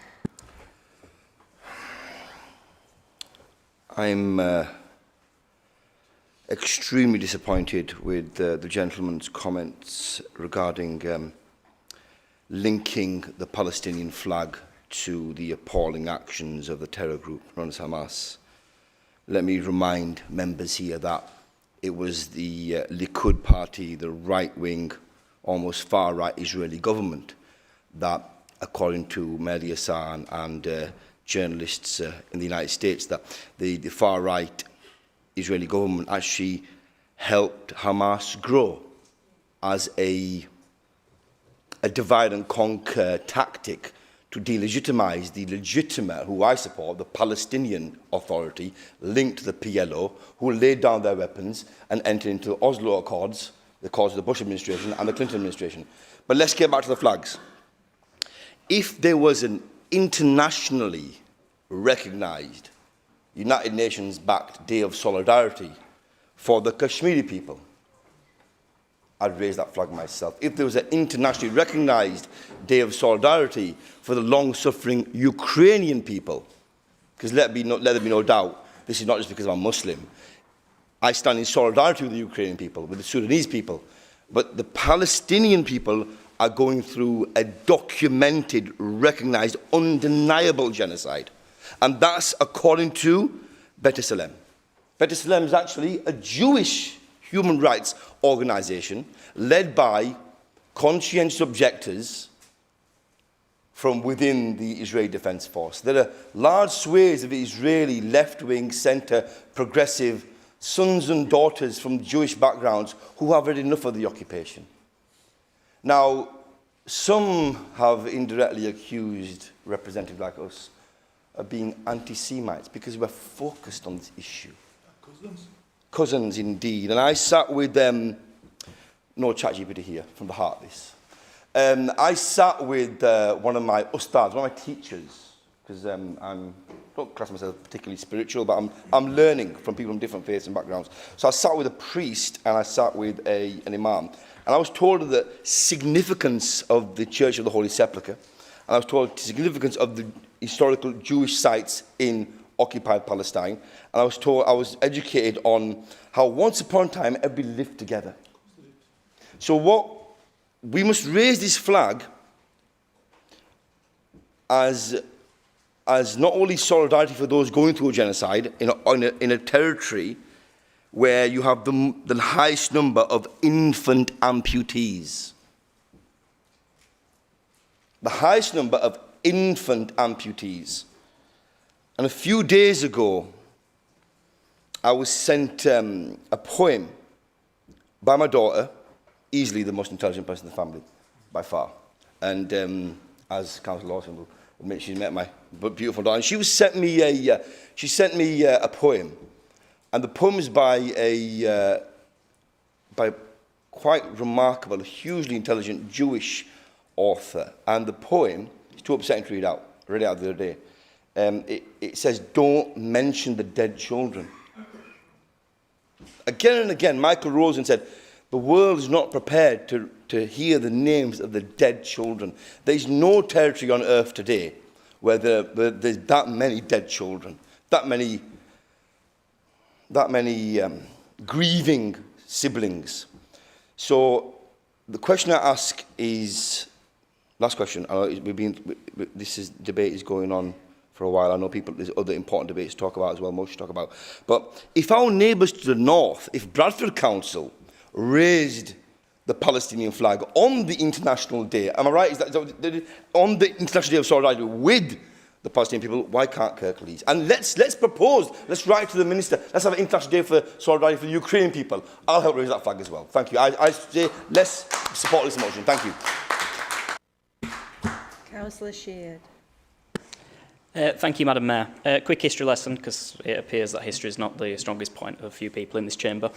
I'm extremely disappointed with the gentleman's comments regarding linking the Palestinian flag to the appalling actions of the terror group known as Hamas. Let me remind members here that it was the Likud party, the right-wing, almost far-right Israeli government that, according to Mehdi Hassan and journalists in the United States, that the far-right Israeli government actually helped Hamas grow as a divide and conquer tactic to delegitimize the legitimate, who I support, the Palestinian Authority, linked to the PLO, who laid down their weapons and entered into the Oslo Accords, the cause of the Bush administration and the Clinton administration. But let's get back to the flags. If there was an internationally recognised, United Nations-backed Day of Solidarity for the Kashmiri people, I'd raise that flag myself. If there was an internationally recognised Day of Solidarity for the long-suffering Ukrainian people, because let there be no doubt, this is not just because I'm Muslim. I stand in solidarity with the Ukrainian people, with the Sudanese people, but the Palestinian people are going through a documented, recognised, undeniable genocide. And that's according to B'Tselem. B'Tselem is actually a Jewish human rights organisation led by conscientious objectors from within the Israeli Defence Force. There are large swathes of Israeli left-wing, centre, progressive sons and daughters from Jewish backgrounds who have had enough of the occupation. Now, some have indirectly accused representatives like us of being anti-Semites because we're focused on this issue. Cousins? Cousins, indeed. And I sat with, no ChatGPT here, from the heart this. I sat with one of my ustads, one of my teachers, because I don't class myself particularly spiritual, but I'm learning from people from different faiths and backgrounds. So I sat with a priest and I sat with an imam. And I was told of the significance of the Church of the Holy Sepulchre. And I was told the significance of the historical Jewish sites in occupied Palestine. And I was educated on how once upon a time everybody lived together. So we must raise this flag as not only solidarity for those going through a genocide in a territory where you have the highest number of infant amputees. The highest number of infant amputees. And a few days ago, I was sent a poem by my daughter, easily the most intelligent person in the family, by far. And as Councillor Lawson will admit, she's met my beautiful daughter. And she sent me a poem. And the poem is by quite remarkable, hugely intelligent Jewish author. And the poem is too upsetting to read out. I read it out the other day. It says, "Don't mention the dead children." Again and again, Michael Rosen said, the world is not prepared to hear the names of the dead children. There's no territory on earth today where there's that many dead children, that many grieving siblings. So the question I ask is, last question. This debate is going on for a while. I know there's other important debates to talk about as well, most to talk about. But if our neighbours to the north, if Bradford Council raised the Palestinian flag on the International Day, am I right? Is that on the International Day of Solidarity with the Palestinian people, why can't Kirklees? And let's propose, let's write to the Minister, let's have an International Day for Solidarity for the Ukrainian people. I'll help raise that flag as well. Thank you. I say let's support this motion. Thank you. Councillor Sheard. Thank you, Madam Mayor. Quick history lesson, because it appears that history is not the strongest point of a few people in this chamber.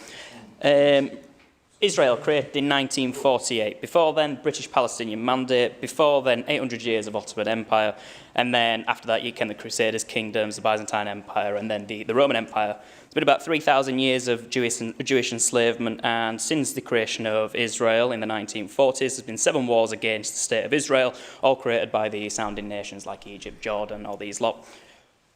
Israel created in 1948. Before then, British Palestinian Mandate. Before then, 800 years of Ottoman Empire. And then after that, you came the Crusaders' kingdoms, the Byzantine Empire, and then the Roman Empire. It's been about 3,000 years of Jewish enslavement. And since the creation of Israel in the 1940s, there's been 7 wars against the state of Israel, all created by the sounding nations like Egypt, Jordan, all these lot.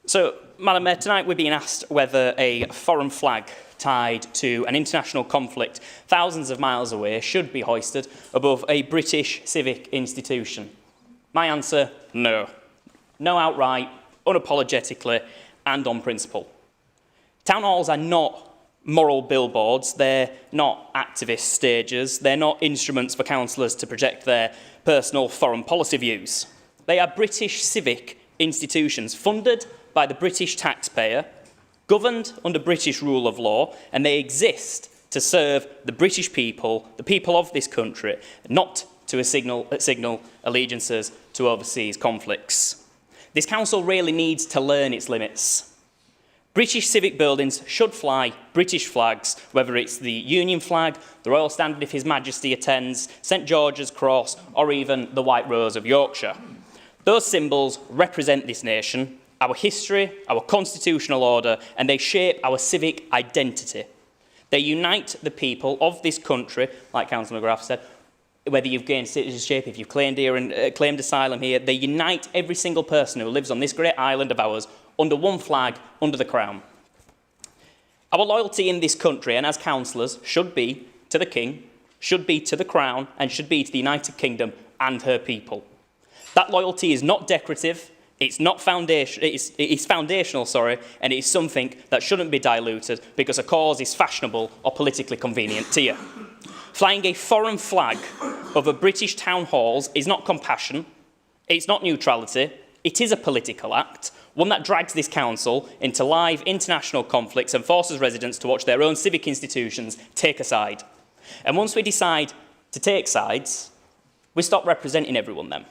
So, Madam Mayor, tonight we're being asked whether a foreign flag tied to an international conflict thousands of miles away should be hoisted above a British civic institution. My answer, no. No outright, unapologetically, and on principle. Town halls are not moral billboards, they're not activist stages, they're not instruments for councillors to project their personal foreign policy views. They are British civic institutions funded by the British taxpayer, governed under British rule of law, and they exist to serve the British people, the people of this country, not to signal allegiances to overseas conflicts. This council really needs to learn its limits. British civic buildings should fly British flags, whether it's the Union flag, the Royal Standard if His Majesty attends, St George's Cross, or even the White Rose of Yorkshire. Those symbols represent this nation, our history, our constitutional order, and they shape our civic identity. They unite the people of this country, like Councillor McGrath said, whether you've gained citizenship, if you've claimed asylum here, they unite every single person who lives on this great island of ours under one flag, under the Crown. Our loyalty in this country, and as councillors, should be to the King, should be to the Crown, and should be to the United Kingdom and her people. That loyalty is not decorative, it's not it's foundational, and it is something that shouldn't be diluted because a cause is fashionable or politically convenient to you. Flying a foreign flag over British town halls is not compassion, it's not neutrality, it is a political act, one that drags this council into live international conflicts and forces residents to watch their own civic institutions take a side. And once we decide to take sides, we stop representing everyone then.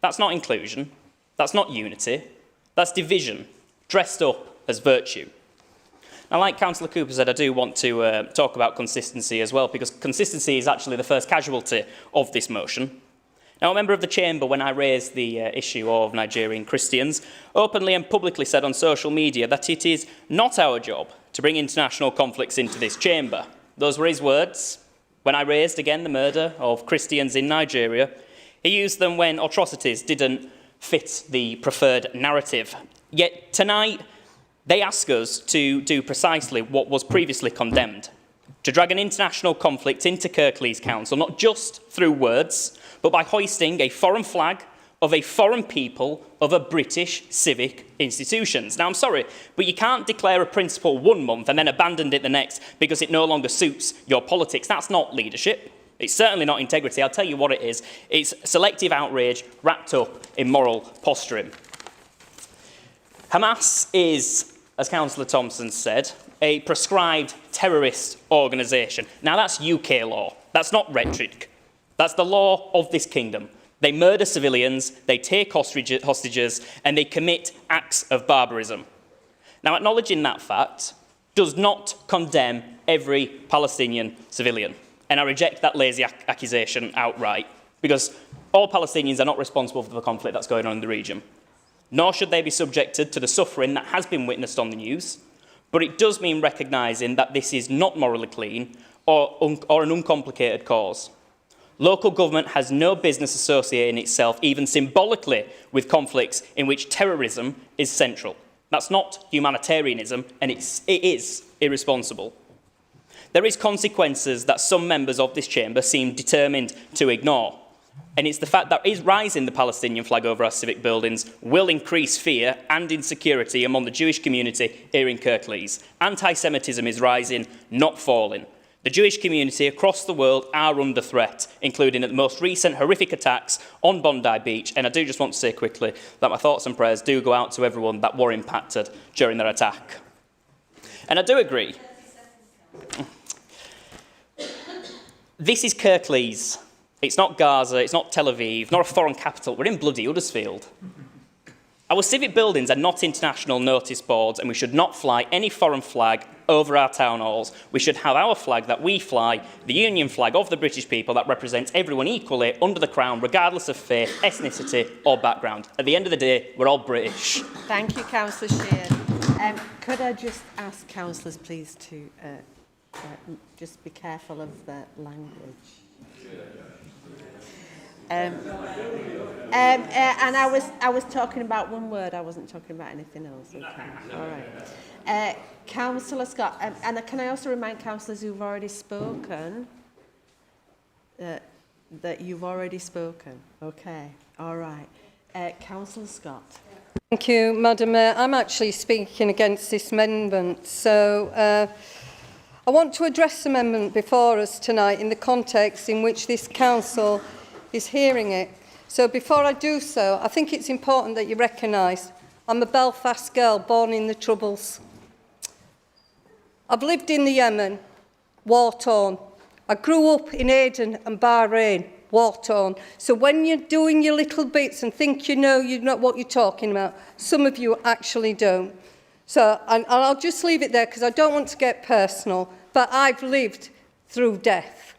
That's not inclusion, that's not unity, that's division, dressed up as virtue. Now, like Councillor Cooper said, I do want to talk about consistency as well, because consistency is actually the first casualty of this motion. Now, a member of the Chamber, when I raised the issue of Nigerian Christians, openly and publicly said on social media that it is not our job to bring international conflicts into this Chamber. Those were his words. When I raised again the murder of Christians in Nigeria, he used them when atrocities didn't fit the preferred narrative. Yet tonight, they ask us to do precisely what was previously condemned, to drag an international conflict into Kirklees Council, not just through words, but by hoisting a foreign flag of a foreign people over British civic institutions. Now, I'm sorry, but you can't declare a principle 1 month and then abandon it the next because it no longer suits your politics. That's not leadership. It's certainly not integrity. I'll tell you what it is. It's selective outrage wrapped up in moral posturing. Hamas is, as Councillor Thompson said, a proscribed terrorist organisation. Now, that's UK law. That's not rhetoric. That's the law of this kingdom. They murder civilians, they take hostages, and they commit acts of barbarism. Now, acknowledging that fact does not condemn every Palestinian civilian. And I reject that lazy accusation outright, because all Palestinians are not responsible for the conflict that's going on in the region. Nor should they be subjected to the suffering that has been witnessed on the news. But it does mean recognising that this is not morally clean or an uncomplicated cause. Local government has no business associating itself, even symbolically, with conflicts in which terrorism is central. That's not humanitarianism, and it is irresponsible. There is consequences that some members of this chamber seem determined to ignore. And it's the fact that raising the Palestinian flag over our civic buildings will increase fear and insecurity among the Jewish community here in Kirklees. Anti-Semitism is rising, not falling. The Jewish community across the world are under threat, including at the most recent horrific attacks on Bondi Beach. And I do just want to say quickly that my thoughts and prayers do go out to everyone that were impacted during their attack. And I do agree. This is Kirklees. It's not Gaza, it's not Tel Aviv, not a foreign capital. We're in bloody Huddersfield. Our civic buildings are not international notice boards, and we should not fly any foreign flag over our town halls. We should have our flag that we fly, the Union flag of the British people that represents everyone equally under the Crown, regardless of faith, ethnicity or background. At the end of the day, we're all British. Thank you, Councillor Sheehan. Could I just ask councillors, please, to just be careful of the language? And I was talking about one word. I wasn't talking about anything else. Okay. All right. Councillor Scott, and can I also remind councillors who've already spoken that you've already spoken? Okay. All right. Councillor Scott. Thank you, Madam Mayor. I'm actually speaking against this amendment. So I want to address the amendment before us tonight in the context in which this council is hearing it. So before I do so, I think it's important that you recognise I'm a Belfast girl born in the Troubles. I've lived in the Yemen, war-torn. I grew up in Aden and Bahrain, war-torn. So when you're doing your little bits and think you know what you're talking about, some of you actually don't. So, and I'll just leave it there because I don't want to get personal, but I've lived through death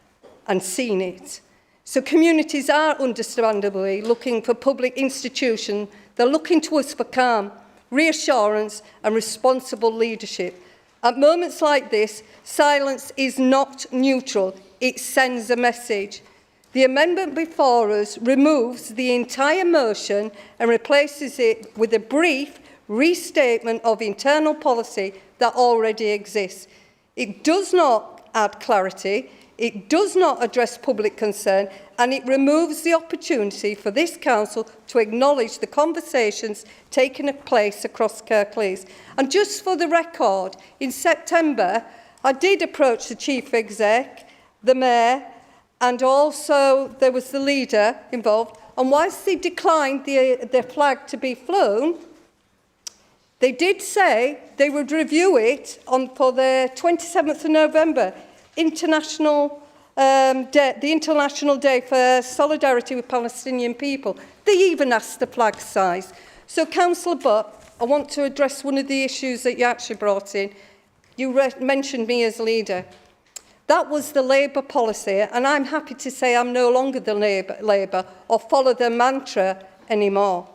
and seen it. So communities are understandably looking for public institutions. They're looking to us for calm, reassurance and responsible leadership. At moments like this, silence is not neutral. It sends a message. The amendment before us removes the entire motion and replaces it with a brief restatement of internal policy that already exists. It does not add clarity, it does not address public concern, and it removes the opportunity for this council to acknowledge the conversations taking place across Kirklees. And just for the record, in September, I did approach the Chief Exec, the Mayor, and also there was the leader involved, and whilst they declined the flag to be flown, they did say they would review it for the 27th of November, the International Day for Solidarity with Palestinian People. They even asked the flag size. So, Councillor Butt, I want to address one of the issues that you actually brought in. You mentioned me as leader. That was the Labour policy, and I'm happy to say I'm no longer the Labour or follow their mantra anymore.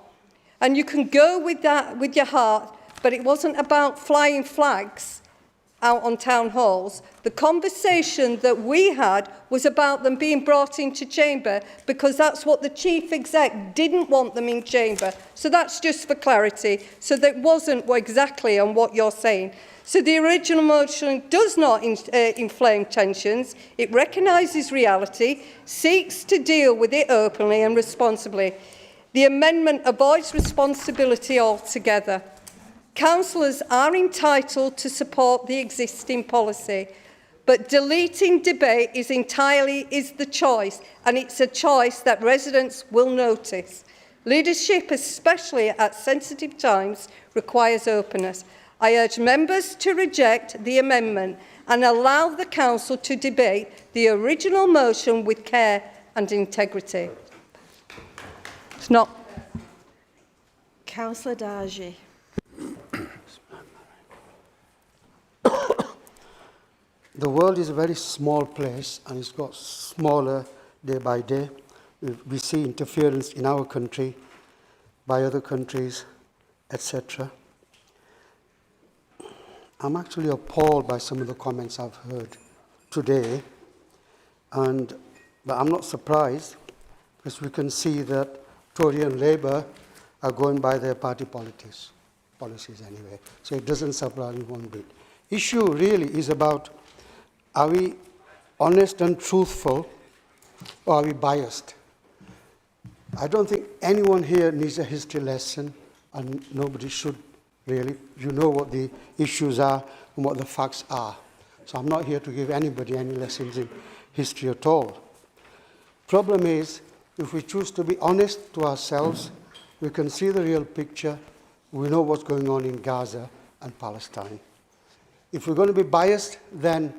And you can go with that with your heart, but it wasn't about flying flags out on town halls. The conversation that we had was about them being brought into chamber because that's what the Chief Exec didn't want them in chamber. So that's just for clarity. So that wasn't exactly on what you're saying. So the original motion does not inflame tensions. It recognises reality, seeks to deal with it openly and responsibly. The amendment avoids responsibility altogether. Councillors are entitled to support the existing policy, but deleting debate is the choice, and it's a choice that residents will notice. Leadership, especially at sensitive times, requires openness. I urge members to reject the amendment and allow the council to debate the original motion with care and integrity. It's not. Councillor Darji. The world is a very small place and it's got smaller day by day. We see interference in our country by other countries, etc. I'm actually appalled by some of the comments I've heard today, but I'm not surprised because we can see that Tory and Labour are going by their party policies anyway. So it doesn't surprise me one bit. Issue really is about, are we honest and truthful or are we biased? I don't think anyone here needs a history lesson, and nobody should really. You know what the issues are and what the facts are. So I'm not here to give anybody any lessons in history at all. Problem is, if we choose to be honest to ourselves, we can see the real picture. We know what's going on in Gaza and Palestine. If we're going to be biased, then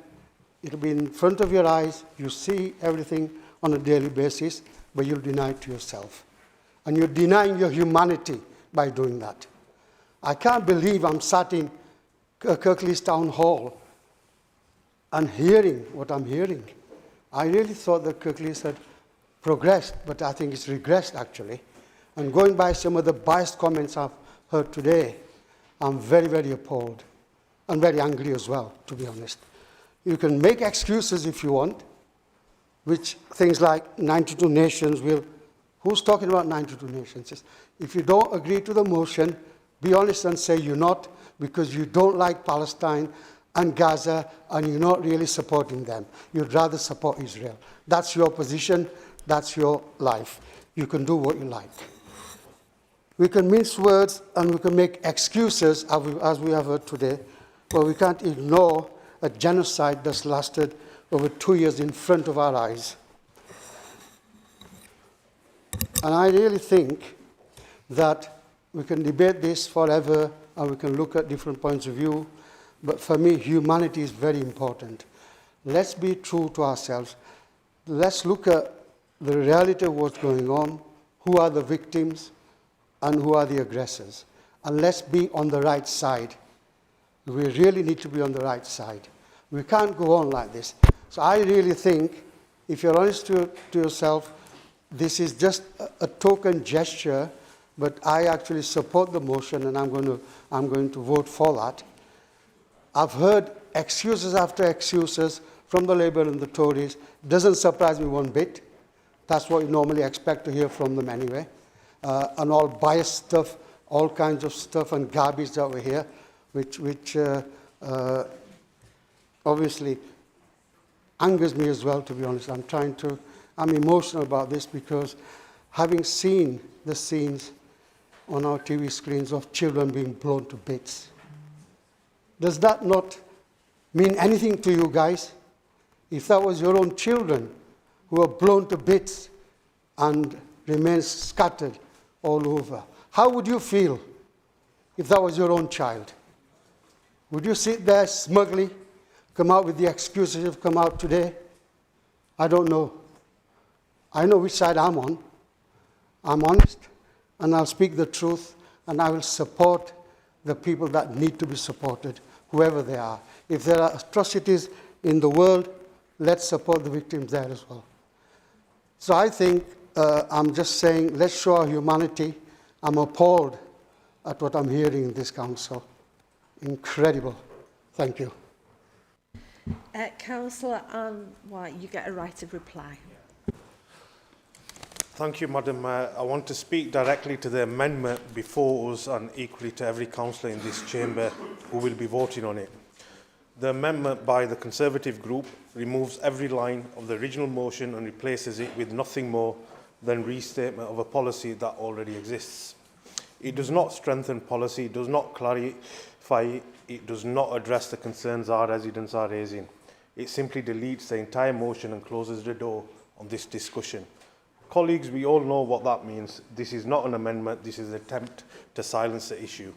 it'll be in front of your eyes. You see everything on a daily basis, but you'll deny it to yourself. And you're denying your humanity by doing that. I can't believe I'm sat in Kirklees Town Hall and hearing what I'm hearing. I really thought that Kirklees had progressed, but I think it's regressed actually. And going by some of the biased comments I've heard today, I'm very, very appalled and very angry as well, to be honest. You can make excuses if you want, which things like 92 nations will. Who's talking about 92 nations? If you don't agree to the motion, be honest and say you're not, because you don't like Palestine and Gaza and you're not really supporting them. You'd rather support Israel. That's your position. That's your life. You can do what you like. We can mince words and we can make excuses, as we have heard today, but we can't ignore a genocide that's lasted over 2 years in front of our eyes. And I really think that we can debate this forever and we can look at different points of view, but for me, humanity is very important. Let's be true to ourselves. Let's look at the reality of what's going on, who are the victims, and who are the aggressors. And let's be on the right side We really need to be on the right side. We can't go on like this. So I really think, if you're honest to yourself, this is just a token gesture, but I actually support the motion, and I'm going to vote for that. I've heard excuses after excuses from the Labour and the Tories. Doesn't surprise me one bit. That's what you normally expect to hear from them anyway. And all biased stuff, all kinds of stuff and garbage that we hear, which obviously angers me as well, to be honest. I'm emotional about this because having seen the scenes on our TV screens of children being blown to bits, does that not mean anything to you guys? If that was your own children who were blown to bits and remain scattered all over, how would you feel if that was your own child? Would you sit there smugly, come out with the excuses you've come out today? I don't know. I know which side I'm on. I'm honest, and I'll speak the truth, and I will support the people that need to be supported, whoever they are. If there are atrocities in the world, let's support the victims there as well. So I think, I'm just saying, let's show our humanity. I'm appalled at what I'm hearing in this council. Incredible. Thank you. Councillor Anne White, you get a right of reply. Thank you, Madam Mayor. I want to speak directly to the amendment before us and equally to every councillor in this chamber who will be voting on it. The amendment by the Conservative group removes every line of the original motion and replaces it with nothing more than restatement of a policy that already exists. It does not strengthen policy, it does not clarify, it does not address the concerns our residents are raising. It simply deletes the entire motion and closes the door on this discussion. Colleagues, we all know what that means. This is not an amendment, this is an attempt to silence the issue.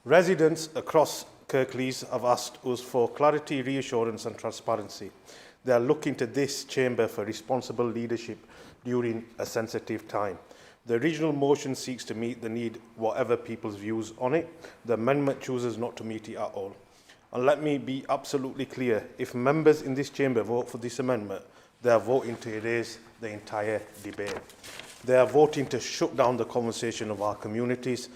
Residents across Kirklees have asked us for clarity, reassurance and transparency. They are looking to this chamber for responsible leadership during a sensitive time. The original motion seeks to meet the need, whatever people's views on it. The amendment chooses not to meet it at all. And let me be absolutely clear, if members in this chamber vote for this amendment, they are voting to erase the entire debate. They are voting to shut down the conversation of our communities,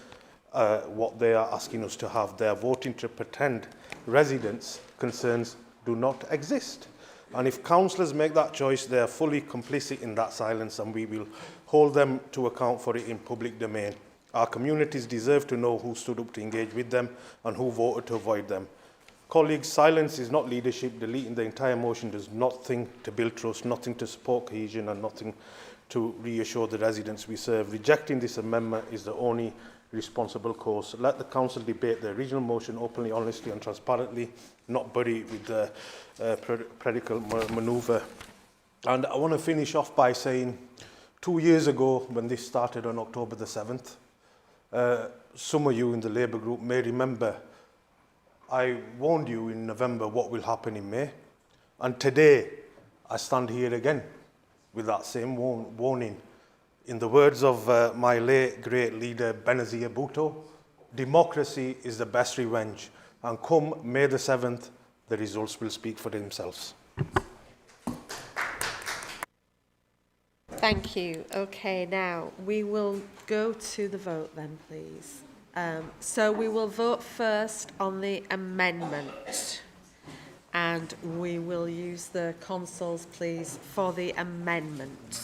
what they are asking us to have. They are voting to pretend residents' concerns do not exist. And if councillors make that choice, they are fully complicit in that silence, and we will hold them to account for it in public domain. Our communities deserve to know who stood up to engage with them and who voted to avoid them. Colleagues, silence is not leadership. Deleting the entire motion does nothing to build trust, nothing to support cohesion and nothing to reassure the residents we serve. Rejecting this amendment is the only responsible course. Let the council debate the original motion openly, honestly and transparently, not bury it with the predical manoeuvre. And I want to finish off by saying 2 years ago, when this started on October the 7th, some of you in the Labour group may remember I warned you in November what will happen in May. And today, I stand here again with that same warning. In the words of my late great leader, Benazir Bhutto, democracy is the best revenge. And come May the 7th, the results will speak for themselves. Thank you. Okay, now we will go to the vote then, please. So we will vote first on the amendment, and we will use the consoles, please, for the amendment.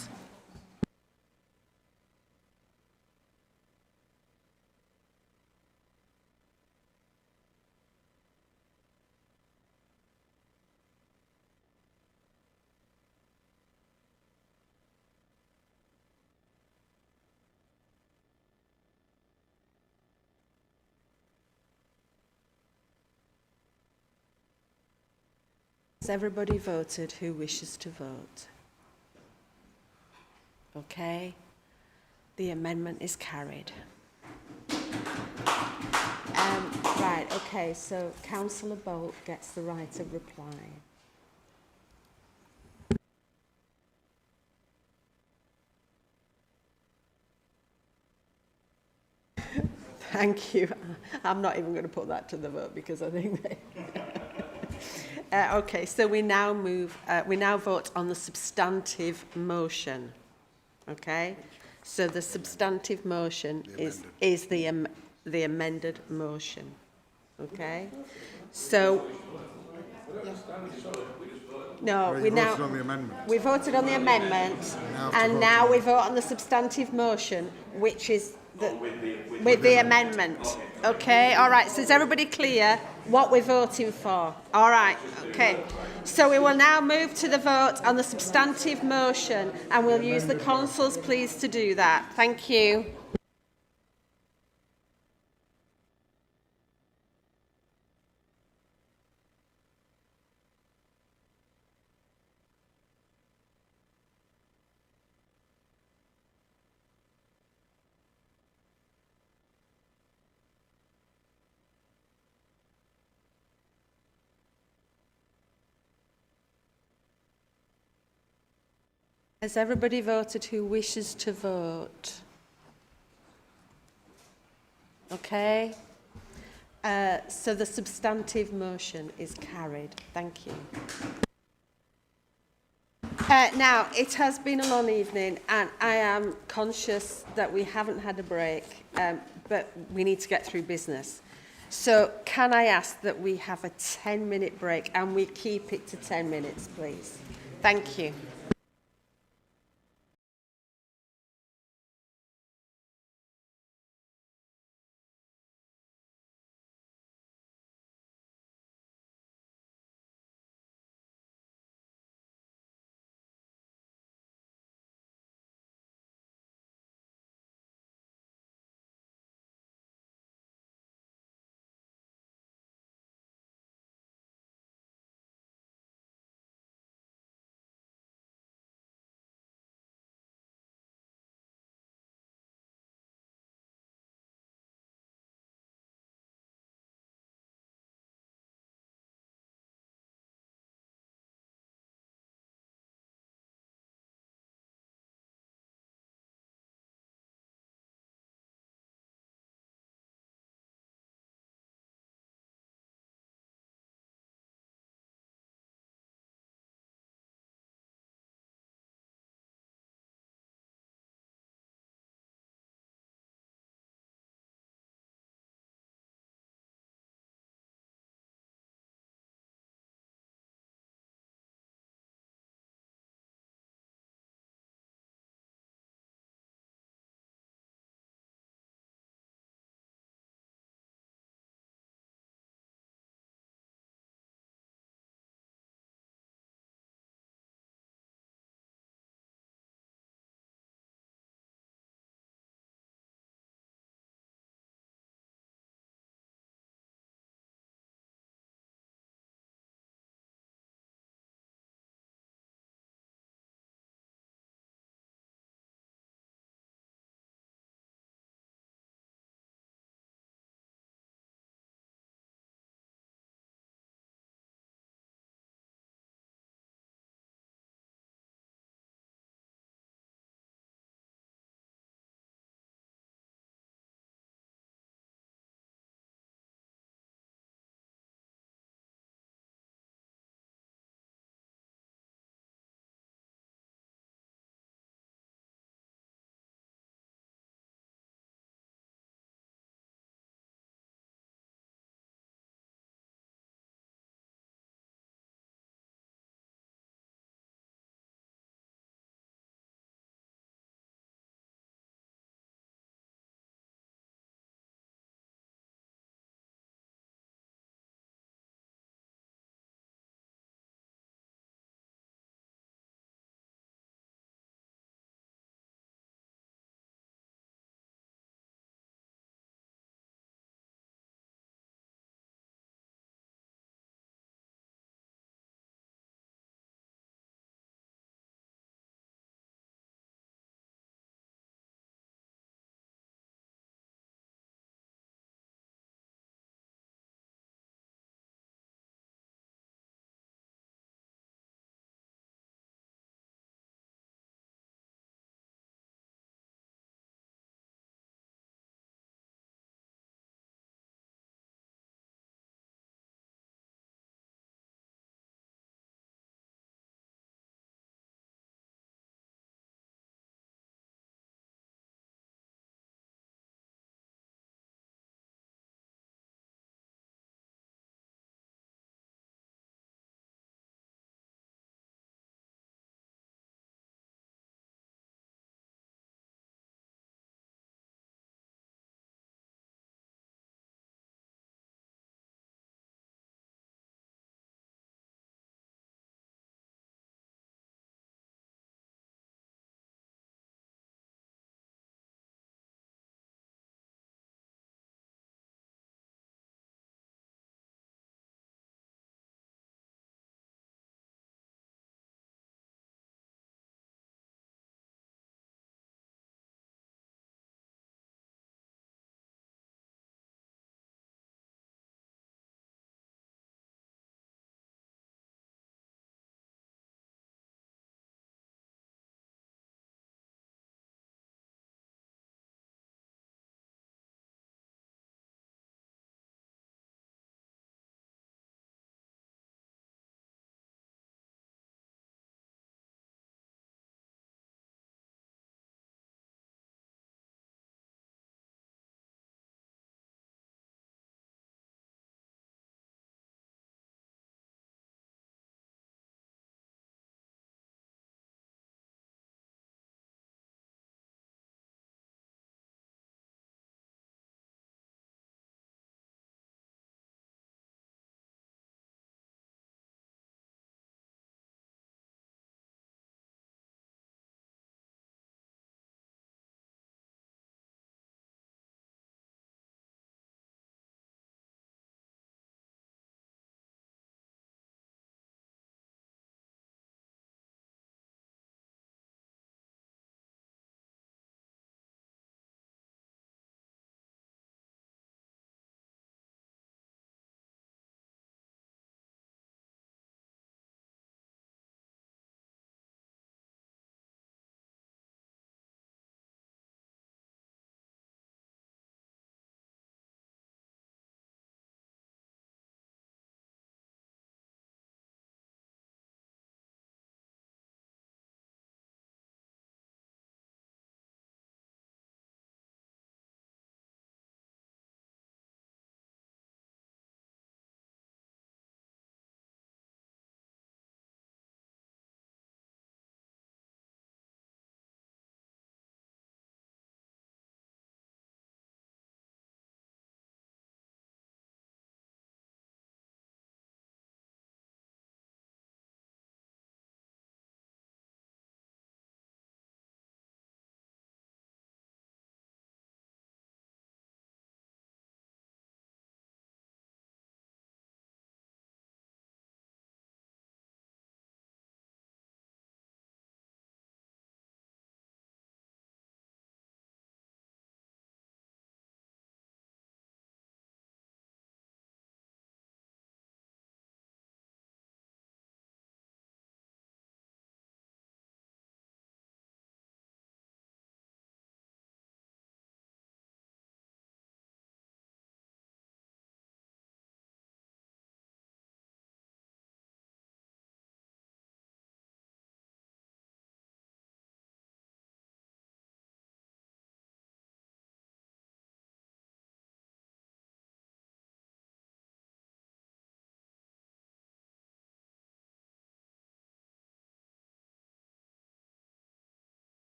Has everybody voted who wishes to vote? Okay. The amendment is carried. Right, okay, so Councillor Bolt gets the right of reply. Thank you. I'm not even going to put that to the vote because I think they... okay, so we now vote on the substantive motion. Okay? So the substantive motion is the amended motion. Okay? So... No, we voted on the amendment. We voted on the amendment, and now we vote on the substantive motion, which is with the amendment. Okay, all right. So is everybody clear what we're voting for? All right. Okay. So we will now move to the vote on the substantive motion, and we'll use the consoles, please, to do that. Thank you. Has everybody voted who wishes to vote? Okay. So the substantive motion is carried. Thank you. Now, it has been a long evening, and I am conscious that we haven't had a break, but we need to get through business. So can I ask that we have a 10-minute break and we keep it to 10 minutes, please? Thank you.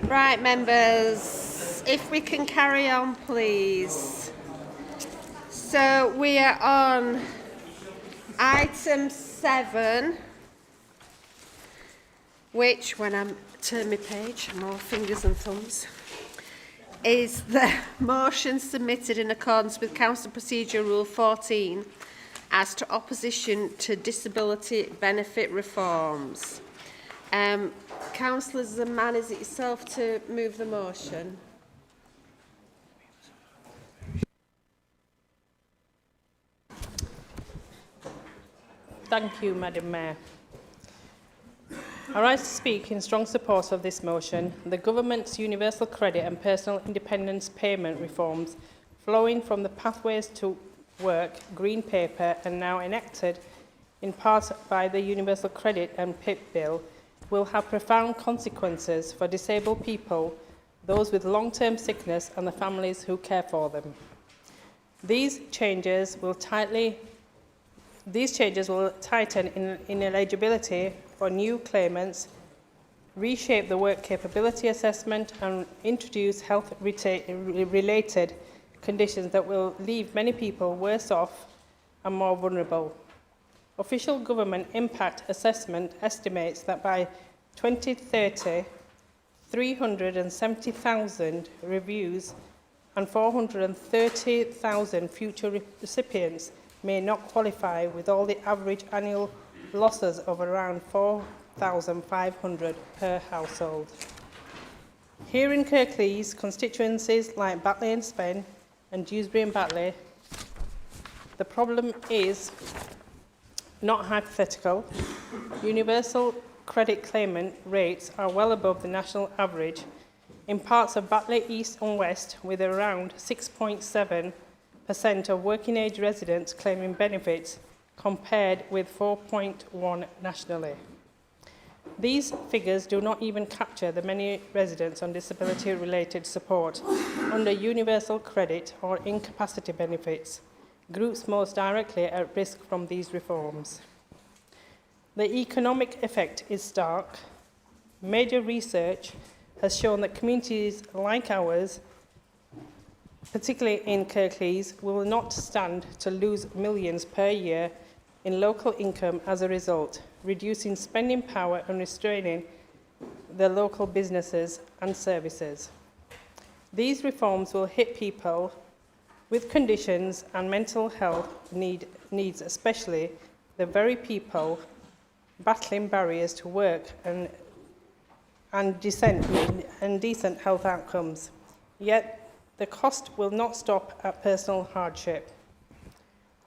Right, members, if we can carry on, please. So we are on item 7, which, when I turn my page, more fingers and thumbs, is the motion submitted in accordance with Council Procedure Rule 14 as to opposition to disability benefit reforms. Councillor Zaman, is it yourself to move the motion? Thank you, Madam Mayor. I rise to speak in strong support of this motion. The Government's universal credit and personal independence payment reforms flowing from the Pathways to Work Green Paper and now enacted in part by the Universal Credit and PIP Bill will have profound consequences for disabled people, those with long-term sickness and the families who care for them. These changes will tighten ineligibility for new claimants, reshape the work capability assessment and introduce health-related conditions that will leave many people worse off and more vulnerable. Official government impact assessment estimates that by 2030, 370,000 reviews and 430,000 future recipients may not qualify, with all the average annual losses of around 4,500 per household. Here in Kirklees, constituencies like Batley and Spen and Dewsbury and Batley, the problem is not hypothetical. Universal credit claimant rates are well above the national average in parts of Batley East and West, with around 6.7% of working age residents claiming benefits compared with 4.1% nationally. These figures do not even capture the many residents on disability-related support under universal credit or incapacity benefits, groups most directly at risk from these reforms. The economic effect is stark. Major research has shown that communities like ours, particularly in Kirklees, will not stand to lose millions per year in local income as a result, reducing spending power and restraining the local businesses and services. These reforms will hit people with conditions and mental health needs, especially the very people battling barriers to work and decent health outcomes. Yet the cost will not stop at personal hardship.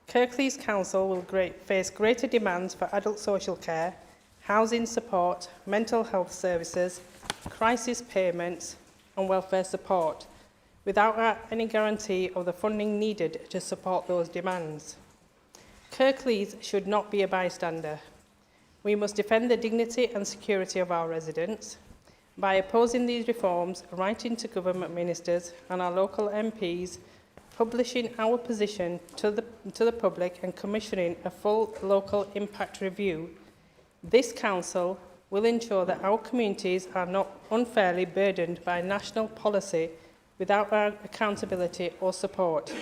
Kirklees Council will face greater demands for adult social care, housing support, mental health services, crisis payments and welfare support, without any guarantee of the funding needed to support those demands. Kirklees should not be a bystander. We must defend the dignity and security of our residents. By opposing these reforms, writing to government ministers and our local MPs, publishing our position to the public and commissioning a full local impact review, this council will ensure that our communities are not unfairly burdened by national policy without our accountability or support.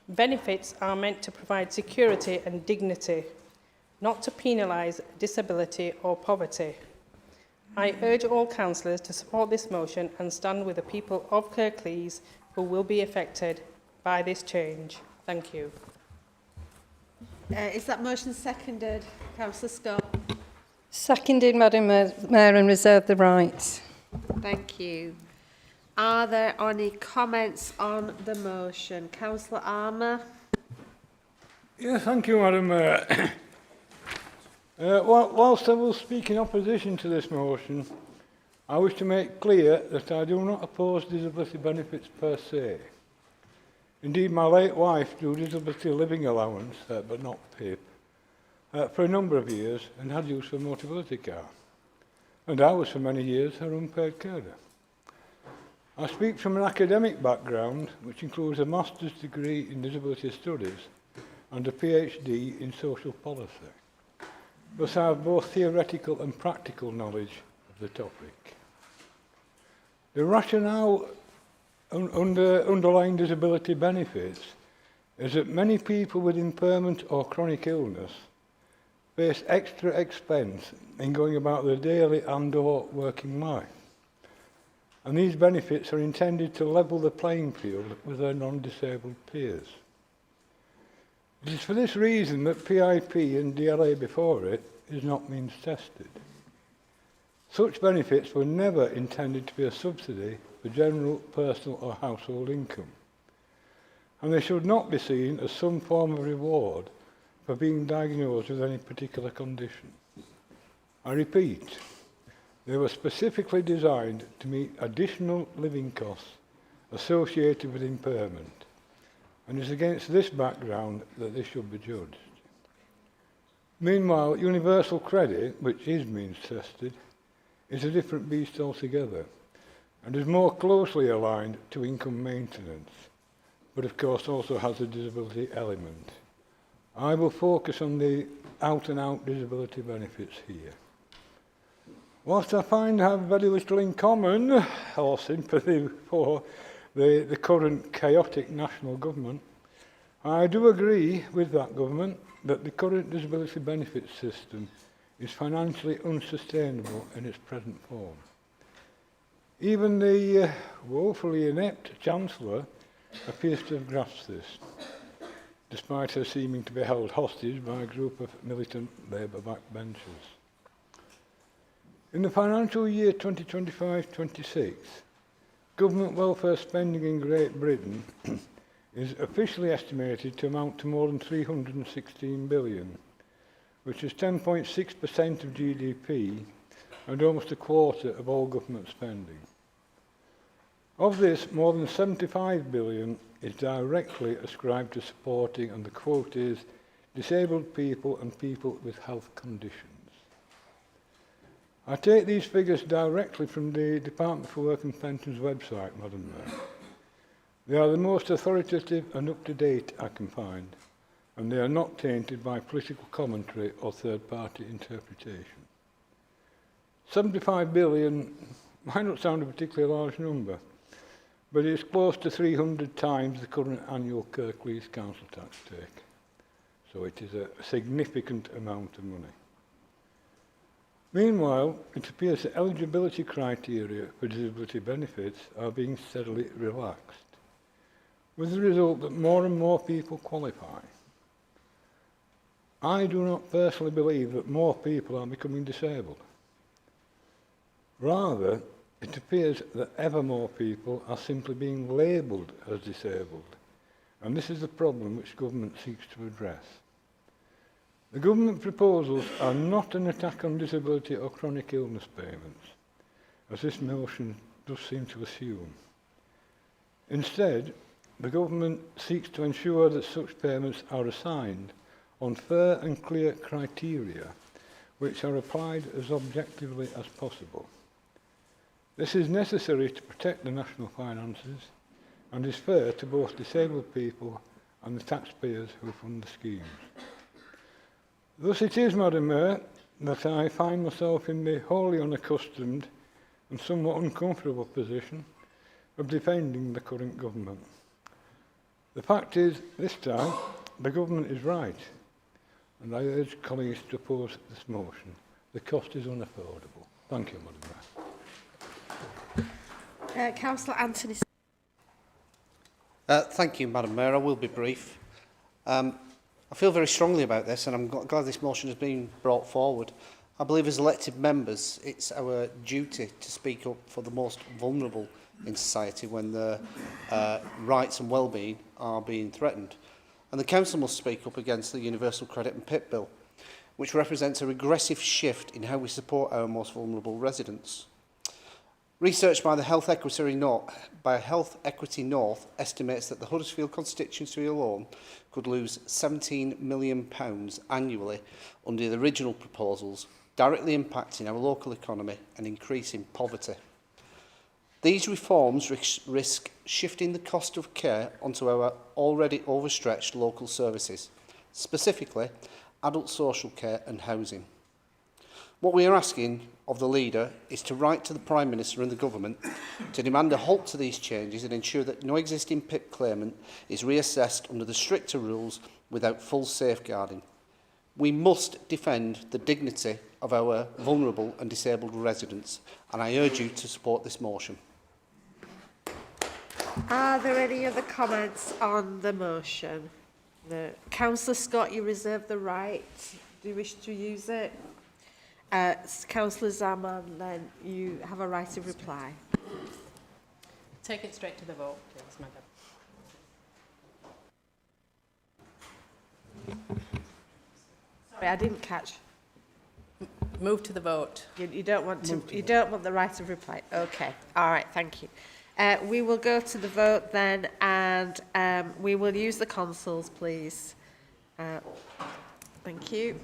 Benefits are meant to provide security and dignity, not to penalise disability or poverty. I urge all councillors to support this motion and stand with the people of Kirklees who will be affected by this change. Thank you. Is that motion seconded? Councillor Scott. Seconded, Madam Mayor, and reserve the right. Thank you. Are there any comments on the motion? Councillor Armour. Yeah, thank you, Madam Mayor. Whilst I will speak in opposition to this motion, I wish to make clear that I do not oppose disability benefits per se. Indeed, my late wife drew disability living allowance, but not PIP, for a number of years and had use of a mobility car. And I was for many years her unpaid carer. I speak from an academic background, which includes a master's degree in disability studies and a PhD in social policy. Thus I have both theoretical and practical knowledge of the topic. The rationale underlying disability benefits is that many people with impairment or chronic illness face extra expense in going about their daily and/or working life. And these benefits are intended to level the playing field with their non-disabled peers. It is for this reason that PIP and DLA before it is not means tested. Such benefits were never intended to be a subsidy for general, personal or household income. And they should not be seen as some form of reward for being diagnosed with any particular condition. I repeat, they were specifically designed to meet additional living costs associated with impairment, and it's against this background that they should be judged. Meanwhile, universal credit, which is means tested, is a different beast altogether, and is more closely aligned to income maintenance, but of course also has a disability element. I will focus on the out-and-out disability benefits here. Whilst I find I have very little in common or sympathy for the current chaotic national government, I do agree with that government that the current disability benefits system is financially unsustainable in its present form. Even the woefully inept Chancellor appears to have grasped this, despite her seeming to be held hostage by a group of militant Labour backbenchers. In the financial year 2025-26, government welfare spending in Great Britain is officially estimated to amount to more than 316 billion, which is 10.6% of GDP and almost a quarter of all government spending. Of this, more than 75 billion is directly ascribed to supporting, and the quote is, disabled people and people with health conditions. I take these figures directly from the Department for Work and Pensions website, Madam Mayor. They are the most authoritative and up-to-date I can find, and they are not tainted by political commentary or third-party interpretation. 75 billion might not sound a particularly large number, but it is close to 300 times the current annual Kirklees council tax take. So it is a significant amount of money. Meanwhile, it appears that eligibility criteria for disability benefits are being steadily relaxed, with the result that more and more people qualify. I do not personally believe that more people are becoming disabled. Rather, it appears that ever more people are simply being labelled as disabled, and this is the problem which government seeks to address. The government proposals are not an attack on disability or chronic illness payments, as this motion does seem to assume. Instead, the government seeks to ensure that such payments are assigned on fair and clear criteria, which are applied as objectively as possible. This is necessary to protect the national finances and is fair to both disabled people and the taxpayers who fund the schemes. Thus it is, Madam Mayor, that I find myself in the wholly unaccustomed and somewhat uncomfortable position of defending the current government. The fact is, this time, the government is right, and I urge colleagues to oppose this motion. The cost is unaffordable. Thank you, Madam Mayor. Councillor Anthony. Thank you, Madam Mayor. I will be brief. I feel very strongly about this, and I'm glad this motion has been brought forward. I believe as elected members, it's our duty to speak up for the most vulnerable in society when their rights and well-being are being threatened. And the Council must speak up against the Universal Credit and PIP Bill, which represents a regressive shift in how we support our most vulnerable residents. Research by Health Equity North estimates that the Huddersfield constituency alone could lose £17 million annually under the original proposals, directly impacting our local economy and increasing poverty. These reforms risk shifting the cost of care onto our already overstretched local services, specifically adult social care and housing. What we are asking of the leader is to write to the Prime Minister and the Government to demand a halt to these changes and ensure that no existing PIP claimant is reassessed under the stricter rules without full safeguarding. We must defend the dignity of our vulnerable and disabled residents, and I urge you to support this motion. Are there any other comments on the motion? No. Councillor Scott, you reserve the right. Do you wish to use it? Councillor Zaman, then you have a right of reply. Take it straight to the vote, please, Madam. Sorry, I didn't catch. Move to the vote. You don't want to. You don't want the right of reply. Okay. All right. Thank you. We will go to the vote then, and we will use the consoles, please. Thank you.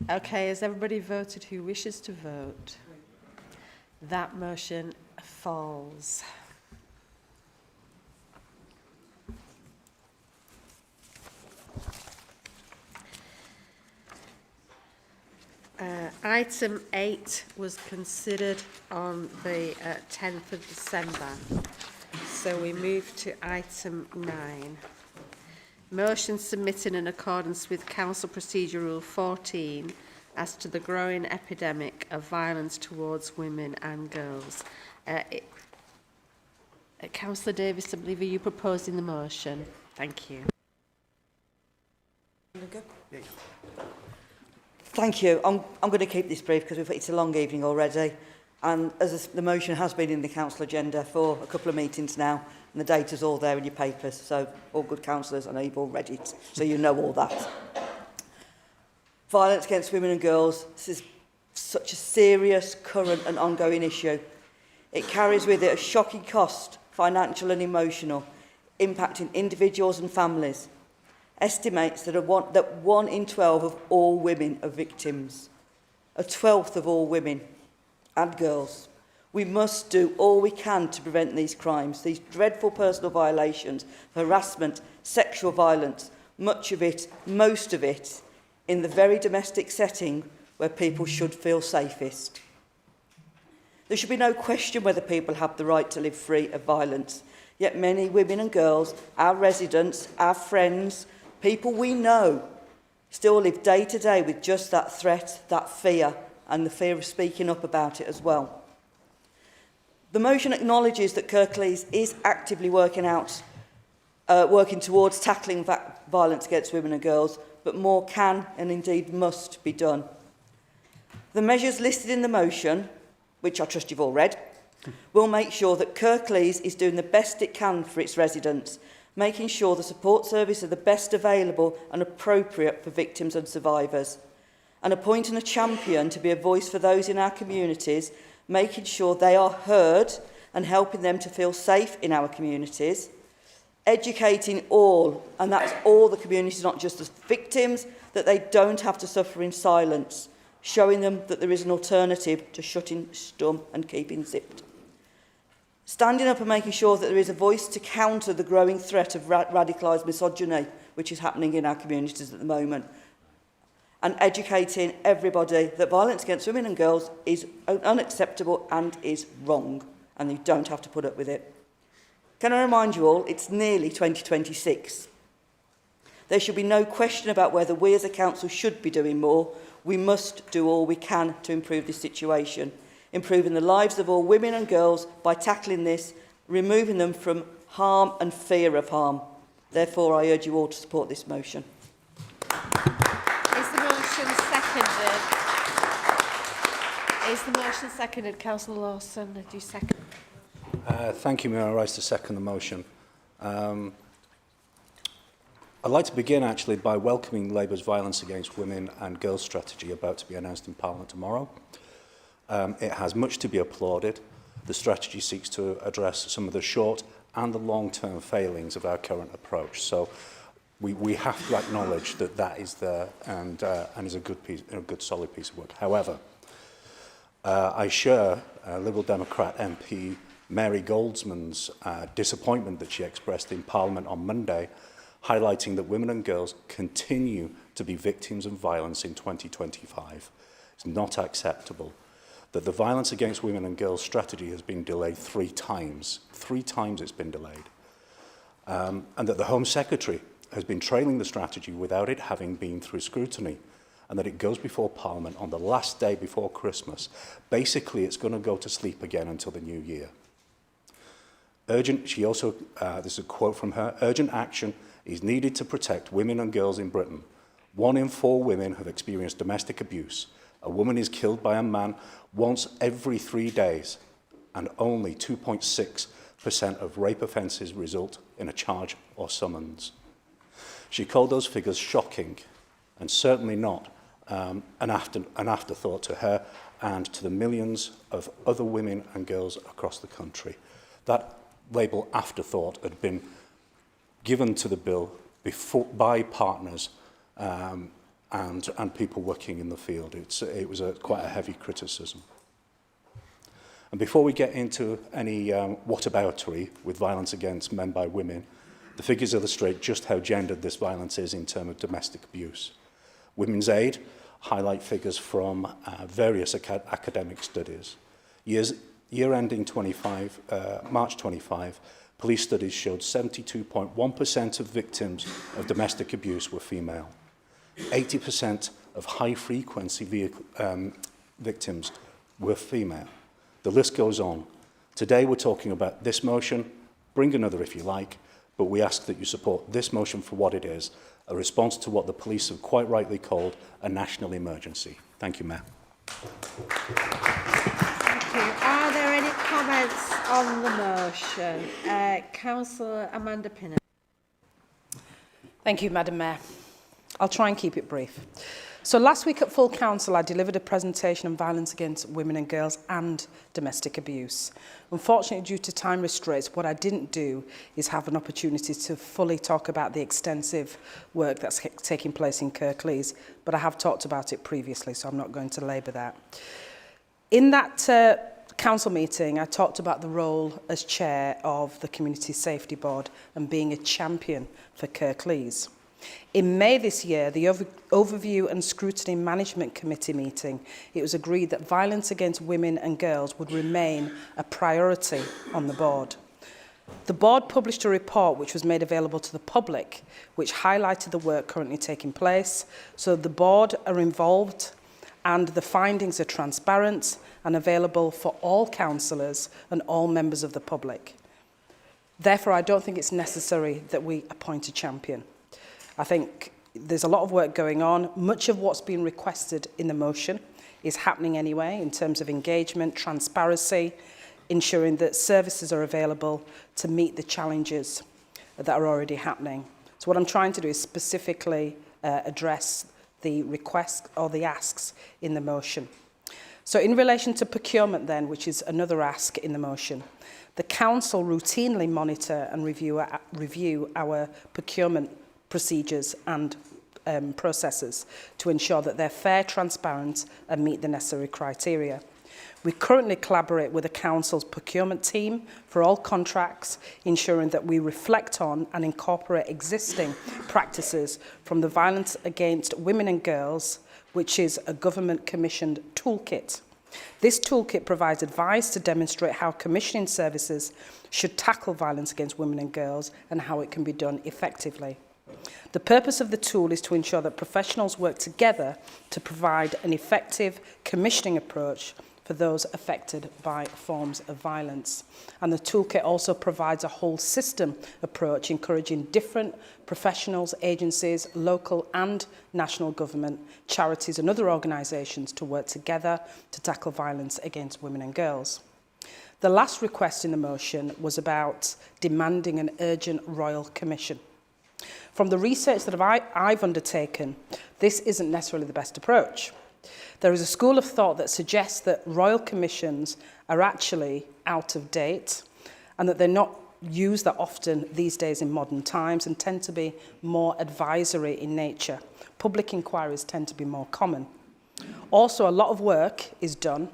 Okay, has everybody voted who wishes to vote? That motion falls. Item 8 was considered on the 10th of December, so we move to item 9. Motion submitted in accordance with Council Procedure Rule 14 as to the growing epidemic of violence towards women and girls. Councillor Davis, I believe, are you proposing the motion? Thank you. Thank you. I'm going to keep this brief because it's a long evening already. And as the motion has been in the council agenda for a couple of meetings now, and the data's all there in your papers, so all good councillors, I know you've all read it, so you know all that. Violence against women and girls, this is such a serious, current and ongoing issue. It carries with it a shocking cost, financial and emotional, impacting individuals and families. Estimates that 1 in 12 of all women are victims, a 12th of all women and girls. We must do all we can to prevent these crimes, these dreadful personal violations, harassment, sexual violence, much of it, most of it, in the very domestic setting where people should feel safest. There should be no question whether people have the right to live free of violence, yet many women and girls, our residents, our friends, people we know, still live day to day with just that threat, that fear, and the fear of speaking up about it as well. The motion acknowledges that Kirklees is actively working towards tackling violence against women and girls, but more can and indeed must be done. The measures listed in the motion, which I trust you've all read, will make sure that Kirklees is doing the best it can for its residents, making sure the support services are the best available and appropriate for victims and survivors, and appointing a champion to be a voice for those in our communities, making sure they are heard and helping them to feel safe in our communities, educating all, and that's all the communities, not just the victims, that they don't have to suffer in silence, showing them that there is an alternative to shutting stum and keeping zipped. Standing up and making sure that there is a voice to counter the growing threat of radicalised misogyny, which is happening in our communities at the moment, and educating everybody that violence against women and girls is unacceptable and is wrong, and you don't have to put up with it. Can I remind you all, it's nearly 2026. There should be no question about whether we as a council should be doing more. We must do all we can to improve this situation, improving the lives of all women and girls by tackling this, removing them from harm and fear of harm. Therefore, I urge you all to support this motion. Is the motion seconded? Councillor Lawson, do you second? Thank you, Mayor. I rise to second the motion. I'd like to begin actually by welcoming Labour's Violence Against Women and Girls strategy about to be announced in Parliament tomorrow. It has much to be applauded. The strategy seeks to address some of the short and the long-term failings of our current approach. So we have to acknowledge that that is there and is a good solid piece of work. However, I share Liberal Democrat MP Mary Goldsman's disappointment that she expressed in Parliament on Monday, highlighting that women and girls continue to be victims of violence in 2025. It's not acceptable that the Violence Against Women and Girls strategy has been delayed 3 times. 3 times it's been delayed. And that the Home Secretary has been trailing the strategy without it having been through scrutiny, and that it goes before Parliament on the last day before Christmas. Basically, it's going to go to sleep again until the new year. She also, this is a quote from her, urgent action is needed to protect women and girls in Britain. 1 in 4 women have experienced domestic abuse. A woman is killed by a man once every 3 days, and only 2.6% of rape offences result in a charge or summons. She called those figures shocking, and certainly not an afterthought to her and to the millions of other women and girls across the country. That label afterthought had been given to the bill by partners and people working in the field. It was quite a heavy criticism. And before we get into any whataboutery with violence against men by women, the figures illustrate just how gendered this violence is in terms of domestic abuse. Women's Aid highlight figures from various academic studies. Year ending March 25, police studies showed 72.1% of victims of domestic abuse were female. 80% of high-frequency victims were female. The list goes on. Today we're talking about this motion. Bring another if you like, but we ask that you support this motion for what it is, a response to what the police have quite rightly called a national emergency. Thank you, Mayor. Thank you. Are there any comments on the motion? Councillor Amanda Pinner. Thank you, Madam Mayor. I'll try and keep it brief. So last week at Full Council, I delivered a presentation on violence against women and girls and domestic abuse. Unfortunately, due to time restraints, what I didn't do is have an opportunity to fully talk about the extensive work that's taking place in Kirklees, but I have talked about it previously, so I'm not going to labour that. In that council meeting, I talked about the role as chair of the Community Safety Board and being a champion for Kirklees. In May this year, the Overview and Scrutiny Management Committee meeting, it was agreed that violence against women and girls would remain a priority on the board. The board published a report which was made available to the public, which highlighted the work currently taking place. So the board are involved and the findings are transparent and available for all councillors and all members of the public. Therefore, I don't think it's necessary that we appoint a champion. I think there's a lot of work going on. Much of what's been requested in the motion is happening anyway in terms of engagement, transparency, ensuring that services are available to meet the challenges that are already happening. So what I'm trying to do is specifically address the requests or the asks in the motion. So in relation to procurement then, which is another ask in the motion, the council routinely monitor and review our procurement procedures and processes to ensure that they're fair, transparent and meet the necessary criteria. We currently collaborate with the Council's procurement team for all contracts, ensuring that we reflect on and incorporate existing practices from the Violence Against Women and Girls, which is a government-commissioned toolkit. This toolkit provides advice to demonstrate how commissioning services should tackle violence against women and girls and how it can be done effectively. The purpose of the tool is to ensure that professionals work together to provide an effective commissioning approach for those affected by forms of violence. And the toolkit also provides a whole system approach, encouraging different professionals, agencies, local and national government, charities and other organisations to work together to tackle violence against women and girls. The last request in the motion was about demanding an urgent royal commission. From the research that I've undertaken, this isn't necessarily the best approach. There is a school of thought that suggests that royal commissions are actually out of date and that they're not used that often these days in modern times and tend to be more advisory in nature. Public inquiries tend to be more common. Also, a lot of work is done,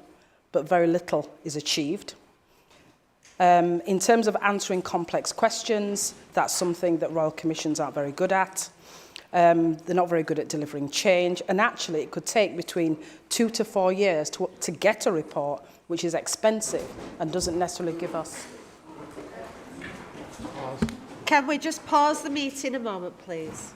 but very little is achieved. In terms of answering complex questions, that's something that royal commissions aren't very good at. They're not very good at delivering change, and actually it could take between 2 to 4 years to get a report, which is expensive and doesn't necessarily give us... Can we just pause the meeting a moment, please?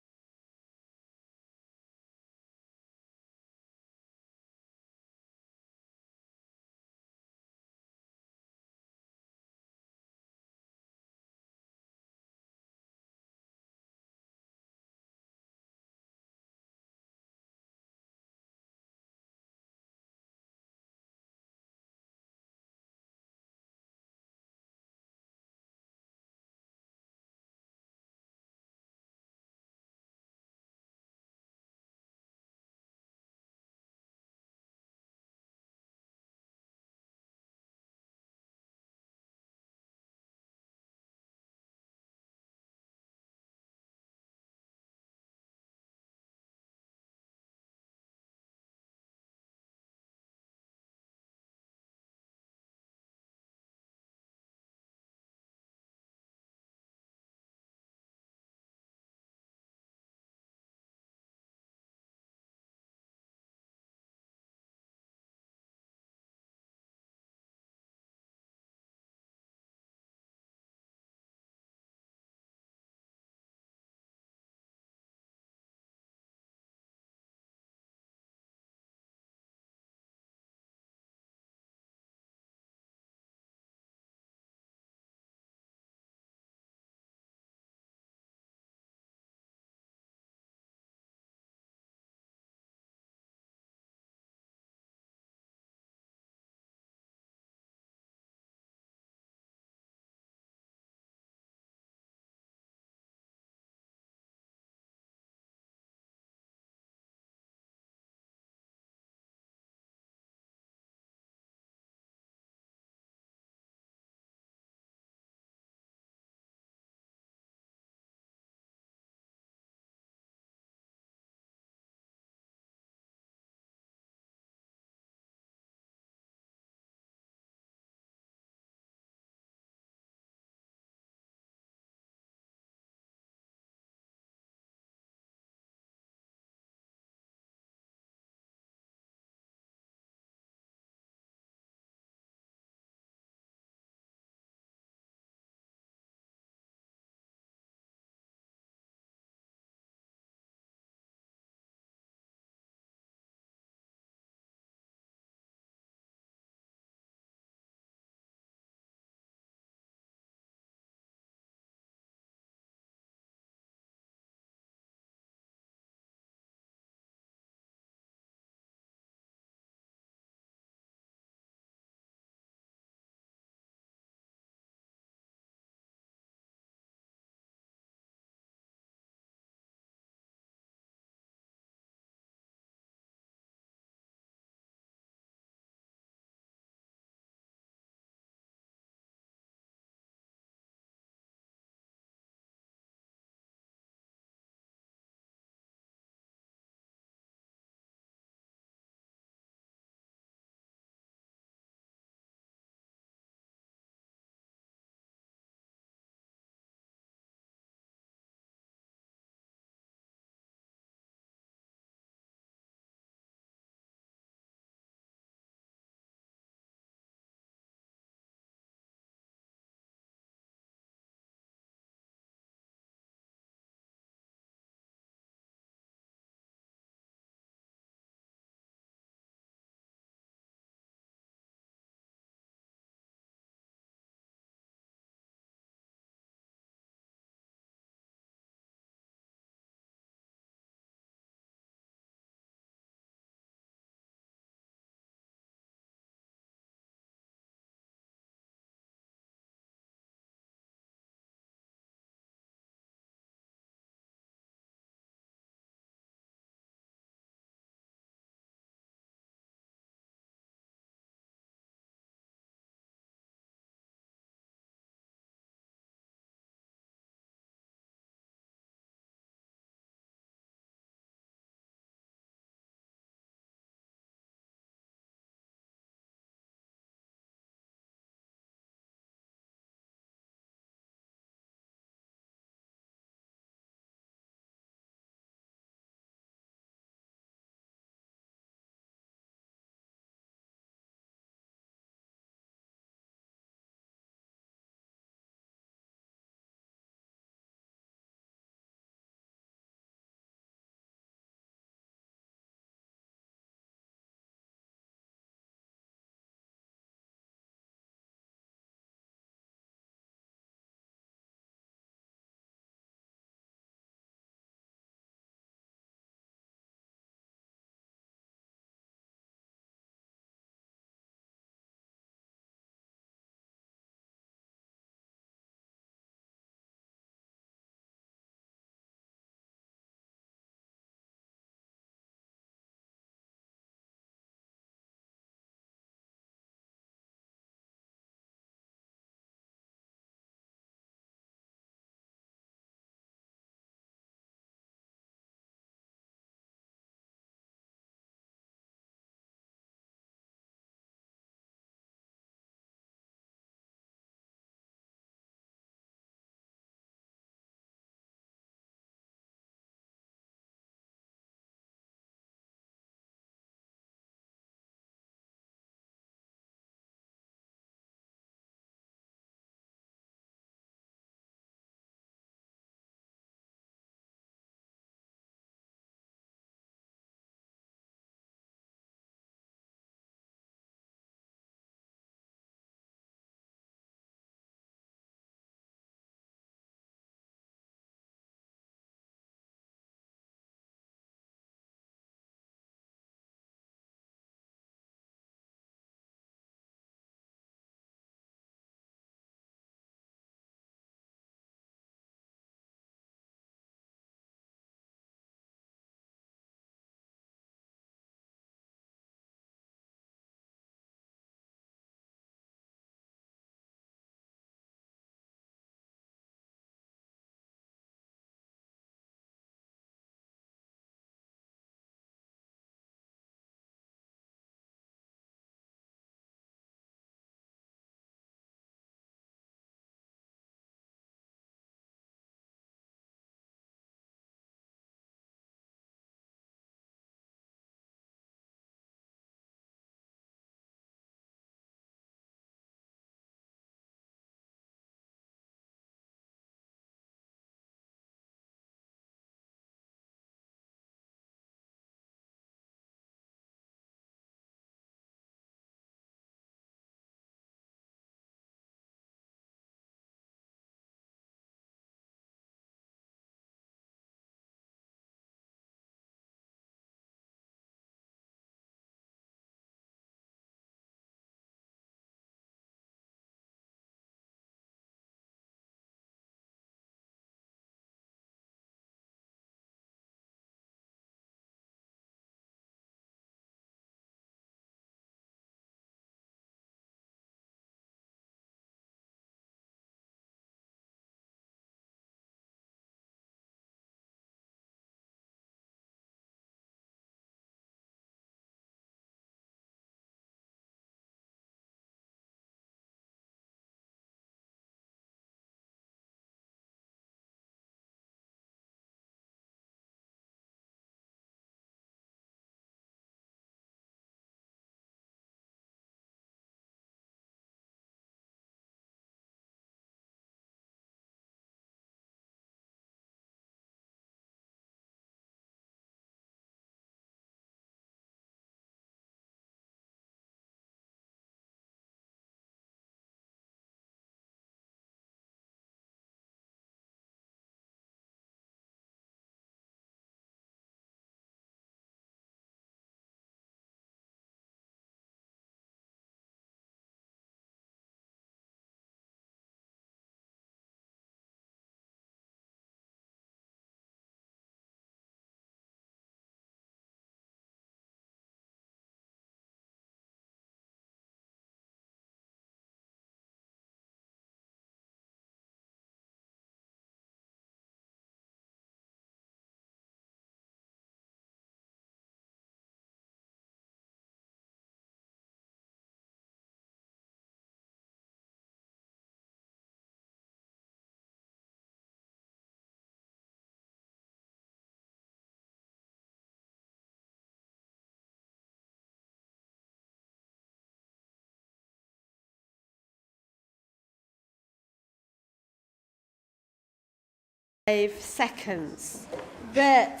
5 seconds. But,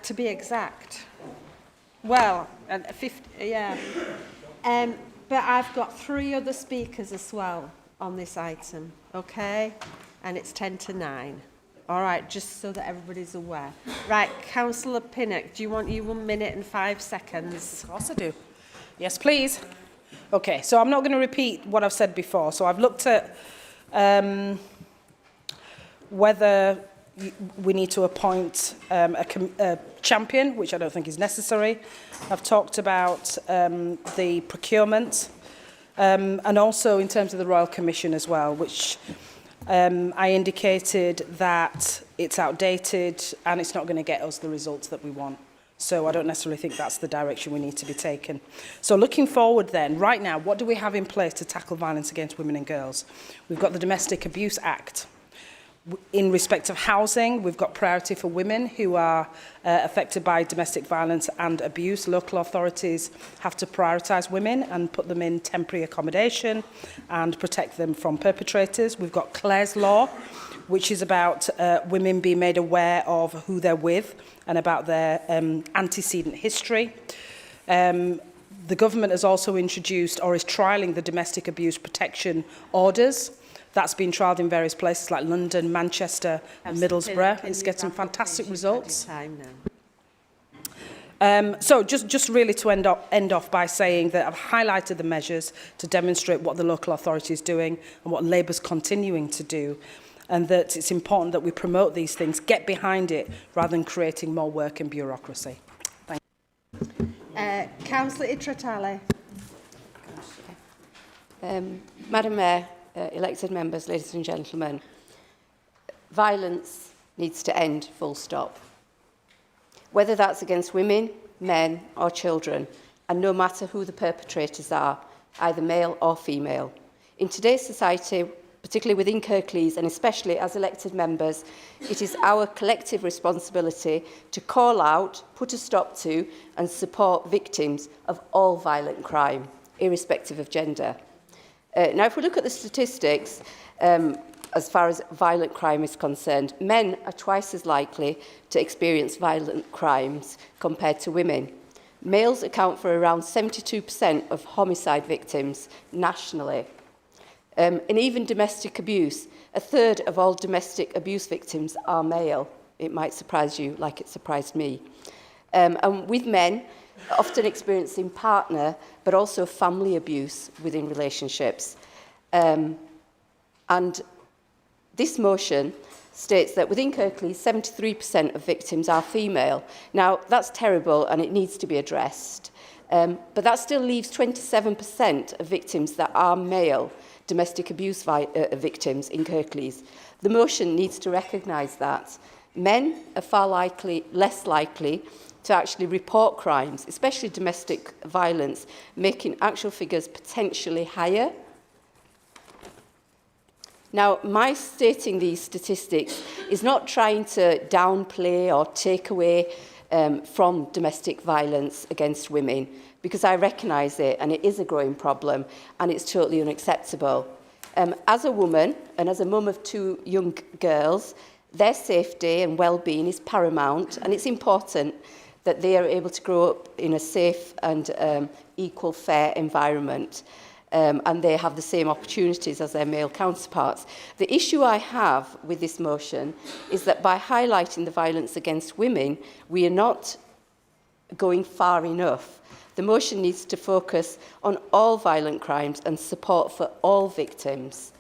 to be exact, well, 50, yeah. But I've got 3 other speakers as well on this item, okay? And it's 10 to 9. All right, just so that everybody's aware. Right, Councillor Pinnock, do you want 1 minute and 5 seconds? Of course I do. Yes, please. Okay, so I'm not going to repeat what I've said before. So I've looked at whether we need to appoint a champion, which I don't think is necessary. I've talked about the procurement and also in terms of the Royal Commission as well, which I indicated that it's outdated and it's not going to get us the results that we want. So I don't necessarily think that's the direction we need to be taken. So looking forward then, right now, what do we have in place to tackle violence against women and girls? We've got the Domestic Abuse Act. In respect of housing, we've got priority for women who are affected by domestic violence and abuse. Local authorities have to prioritise women and put them in temporary accommodation and protect them from perpetrators. We've got Clare's Law, which is about women being made aware of who they're with and about their antecedent history. The government has also introduced or is trialling the domestic abuse protection orders. That's been trialled in various places like London, Manchester and Middlesbrough. It's getting fantastic results. So just really to end off by saying that I've highlighted the measures to demonstrate what the local authority is doing and what Labour's continuing to do, and that it's important that we promote these things, get behind it, rather than creating more work and bureaucracy. Thank you. Councillor Itratale. Madam Mayor, elected members, ladies and gentlemen, violence needs to end, full stop. Whether that's against women, men or children, and no matter who the perpetrators are, either male or female. In today's society, particularly within Kirklees and especially as elected members, it is our collective responsibility to call out, put a stop to and support victims of all violent crime, irrespective of gender. Now, if we look at the statistics, as far as violent crime is concerned, men are twice as likely to experience violent crimes compared to women. Males account for around 72% of homicide victims nationally. And even domestic abuse, a third of all domestic abuse victims are male. It might surprise you like it surprised me. And with men, often experiencing partner, but also family abuse within relationships. And this motion states that within Kirklees, 73% of victims are female. Now, that's terrible and it needs to be addressed. But that still leaves 27% of victims that are male domestic abuse victims in Kirklees. The motion needs to recognise that. Men are far less likely to actually report crimes, especially domestic violence, making actual figures potentially higher. Now, my stating these statistics is not trying to downplay or take away from domestic violence against women, because I recognise it and it is a growing problem and it's totally unacceptable. As a woman and as a mum of 2 young girls, their safety and well-being is paramount, and it's important that they are able to grow up in a safe and equal, fair environment, and they have the same opportunities as their male counterparts. The issue I have with this motion is that by highlighting the violence against women, we are not going far enough. The motion needs to focus on all violent crimes and support for all victims.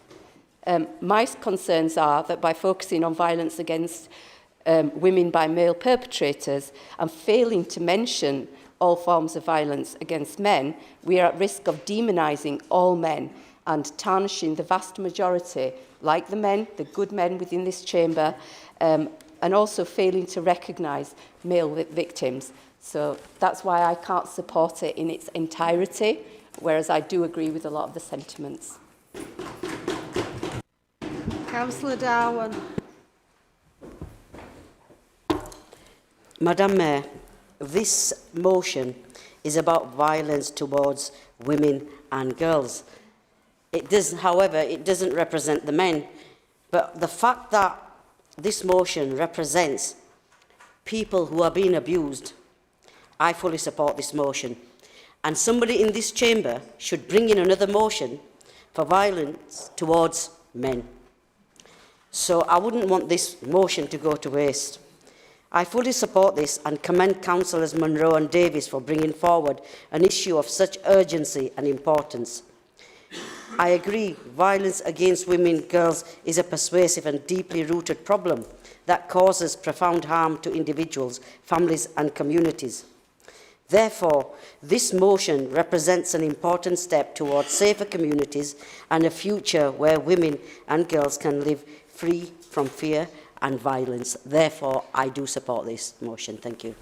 My concerns are that by focusing on violence against women by male perpetrators and failing to mention all forms of violence against men, we are at risk of demonising all men and tarnishing the vast majority, like the men, the good men within this chamber, and also failing to recognise male victims. So that's why I can't support it in its entirety, whereas I do agree with a lot of the sentiments. Councillor Darwin. Madam Mayor, this motion is about violence towards women and girls. However, it doesn't represent the men. But the fact that this motion represents people who are being abused, I fully support this motion. And somebody in this chamber should bring in another motion for violence towards men. So I wouldn't want this motion to go to waste. I fully support this and commend Councillors Munro and Davies for bringing forward an issue of such urgency and importance. I agree, violence against women and girls is a pervasive and deeply rooted problem that causes profound harm to individuals, families and communities. Therefore, this motion represents an important step towards safer communities and a future where women and girls can live free from fear and violence. Therefore, I do support this motion. Thank you.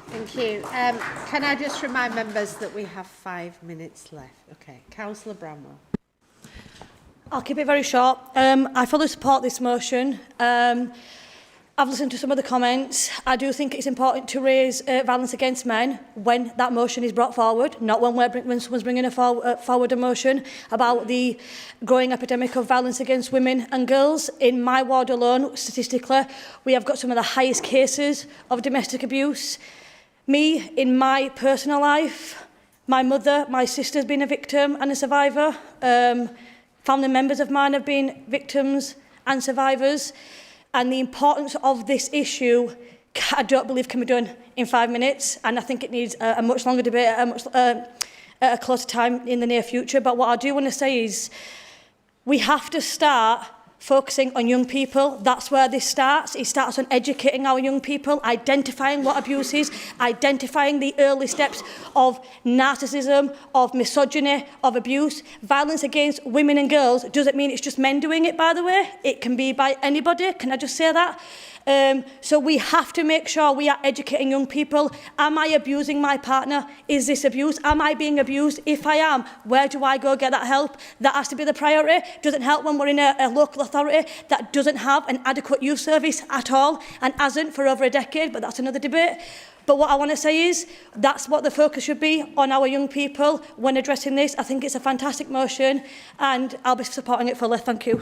Thank you. Can I just remind members that we have 5 minutes left? Okay. Councillor Bramwell. I'll keep it very short. I fully support this motion. I've listened to some of the comments. I do think it's important to raise violence against men when that motion is brought forward, not when someone's bringing forward a motion about the growing epidemic of violence against women and girls. In my ward alone, statistically, we have got some of the highest cases of domestic abuse. Me, in my personal life, my mother, my sister's been a victim and a survivor. Family members of mine have been victims and survivors. And the importance of this issue, I don't believe can be done in 5 minutes. And I think it needs a much longer debate at a closer time in the near future. But what I do want to say is we have to start focusing on young people. That's where this starts. It starts on educating our young people, identifying what abuse is, identifying the early steps of narcissism, of misogyny, of abuse. Violence against women and girls doesn't mean it's just men doing it, by the way. It can be by anybody. Can I just say that? So we have to make sure we are educating young people. Am I abusing my partner? Is this abuse? Am I being abused? If I am, where do I go get that help? That has to be the priority. Doesn't help when we're in a local authority that doesn't have an adequate youth service at all and hasn't for over a decade, but that's another debate. But what I want to say is that's what the focus should be on our young people when addressing this. I think it's a fantastic motion and I'll be supporting it fully. Thank you.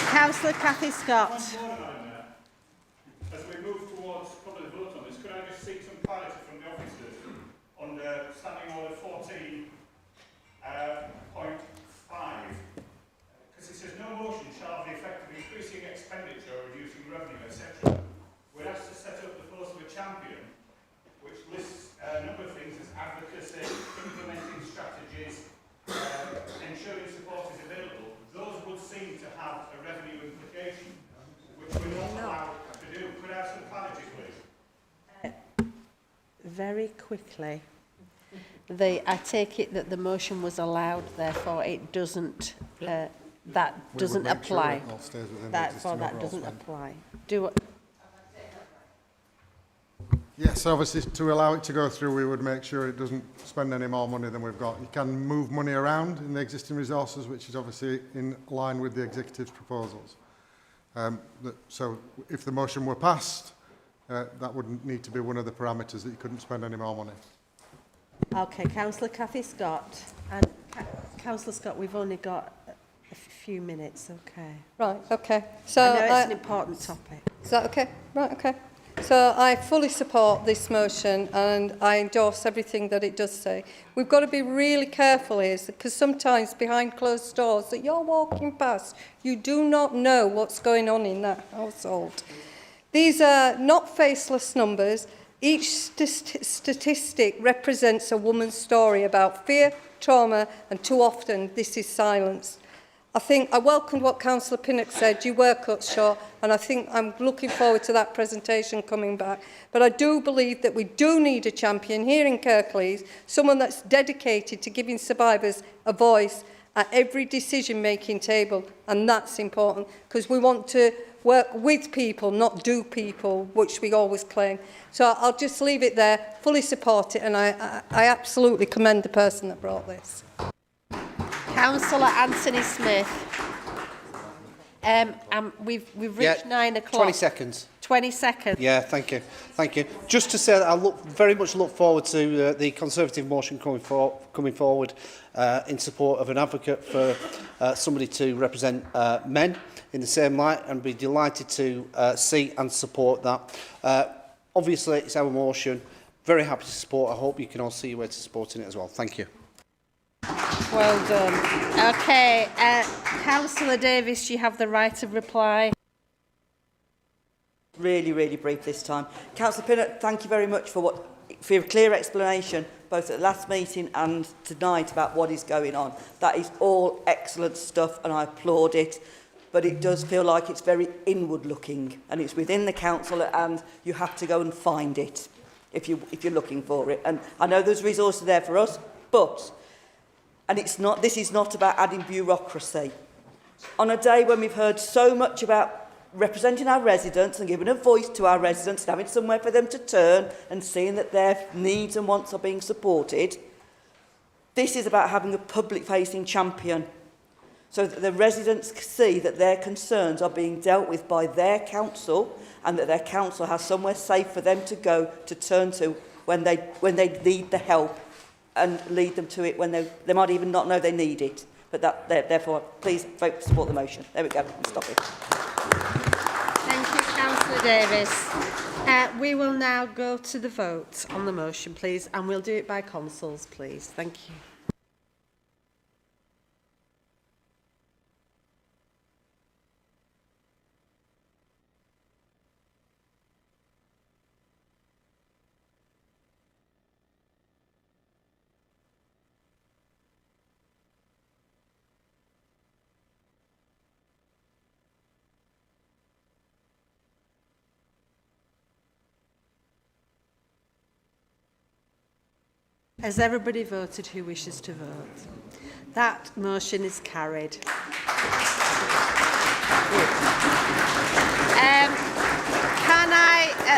Councillor Cathy Scott. As we move towards probably the vote on this, could I just seek some clarity from the officers under Standing Order 14.5? Because it says no motion shall have the effect of increasing expenditure or reducing revenue, etc. We're asked to set up the post of a champion, which lists a number of things as advocacy, implementing strategies, ensuring support is available. Those would seem to have a revenue implication, which we're not allowed to do. Could I have some clarity, please? Very quickly. I take it that the motion was allowed, therefore it doesn't, that doesn't apply. Therefore that doesn't apply. Yes, obviously to allow it to go through, we would make sure it doesn't spend any more money than we've got. You can move money around in the existing resources, which is obviously in line with the Executive's proposals. So if the motion were passed, that wouldn't need to be one of the parameters that you couldn't spend any more money. Okay, Councillor Cathy Scott. And Councillor Scott, we've only got a few minutes, okay. Right, okay. So I know it's an important topic. Is that okay? Right, okay. So I fully support this motion and I endorse everything that it does say. We've got to be really careful here because sometimes behind closed doors that you're walking past, you do not know what's going on in that household. These are not faceless numbers. Each statistic represents a woman's story about fear, trauma, and too often this is silenced. I welcomed what Councillor Pinnock said. You were cut short, and I think I'm looking forward to that presentation coming back. But I do believe that we do need a champion here in Kirklees, someone that's dedicated to giving survivors a voice at every decision-making table, and that's important because we want to work with people, not do people, which we always claim. So I'll just leave it there, fully support it, and I absolutely commend the person that brought this. Councillor Anthony Smith. We've reached 9 o'clock. 20 seconds. 20 seconds. Yeah, thank you. Thank you. Just to say that I very much look forward to the Conservative motion coming forward in support of an advocate for somebody to represent men in the same light, and be delighted to see and support that. Obviously, it's our motion. Very happy to support. I hope you can all see your way to supporting it as well. Thank you. Well done. Okay, Councillor Davis, you have the right of reply. Really, really brief this time. Councillor Pinnock, thank you very much for your clear explanation, both at the last meeting and tonight, about what is going on. That is all excellent stuff, and I applaud it. But it does feel like it's very inward-looking, and it's within the council, and you have to go and find it if you're looking for it. And I know there's resources there for us, but this is not about adding bureaucracy. On a day when we've heard so much about representing our residents and giving a voice to our residents and having somewhere for them to turn and seeing that their needs and wants are being supported, this is about having a public-facing champion, so that the residents see that their concerns are being dealt with by their council, and that their council has somewhere safe for them to go to turn to when they need the help, and lead them to it when they might even not know they need it. But therefore, please vote to support the motion. There we go. Stop it. Thank you, Councillor Davis. We will now go to the vote on the motion, please, and we'll do it by consoles, please. Thank you. Has everybody voted who wishes to vote? That motion is carried.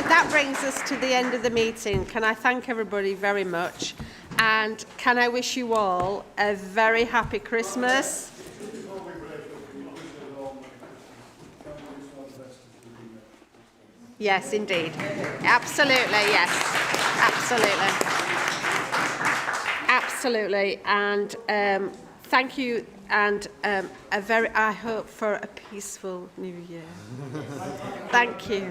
That brings us to the end of the meeting. Can I thank everybody very much? And can I wish you all a very happy Christmas? Yes, indeed. Absolutely, yes. Absolutely. Absolutely, and thank you, and I hope for a peaceful New Year. Thank you.